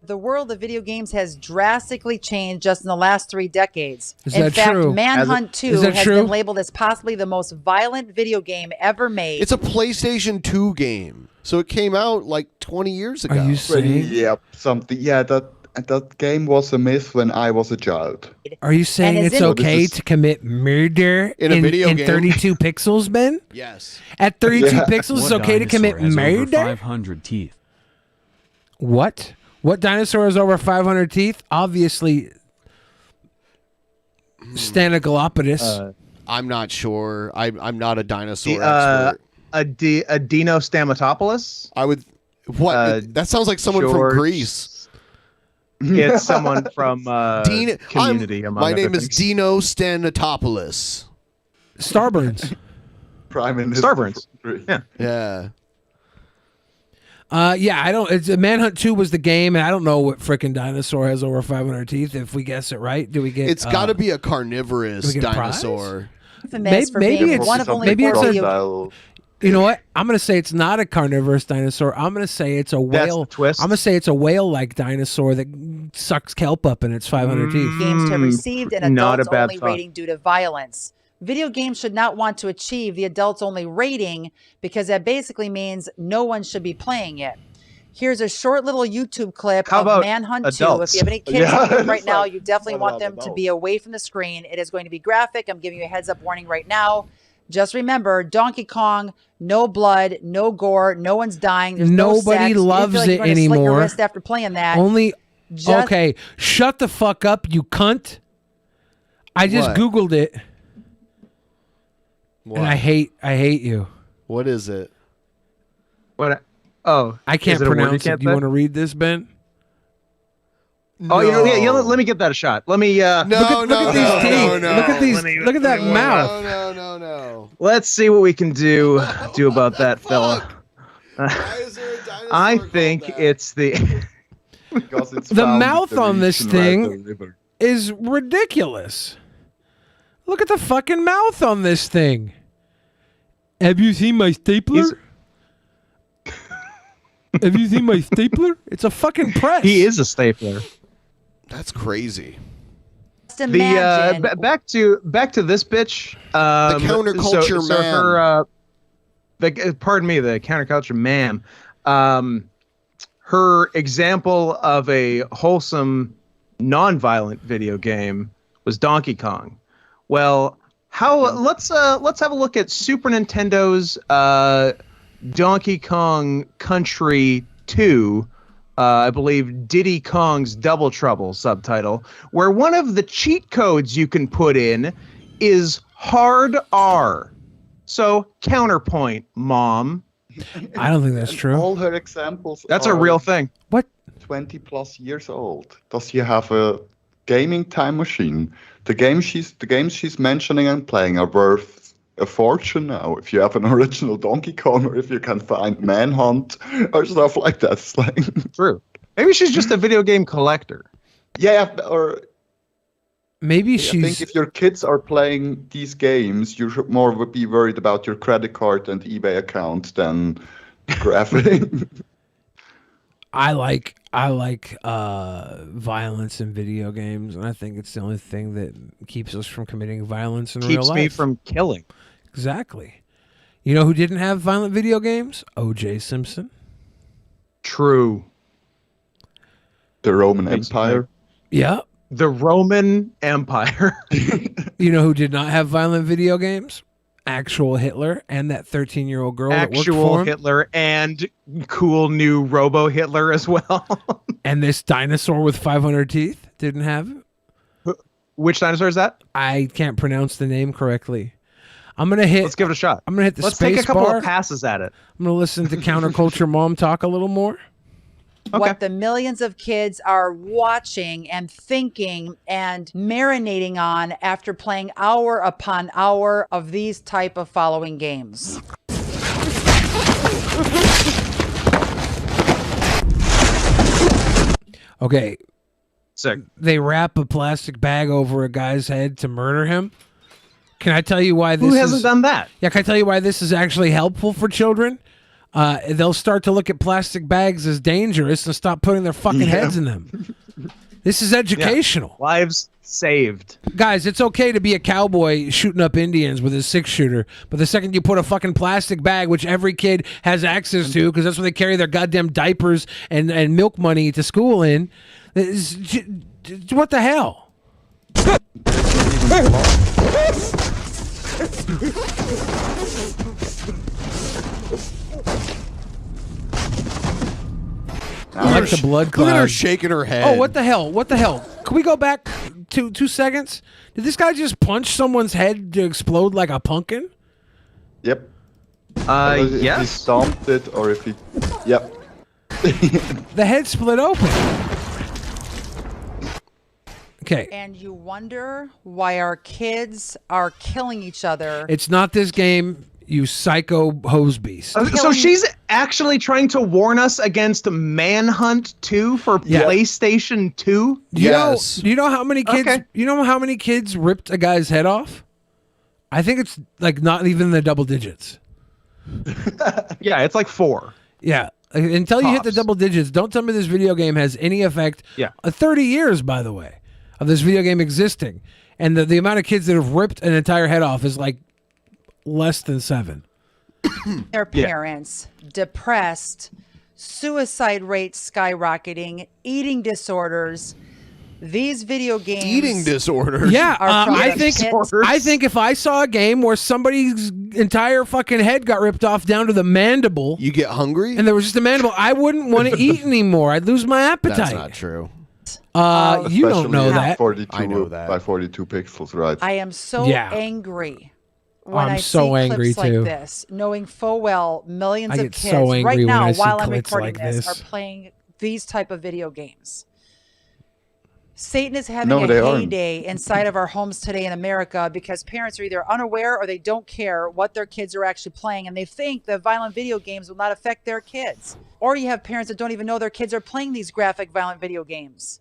The world of video games has drastically changed just in the last 3 decades. Is in that fact, true? Manhunt 2 Is that has true? been labeled as possibly the most violent video game ever made. It's a PlayStation 2 game, so it came out like 20 years ago. Are you saying? Yep, something. Yeah, that game was a myth when I was a child. Are you saying And is it's it- okay to commit murder In a video game. 32 pixels, Ben? Yes. At 32 Yeah. pixels, it's What okay to commit dinosaur has over murder? 500 teeth. What? What dinosaur has over 500 teeth? Obviously, Stanoglopotis. I'm not sure. I'm not a dinosaur The, expert. a Dino Stamatopoulos? I would. What? That sounds like someone George- from Greece. It's someone from Community. among My other name is things. Dino Stanatopoulos. Starburns. Prime Minister. Starburns. Yeah. Yeah. Yeah, I don't. It's Manhunt 2 was the game, and I don't know what frickin' dinosaur has over 500 teeth. If we guess it right, do we get? It's got to be a do carnivorous we get a prize? dinosaur. infamous for maybe being it's- one of only maybe 4 it's a- video You know what? I'm gonna say it's not a carnivorous dinosaur. I'm gonna say it's a That's whale. the twist. I'm gonna say it's a whale-like dinosaur that sucks kelp up in its 500 teeth. games to have received an not a adults bad only thought. rating due to violence. Video games should not want to achieve the adults only rating because that basically means no one should be playing it. Here's a short little YouTube clip How of about Manhunt 2. If adults? you have any kids Yeah, in the room right it's now, like, you definitely what want about them to be away from the screen. It is going to be graphic. I'm giving you a heads up warning right now. Just remember, Donkey Kong, no blood, no gore, no one's dying. There's Nobody no sex. You loves feel like it you're gonna slit your anymore. wrist after playing that. Only Just- okay. Shut the fuck up, you cunt. I just What? googled it, What? and I hate you. What is it? What? Oh, I can't is it a word pronounce you it. can't Do you say? want to read this, Ben? Oh, yeah, let me give that a shot. Let me. Look at these teeth. Look at these. Look at that mouth. No. Let's see what we can do about that fella. I think it's the because it's the found mouth the on this region thing where the river- is ridiculous. Look at the fucking mouth on this thing. Have you seen my stapler? Have you seen my stapler? It's a fucking press. He is a stapler. That's crazy. The back to this bitch. The counterculture so man. Pardon me, the counterculture ma'am. Her example of a wholesome, non-violent video game was Donkey Kong. Well, let's have a look at Super Nintendo's Donkey Kong Country 2. I believe Diddy Kong's Double Trouble subtitle, where one of the cheat codes you can put in is hard R. So counterpoint, Mom. I don't think that's true. All her examples. That's a real thing. What? 20 plus years old. Does she have a gaming time machine? The games she's mentioning and playing are worth a fortune now. If you have an original Donkey Kong, or if you can find Manhunt or stuff like that. It's like true. Maybe she's just a video game collector. Yeah, or maybe I she's. think if your kids are playing these games, you should more be worried about your credit card and eBay account than graphing. I like violence in video games, and I think it's the only thing that keeps us from committing violence in real life. Keeps me from killing. Exactly. You know who didn't have violent video games? O.J. Simpson. True. The Roman Empire. Yeah. The Roman Empire. You know who did not have violent video games? Actual Hitler and that 13-year-old girl that worked Actual for him. Hitler and cool new Robo Hitler as well. And this dinosaur with 500 teeth didn't have it. Which dinosaur is that? I can't pronounce the name correctly. I'm gonna hit. Let's give it a shot. I'm gonna hit the Let's space take a couple bar. of passes at it. I'm gonna listen to Counterculture Mom talk a little more. What the millions of kids are watching and thinking and marinating on after playing hour upon hour of these type of following games. Okay. Sick. They wrap a plastic bag over a guy's head to murder him. Can I tell you why this Who hasn't done that? Yeah, can I tell you why this is actually helpful for children? They'll start to look at plastic bags as dangerous and stop putting their fucking heads in them. This is educational. Yeah. Lives saved. Guys, it's okay to be a cowboy shooting up Indians with a 6-shooter, but the second you put a fucking plastic bag, which every kid has access to because that's where they carry their goddamn diapers and milk money to school in, what the hell? I like the blood cloud. Look at her shaking her head. Oh, what the hell? What the hell? Can we go back to 2 seconds? Did this guy just punch someone's head to explode like a pumpkin? Yep. Yes. If he stomped it, or if he... Yep. The head split open. Okay. And you wonder why our kids are killing each other. It's not this game, you psycho hose beast. So she's actually trying to warn us against Manhunt 2 for PlayStation 2? Do you know how many kids you know how many kids ripped a guy's head off? I think it's like not even the double digits. Yeah, it's like 4. Yeah. Until you hit the double digits, don't tell me this video game has any effect. Yeah. 30 years, by the way, of this video game existing. And the amount of kids that have ripped an entire head off is like less than 7. Their parents, depressed, suicide rates skyrocketing, eating disorders. These video games. Eating disorders. Yeah, are I think if I saw a game where somebody's entire fucking head got ripped off down to the mandible, you get hungry, and there was just a mandible, I wouldn't want to eat anymore. I'd lose my appetite. That's not true. You don't know that. 42, I know that. By 42 pixels, right? I am so angry when I'm I so see angry clips too. like this, knowing full well millions I of get kids so angry right when now I see while I'm clips recording like this this. are playing these type of video games. Satan is having No, a they aren't. heyday inside of our homes today in America because parents are either unaware or they don't care what their kids are actually playing, and they think that violent video games will not affect their kids. Or you have parents that don't even know their kids are playing these graphic, violent video games.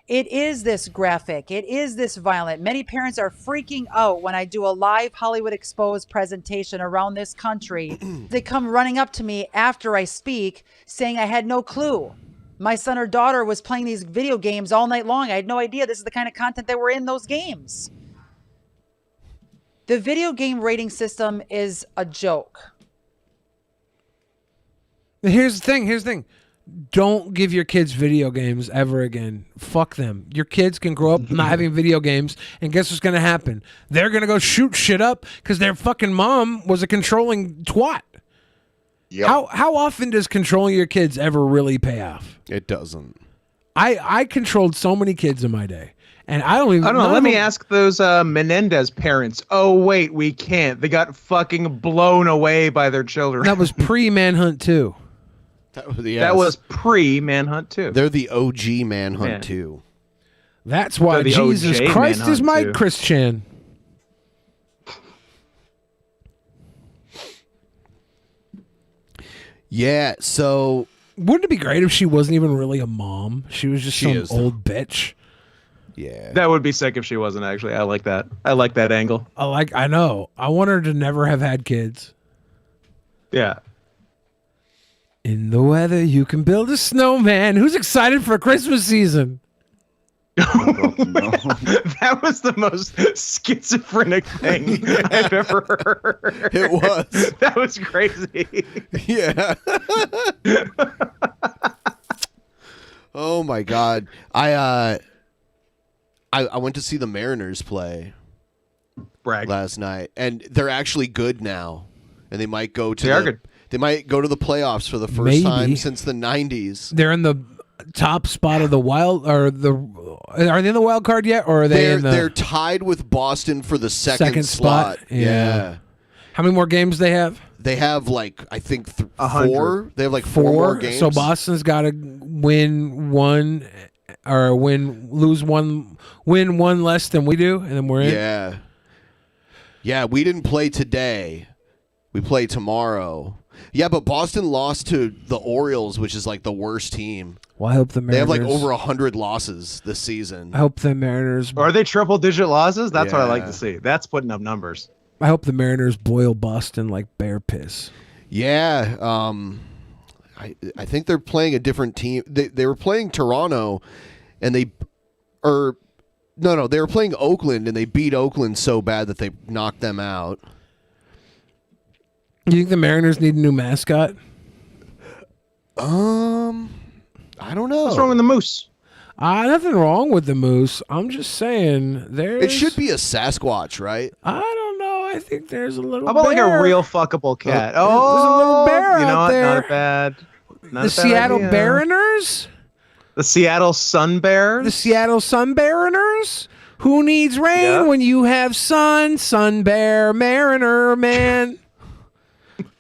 It is this graphic. It is this violent. Many parents are freaking out when I do a live Hollywood Exposed presentation around this country. They come running up to me after I speak saying I had no clue. My son or daughter was playing these video games all night long. I had no idea this is the kind of content that were in those games. The video game rating system is a joke. Here's the thing. Don't give your kids video games ever again. Fuck them. Your kids can grow up not having video games, and guess what's going to happen? They're going to go shoot shit up because their fucking mom was a controlling twat. Yep. How often does controlling your kids ever really pay off? It doesn't. I controlled so many kids in my day, and I don't even. I don't know. Let me ask those Menendez parents. Oh wait, we can't. They got fucking blown away by their children. That was pre-Manhunt 2. That was pre-Manhunt 2. They're the OG Manhunt 2. That's why the Jesus OJ Christ is Manhunt my 2. Christian. Yeah, so wouldn't it be great if she wasn't even really a mom? She was just some old bitch. Yeah. That would be sick if she wasn't actually. I like that. I like that angle. I know. I want her to never have had kids. Yeah. In the weather, you can build a snowman. Who's excited for Christmas season? That was the most schizophrenic thing I've ever heard. It was. That was crazy. Yeah. Oh my God. I went to see the Mariners play last night, and they're actually good now, and they might go to they might go to the playoffs for the first time since the 90s. They're in the top spot of the wild, or are they in the wild card yet, or are they in the? They're tied with Boston for the second slot. Yeah. How many more games they have? They have I think 4. They have four more games. So Boston's got to win one, or win one less than we do, and then we're in. Yeah. Yeah, we didn't play today. We play tomorrow. Yeah, but Boston lost to the Orioles, which is the worst team. Well, I hope the Mariners. They have over 100 losses this season. I hope the Mariners. Are they triple-digit losses? That's what I like to see. That's putting up numbers. I hope the Mariners boil Boston like bear piss. Yeah, I think they're playing a different team. They were playing Toronto, and they were playing Oakland, and they beat Oakland so bad that they knocked them out. You think the Mariners need a new mascot? I don't know. What's wrong with the Moose? Nothing wrong with the Moose. I'm just saying it should be a Sasquatch, right? I don't know. I think there's a little. How about bear. a real fuckable cat? There's a little bear you know out what? there. Not a bad. The Seattle Mariners. The Seattle Sun Bears. The Seattle Sun Mariners. Who needs rain when you have sun? Sun Bear Mariner man.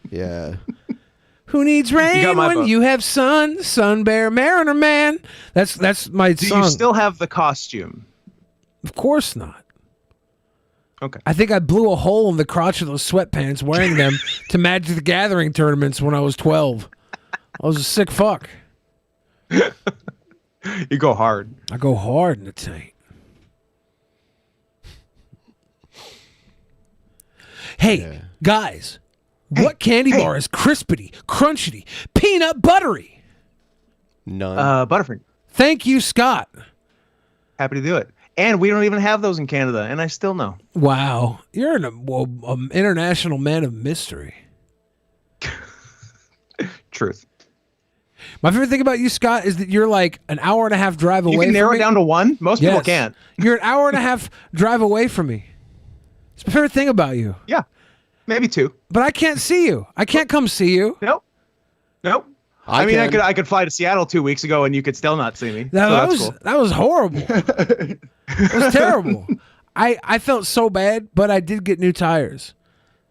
Yeah. Who needs rain when vote. you have sun? Sun Bear Mariner man. That's my Do song. you still have the costume? Of course not. Okay. I think I blew a hole in the crotch of those sweatpants wearing them to Magic the Gathering tournaments when I was 12. I was a sick fuck. You go hard. I go hard in the tank. Hey, guys. What candy bar is crispity, crunchity, peanut buttery? None. Butterfree. Thank you, Scott. Happy to do it. And we don't even have those in Canada, and I still know. Wow. You're an international man of mystery. Truth. My favorite thing about you, Scott, is that you're an hour and a half drive away from me. You can narrow it down to one? Most people can't. You're an hour and a half drive away from me. It's my favorite thing about you. Yeah. Maybe 2. But I can't see you. I can't come see you. Nope. I could fly to Seattle 2 weeks ago and you could still not see me. That Cool. was horrible. It was terrible. I felt so bad, but I did get new tires.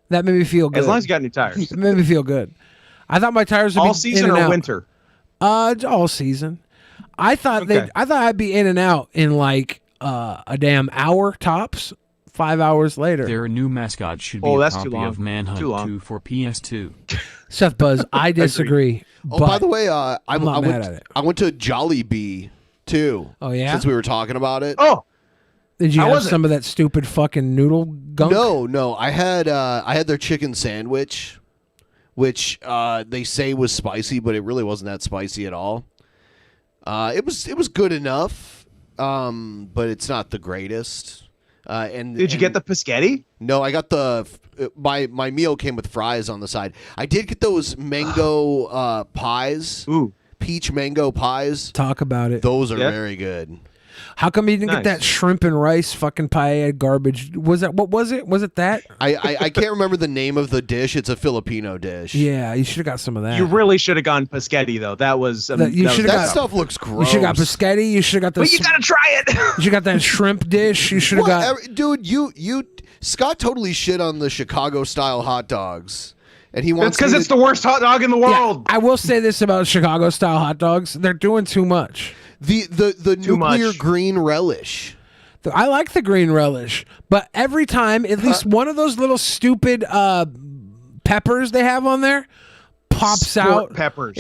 That made me feel good. As long as you got new tires. It made me feel good. I thought my tires would be all season in and or out. winter? All season. I thought I'd be in and out in like a damn hour tops. 5 hours later. Their new mascot should be a copy of Manhunt 2 for PS2. Seth Buzz, I disagree. Oh, by the way, I'm not mad at it. I went to Jollibee too. Oh yeah, since we were talking about it. Oh, did you have some of that stupid fucking noodle gunk? No. I had their chicken sandwich, which they say was spicy, but it really wasn't that spicy at all. It was good enough, but it's not the greatest. Did you get the Paschetti? No, I got my meal came with fries on the side. I did get those mango pies. Ooh, peach mango pies. Talk about it. Those are very good. How come you didn't get that shrimp and rice fucking paella garbage? Was it that? I can't remember the name of the dish. It's a Filipino dish. Yeah, you should have got some of that. You really should have gone Paschetti though. That was that stuff looks gross. You should have got Paschetti. You should have got the. But you gotta try it. You should have got that shrimp dish. You should have got. Dude, Scott totally shit on the Chicago style hot dogs. And he wants That's because it's the worst hot dog in the world. Yeah, I will say this about Chicago style hot dogs: they're doing too much. The nuclear green relish. I like the green relish, but every time at least one of those little stupid peppers they have on there pops Sport out. Peppers.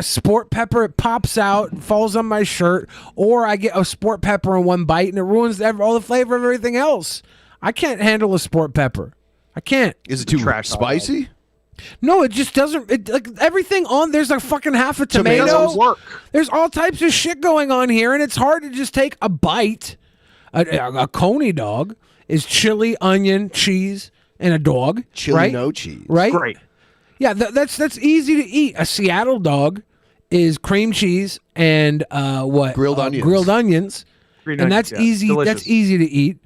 Sport pepper. It pops out, falls on my shirt, or I get a sport pepper in one bite and it ruins all the flavor of everything else. I can't handle a sport pepper. I can't. Is it too spicy? No, it just doesn't. It, like everything on there's like fucking half a tomato. Doesn't work. There's all types of shit going on here, and it's hard to just take a bite. A Coney dog is chili, onion, cheese, and a dog. Chili, right? no cheese. Right? Great. Yeah, that's easy to eat. A Seattle dog is cream cheese and grilled onions. Grilled onions, and that's easy. Delicious. That's easy to eat.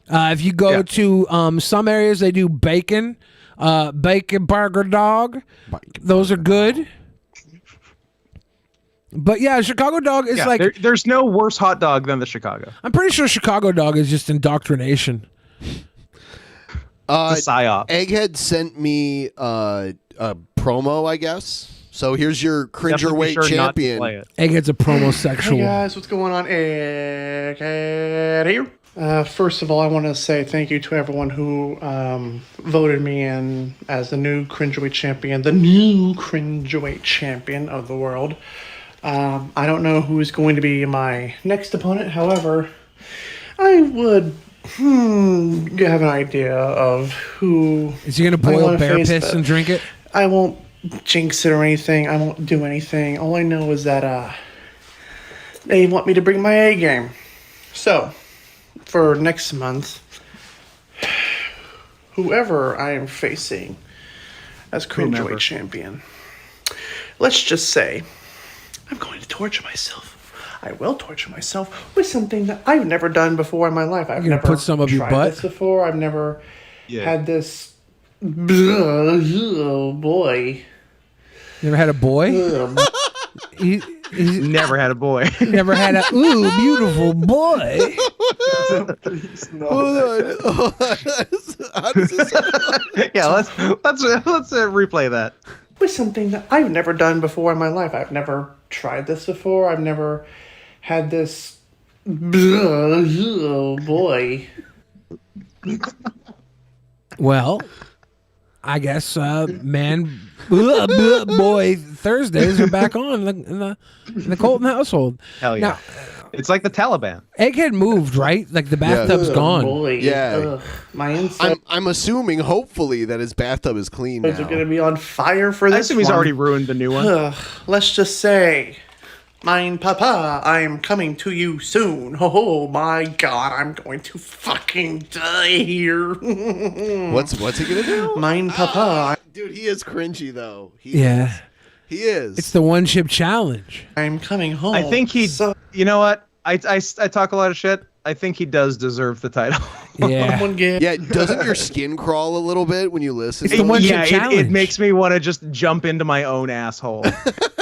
If you go to some areas, they do bacon. Bacon burger dog. Those are good. But yeah, Chicago dog is like... There's no worse hot dog than the Chicago. I'm pretty sure Chicago dog is just indoctrination. It's a psyop. Egghead sent me a promo, I guess. So here's your Cringerweight champion. Egghead's a promo sexual. Hey guys, what's going on? Egghead here. First of all, I want to say thank you to everyone who voted me in as the new Cringerweight champion, of the world. I don't know who is going to be my next opponent. However, I would have an idea of who. Is he going to boil bear piss and drink it? I won't jinx it or anything. I won't do anything. All I know is that they want me to bring my A game. So, for next month, whoever I am facing as Cringerweight champion, let's just say I'm going to torture myself. I will torture myself with something that I've never done before in my life. I've never put some of your tried butt? this before. I've never had this. Oh boy! You ever had a boy? He's never had a boy. Never had a beautiful boy. Hold on. How does this sound? Yeah, let's replay that. With something that I've never done before in my life. I've never tried this before. I've never had this. Oh boy! Well, I guess boy Thursdays are back on in the Colton household. Hell yeah! Now, it's like the Taliban. Egghead moved, right? Like the bathtub's gone. Boy. Yeah. My insides I'm assuming, hopefully, that his bathtub is clean are now. going to be on fire for this. I assume he's already ruined the new one. Let's just say, mine papa, I'm coming to you soon. Oh my god, I'm going to fucking die here. What's he gonna do? Mine papa. Dude, he is cringy though. He is. It's the one chip challenge. I'm coming home. I think you know what? I talk a lot of shit. I think he does deserve the title. Yeah. Yeah, doesn't your skin crawl a little bit when you listen? It's the one chip challenge. It makes me want to just jump into my own asshole.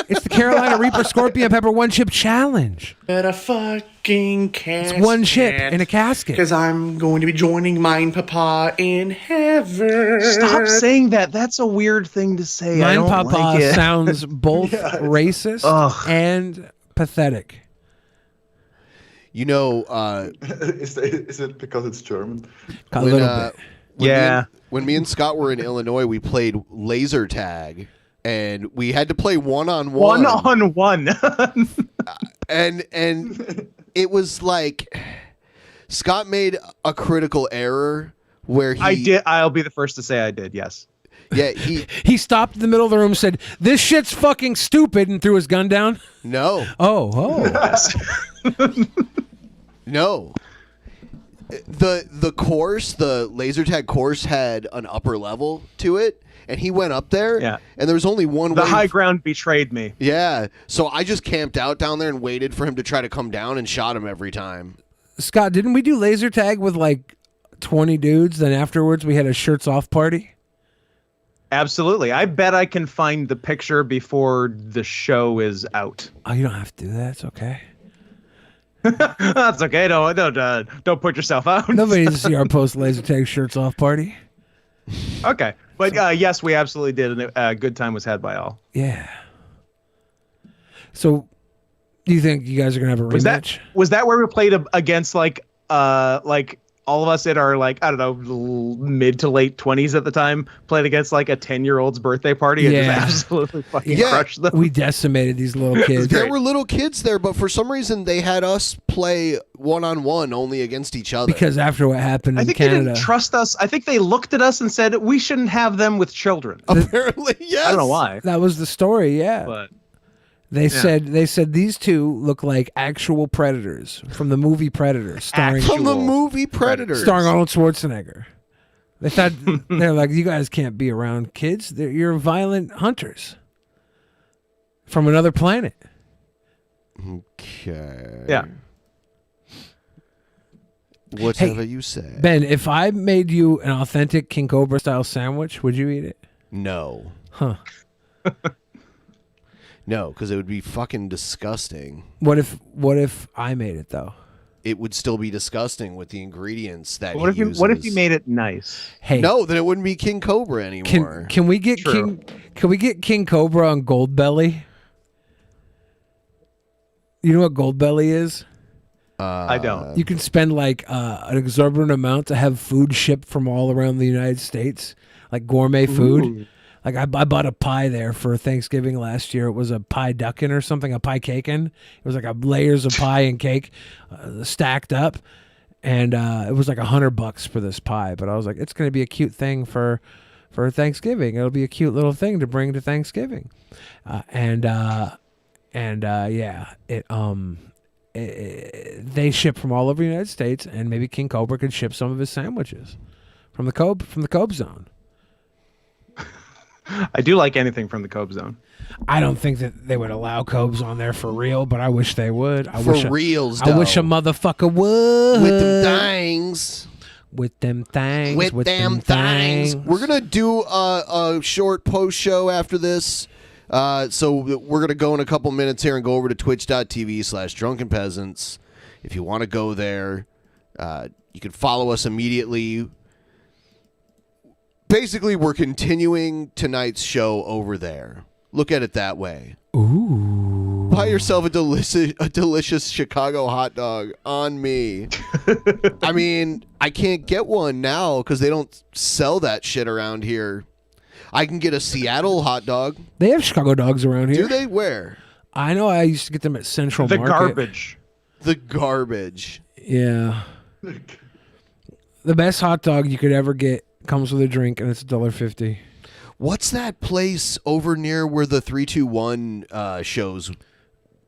It's the Carolina Reaper Scorpion Pepper one chip challenge. At a fucking casket. It's one chip in a casket. Because I'm going to be joining mine papa in heaven. Stop saying that. That's a weird thing to say. Mine I don't papa like it. sounds both racist and pathetic. You know, is it because it's German? A little bit. When me and Scott were in Illinois, we played laser tag, and we had to play one-on-one. One-on-one. and it was like Scott made a critical error where he... I did. I'll be the first to say I did. Yes. Yeah, he stopped in the middle of the room and said, "This shit's fucking stupid," and threw his gun down. No. No. The course, the laser tag course, had an upper level to it, and he went up there. Yeah. And there was only one The way. high ground betrayed me. Yeah. So I just camped out down there and waited for him to try to come down and shot him every time. Scott, didn't we do laser tag with like 20 dudes? Then afterwards we had a shirts off party. Absolutely. I bet I can find the picture before the show is out. Oh, you don't have to do that. It's okay. That's okay. Don't put yourself out. Nobody needs to see our post laser tag shirts off party. Okay. But yes, we absolutely did. And a good time was had by all. Yeah. So, do you think you guys are going to have a rematch? Was that where we played against like all of us at our, like, I don't know, mid to late 20s at the time, played against like a 10-year-old's birthday party and just absolutely fucking crushed them? We decimated these little kids. There were little kids there, but for some reason they had us play one-on-one only against each other. Because after what happened I in think Canada. they didn't trust us. I think they looked at us and said, we shouldn't have them with children. Apparently, yes. I don't know why. That was the story, yeah. But They said these two look like actual predators from the movie Predator, starring Starring Arnold Schwarzenegger. They thought they're like, you guys can't be around kids. You're violent hunters from another planet. Okay. Yeah. Whatever you say. Ben, if I made you an authentic King Cobra style sandwich, would you eat it? No. Huh. No, because it would be fucking disgusting. What if I made it though? It would still be disgusting with the ingredients that what he uses. What if you made it nice? Hey, no, then it wouldn't be King Cobra anymore. Can we get King Cobra on Gold Belly? You know what Gold Belly is? I don't. You can spend like an exorbitant amount to have food shipped from all around the United States, like gourmet food. Ooh. Like I bought a pie there for Thanksgiving last year. It was a pie duckin' or something, a pie cakin'. It was like layers of pie and cake stacked up, and it was like $100 for this pie. But I was like, it's going to be a cute thing for Thanksgiving. It'll be a cute little thing to bring to Thanksgiving, yeah, they ship from all over the United States, and maybe King Cobra could ship some of his sandwiches from the Cobe zone. I do like anything from the Cobe Zone. I don't think that they would allow Cobes on there for real, but I wish they would. I For wish reals, I wish a though. motherfucker would. With them things. With them things. With them things. We're going to do a short post show after this. So we're going to go in a couple minutes here and go over to twitch.tv/drunkenpeasants. If you want to go there, you can follow us immediately. Basically, we're continuing tonight's show over there. Look at it that way. Ooh. Buy yourself a delicious Chicago hot dog on me. I mean, I can't get one now because they don't sell that shit around here. I can get a Seattle hot dog. They have Chicago dogs around here. Do they? Where? I know. I used to get them at Central Market. The garbage. Yeah. The best hot dog you could ever get comes with a drink, and it's $1.50. What's that place over near where the 321 shows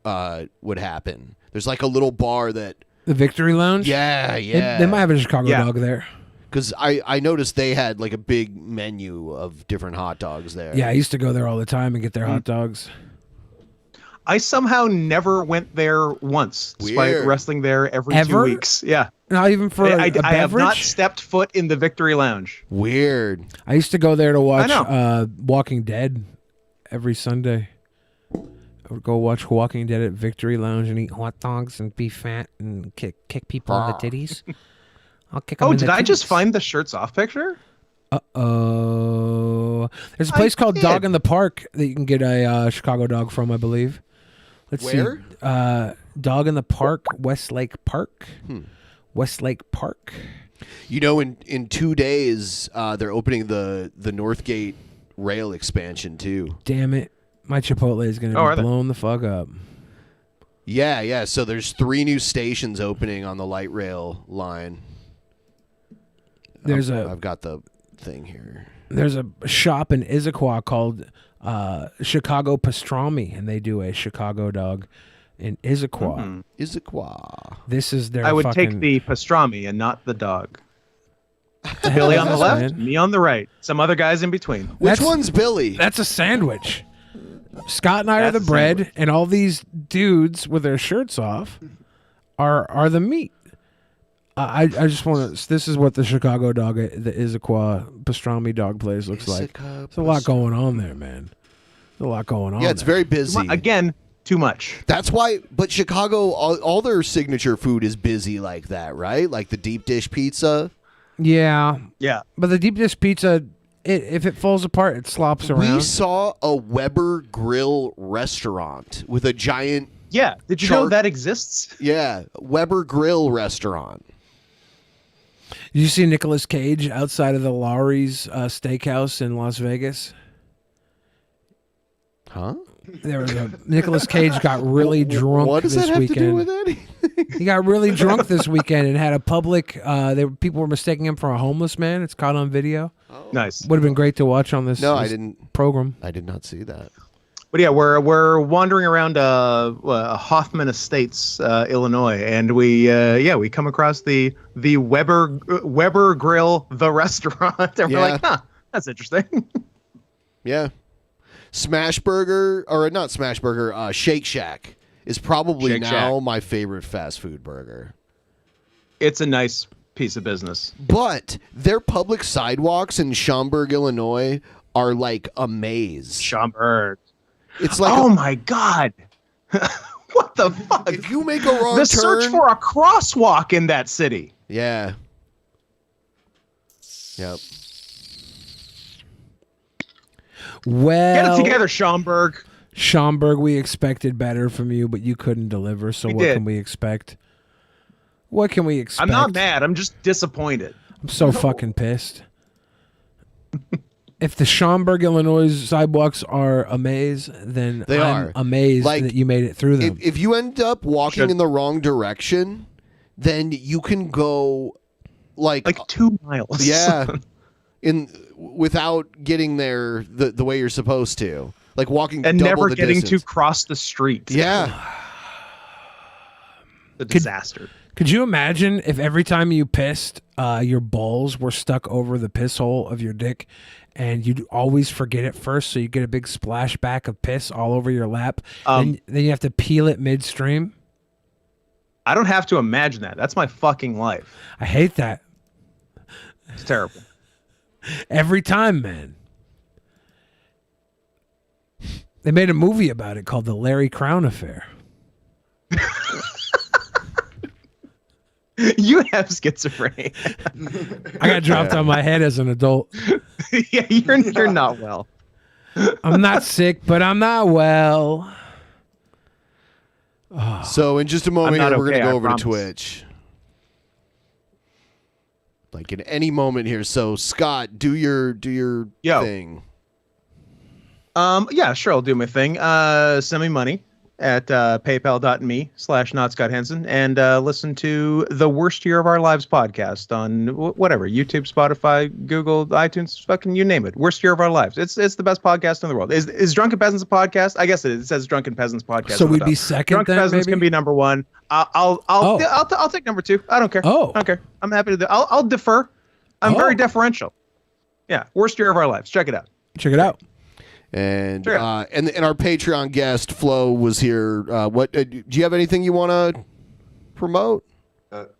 would happen? There's like a little bar that... The Victory Lounge? Yeah. They might have a Chicago dog there. Because I noticed they had like a big menu of different hot dogs there. Yeah, I used to go there all the time and get their hot dogs. I somehow never went there once, despite Weird. wrestling there every 2 Ever? weeks. Yeah. Not even for a I have beverage? not stepped foot in the Victory Lounge. Weird. I used to go there to watch know. Walking Dead every Sunday. I would go watch Walking Dead at Victory Lounge and eat hot dogs and be fat and kick people in the titties. I'll kick them Oh, in the did I just titties. find the shirts off picture? Uh-oh. There's a place called did. Dog in the Park that you can get a Chicago dog from, I believe. Let's Where? see. Dog in the Park, Westlake Park. Westlake Park. You know, in 2 days, they're opening the Northgate rail expansion too. Damn it. My Chipotle is going to be blown the fuck up. Yeah. So there's 3 new stations opening on the light rail line. I've got the thing here. There's a shop in Issaquah called Chicago Pastrami, and they do a Chicago dog in Issaquah. Issaquah. This is their I would fucking... take the pastrami and not the dog. Billy on the left, me on the right. Some other guys in between. Which one's Billy? That's a sandwich. Scott and I are the bread, and all these dudes with their shirts off are the meat. I just want to. This is what the Chicago dog, the Issaquah pastrami dog place looks like. There's a lot going on there, man. There's a lot going on. Yeah, it's very busy. Again, too much. That's why. But Chicago, all their signature food is busy like that, right? Like the deep dish pizza. Yeah. Yeah. But the deep dish pizza, if it falls apart, it slops around. We saw a Weber Grill restaurant with a giant. Yeah. Did you know that exists? Yeah, Weber Grill restaurant. Did you see Nicolas Cage outside of the Lowry's Steakhouse in Las Vegas? Huh? There was a Nicolas Cage got really drunk What does this that have weekend. to do with anything? He got really drunk this weekend and had a public. People were mistaking him for a homeless man. It's caught on video. Nice. Would have been great to watch on this. No, this I didn't. Program. I did not see that. But yeah, we're wandering around Hoffman Estates, Illinois, and we come across the Weber Grill, the restaurant, and we're like, huh, that's interesting. Yeah, Smashburger, or not Smashburger, Shake Shack is probably Shake now Shack. my favorite fast food burger. It's a nice piece of business. But their public sidewalks in Schaumburg, Illinois, are like a maze. Schaumburg. It's like, oh my god, what the fuck? If you make a wrong the turn, search for a crosswalk in that city. Yeah. Yep. Well, Get it together, Schaumburg. Schaumburg, we expected better from you, but you couldn't deliver. So what can we expect? What can we expect? I'm not mad. I'm just disappointed. I'm so fucking pissed. If the Schaumburg, Illinois sidewalks are a maze, then They I'm are. amazed Like, that you made it through them. If you end up walking in the wrong direction, then you can go like 2 miles. Yeah. Without getting there the way you're supposed to. Like walking and double never the getting distance. to cross the street. Yeah. The disaster. Could you imagine if every time you pissed, your balls were stuck over the piss hole of your dick, and you'd always forget it first, so you get a big splashback of piss all over your lap, and then you have to peel it midstream? I don't have to imagine that. That's my fucking life. I hate that. It's terrible. Every time, man. They made a movie about it called The Larry Crown Affair. You have schizophrenia. I got dropped on my head as an adult. Yeah, you're not well. I'm not sick, but I'm not well. So in just a moment I'm not here, we're okay, gonna I go over promise. to Twitch. Like in any moment here. So Scott, do your thing. Yeah, sure, I'll do my thing. Send me money at paypal.me/NotScottHenson and listen to the Worst Year of Our Lives podcast on whatever, YouTube, Spotify, Google, iTunes, fucking you name it. Worst Year of Our Lives. It's the best podcast in the world. Is Drunken Peasants a podcast? I guess it is. It says Drunken Peasants podcast. So we'd be second Drunken then, Peasants maybe? can be number one. I'll take number two. I don't care. Oh. I don't care. I'm happy to do. I'll defer. I'm very deferential. Yeah, Worst Year of Our Lives. Check it out. Check it out. And and our Patreon guest Flo was here. What do you have anything you want to promote?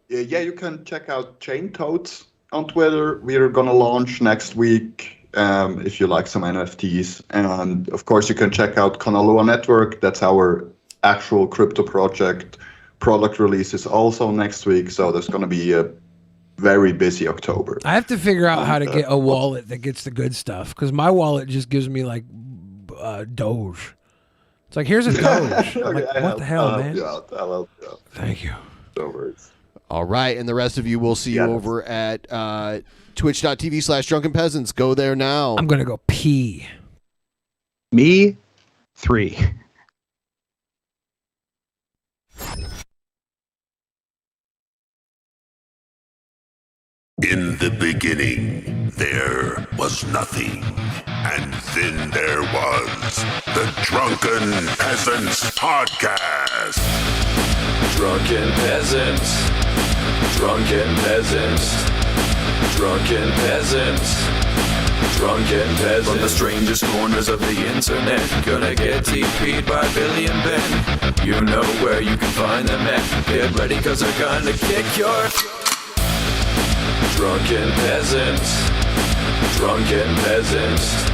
Yeah, you can check out Chain Totes on Twitter. We're gonna launch next week. If you like some NFTs, and of course you can check out Kanaloa Network. That's our actual crypto project. Product release is also next week, so there's gonna be a very busy October. I have to figure out how to get a wallet that gets the good stuff, because my wallet just gives me like Doge. It's like, here's a Doge. I'm like, Okay, what the hell, I'll man? help you out. I'll help you out. Thank you. No worries. All right, and the rest of you, we'll see you over at twitch.tv/Drunken Peasants. Go there now. I'm going to go pee. Me, 3. In the beginning, there was nothing. And then there was the Drunken Peasants Podcast. Drunken Peasants. Drunken Peasants. Drunken Peasants. Drunken Peasants. From the strangest corners of the internet, gonna get TP'd by Billy and Ben. You know where you can find them at. Get ready, cause they're gonna kick your... Drunken Peasants. Drunken Peasants.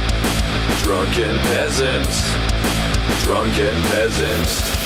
Drunken Peasants. Drunken Peasants.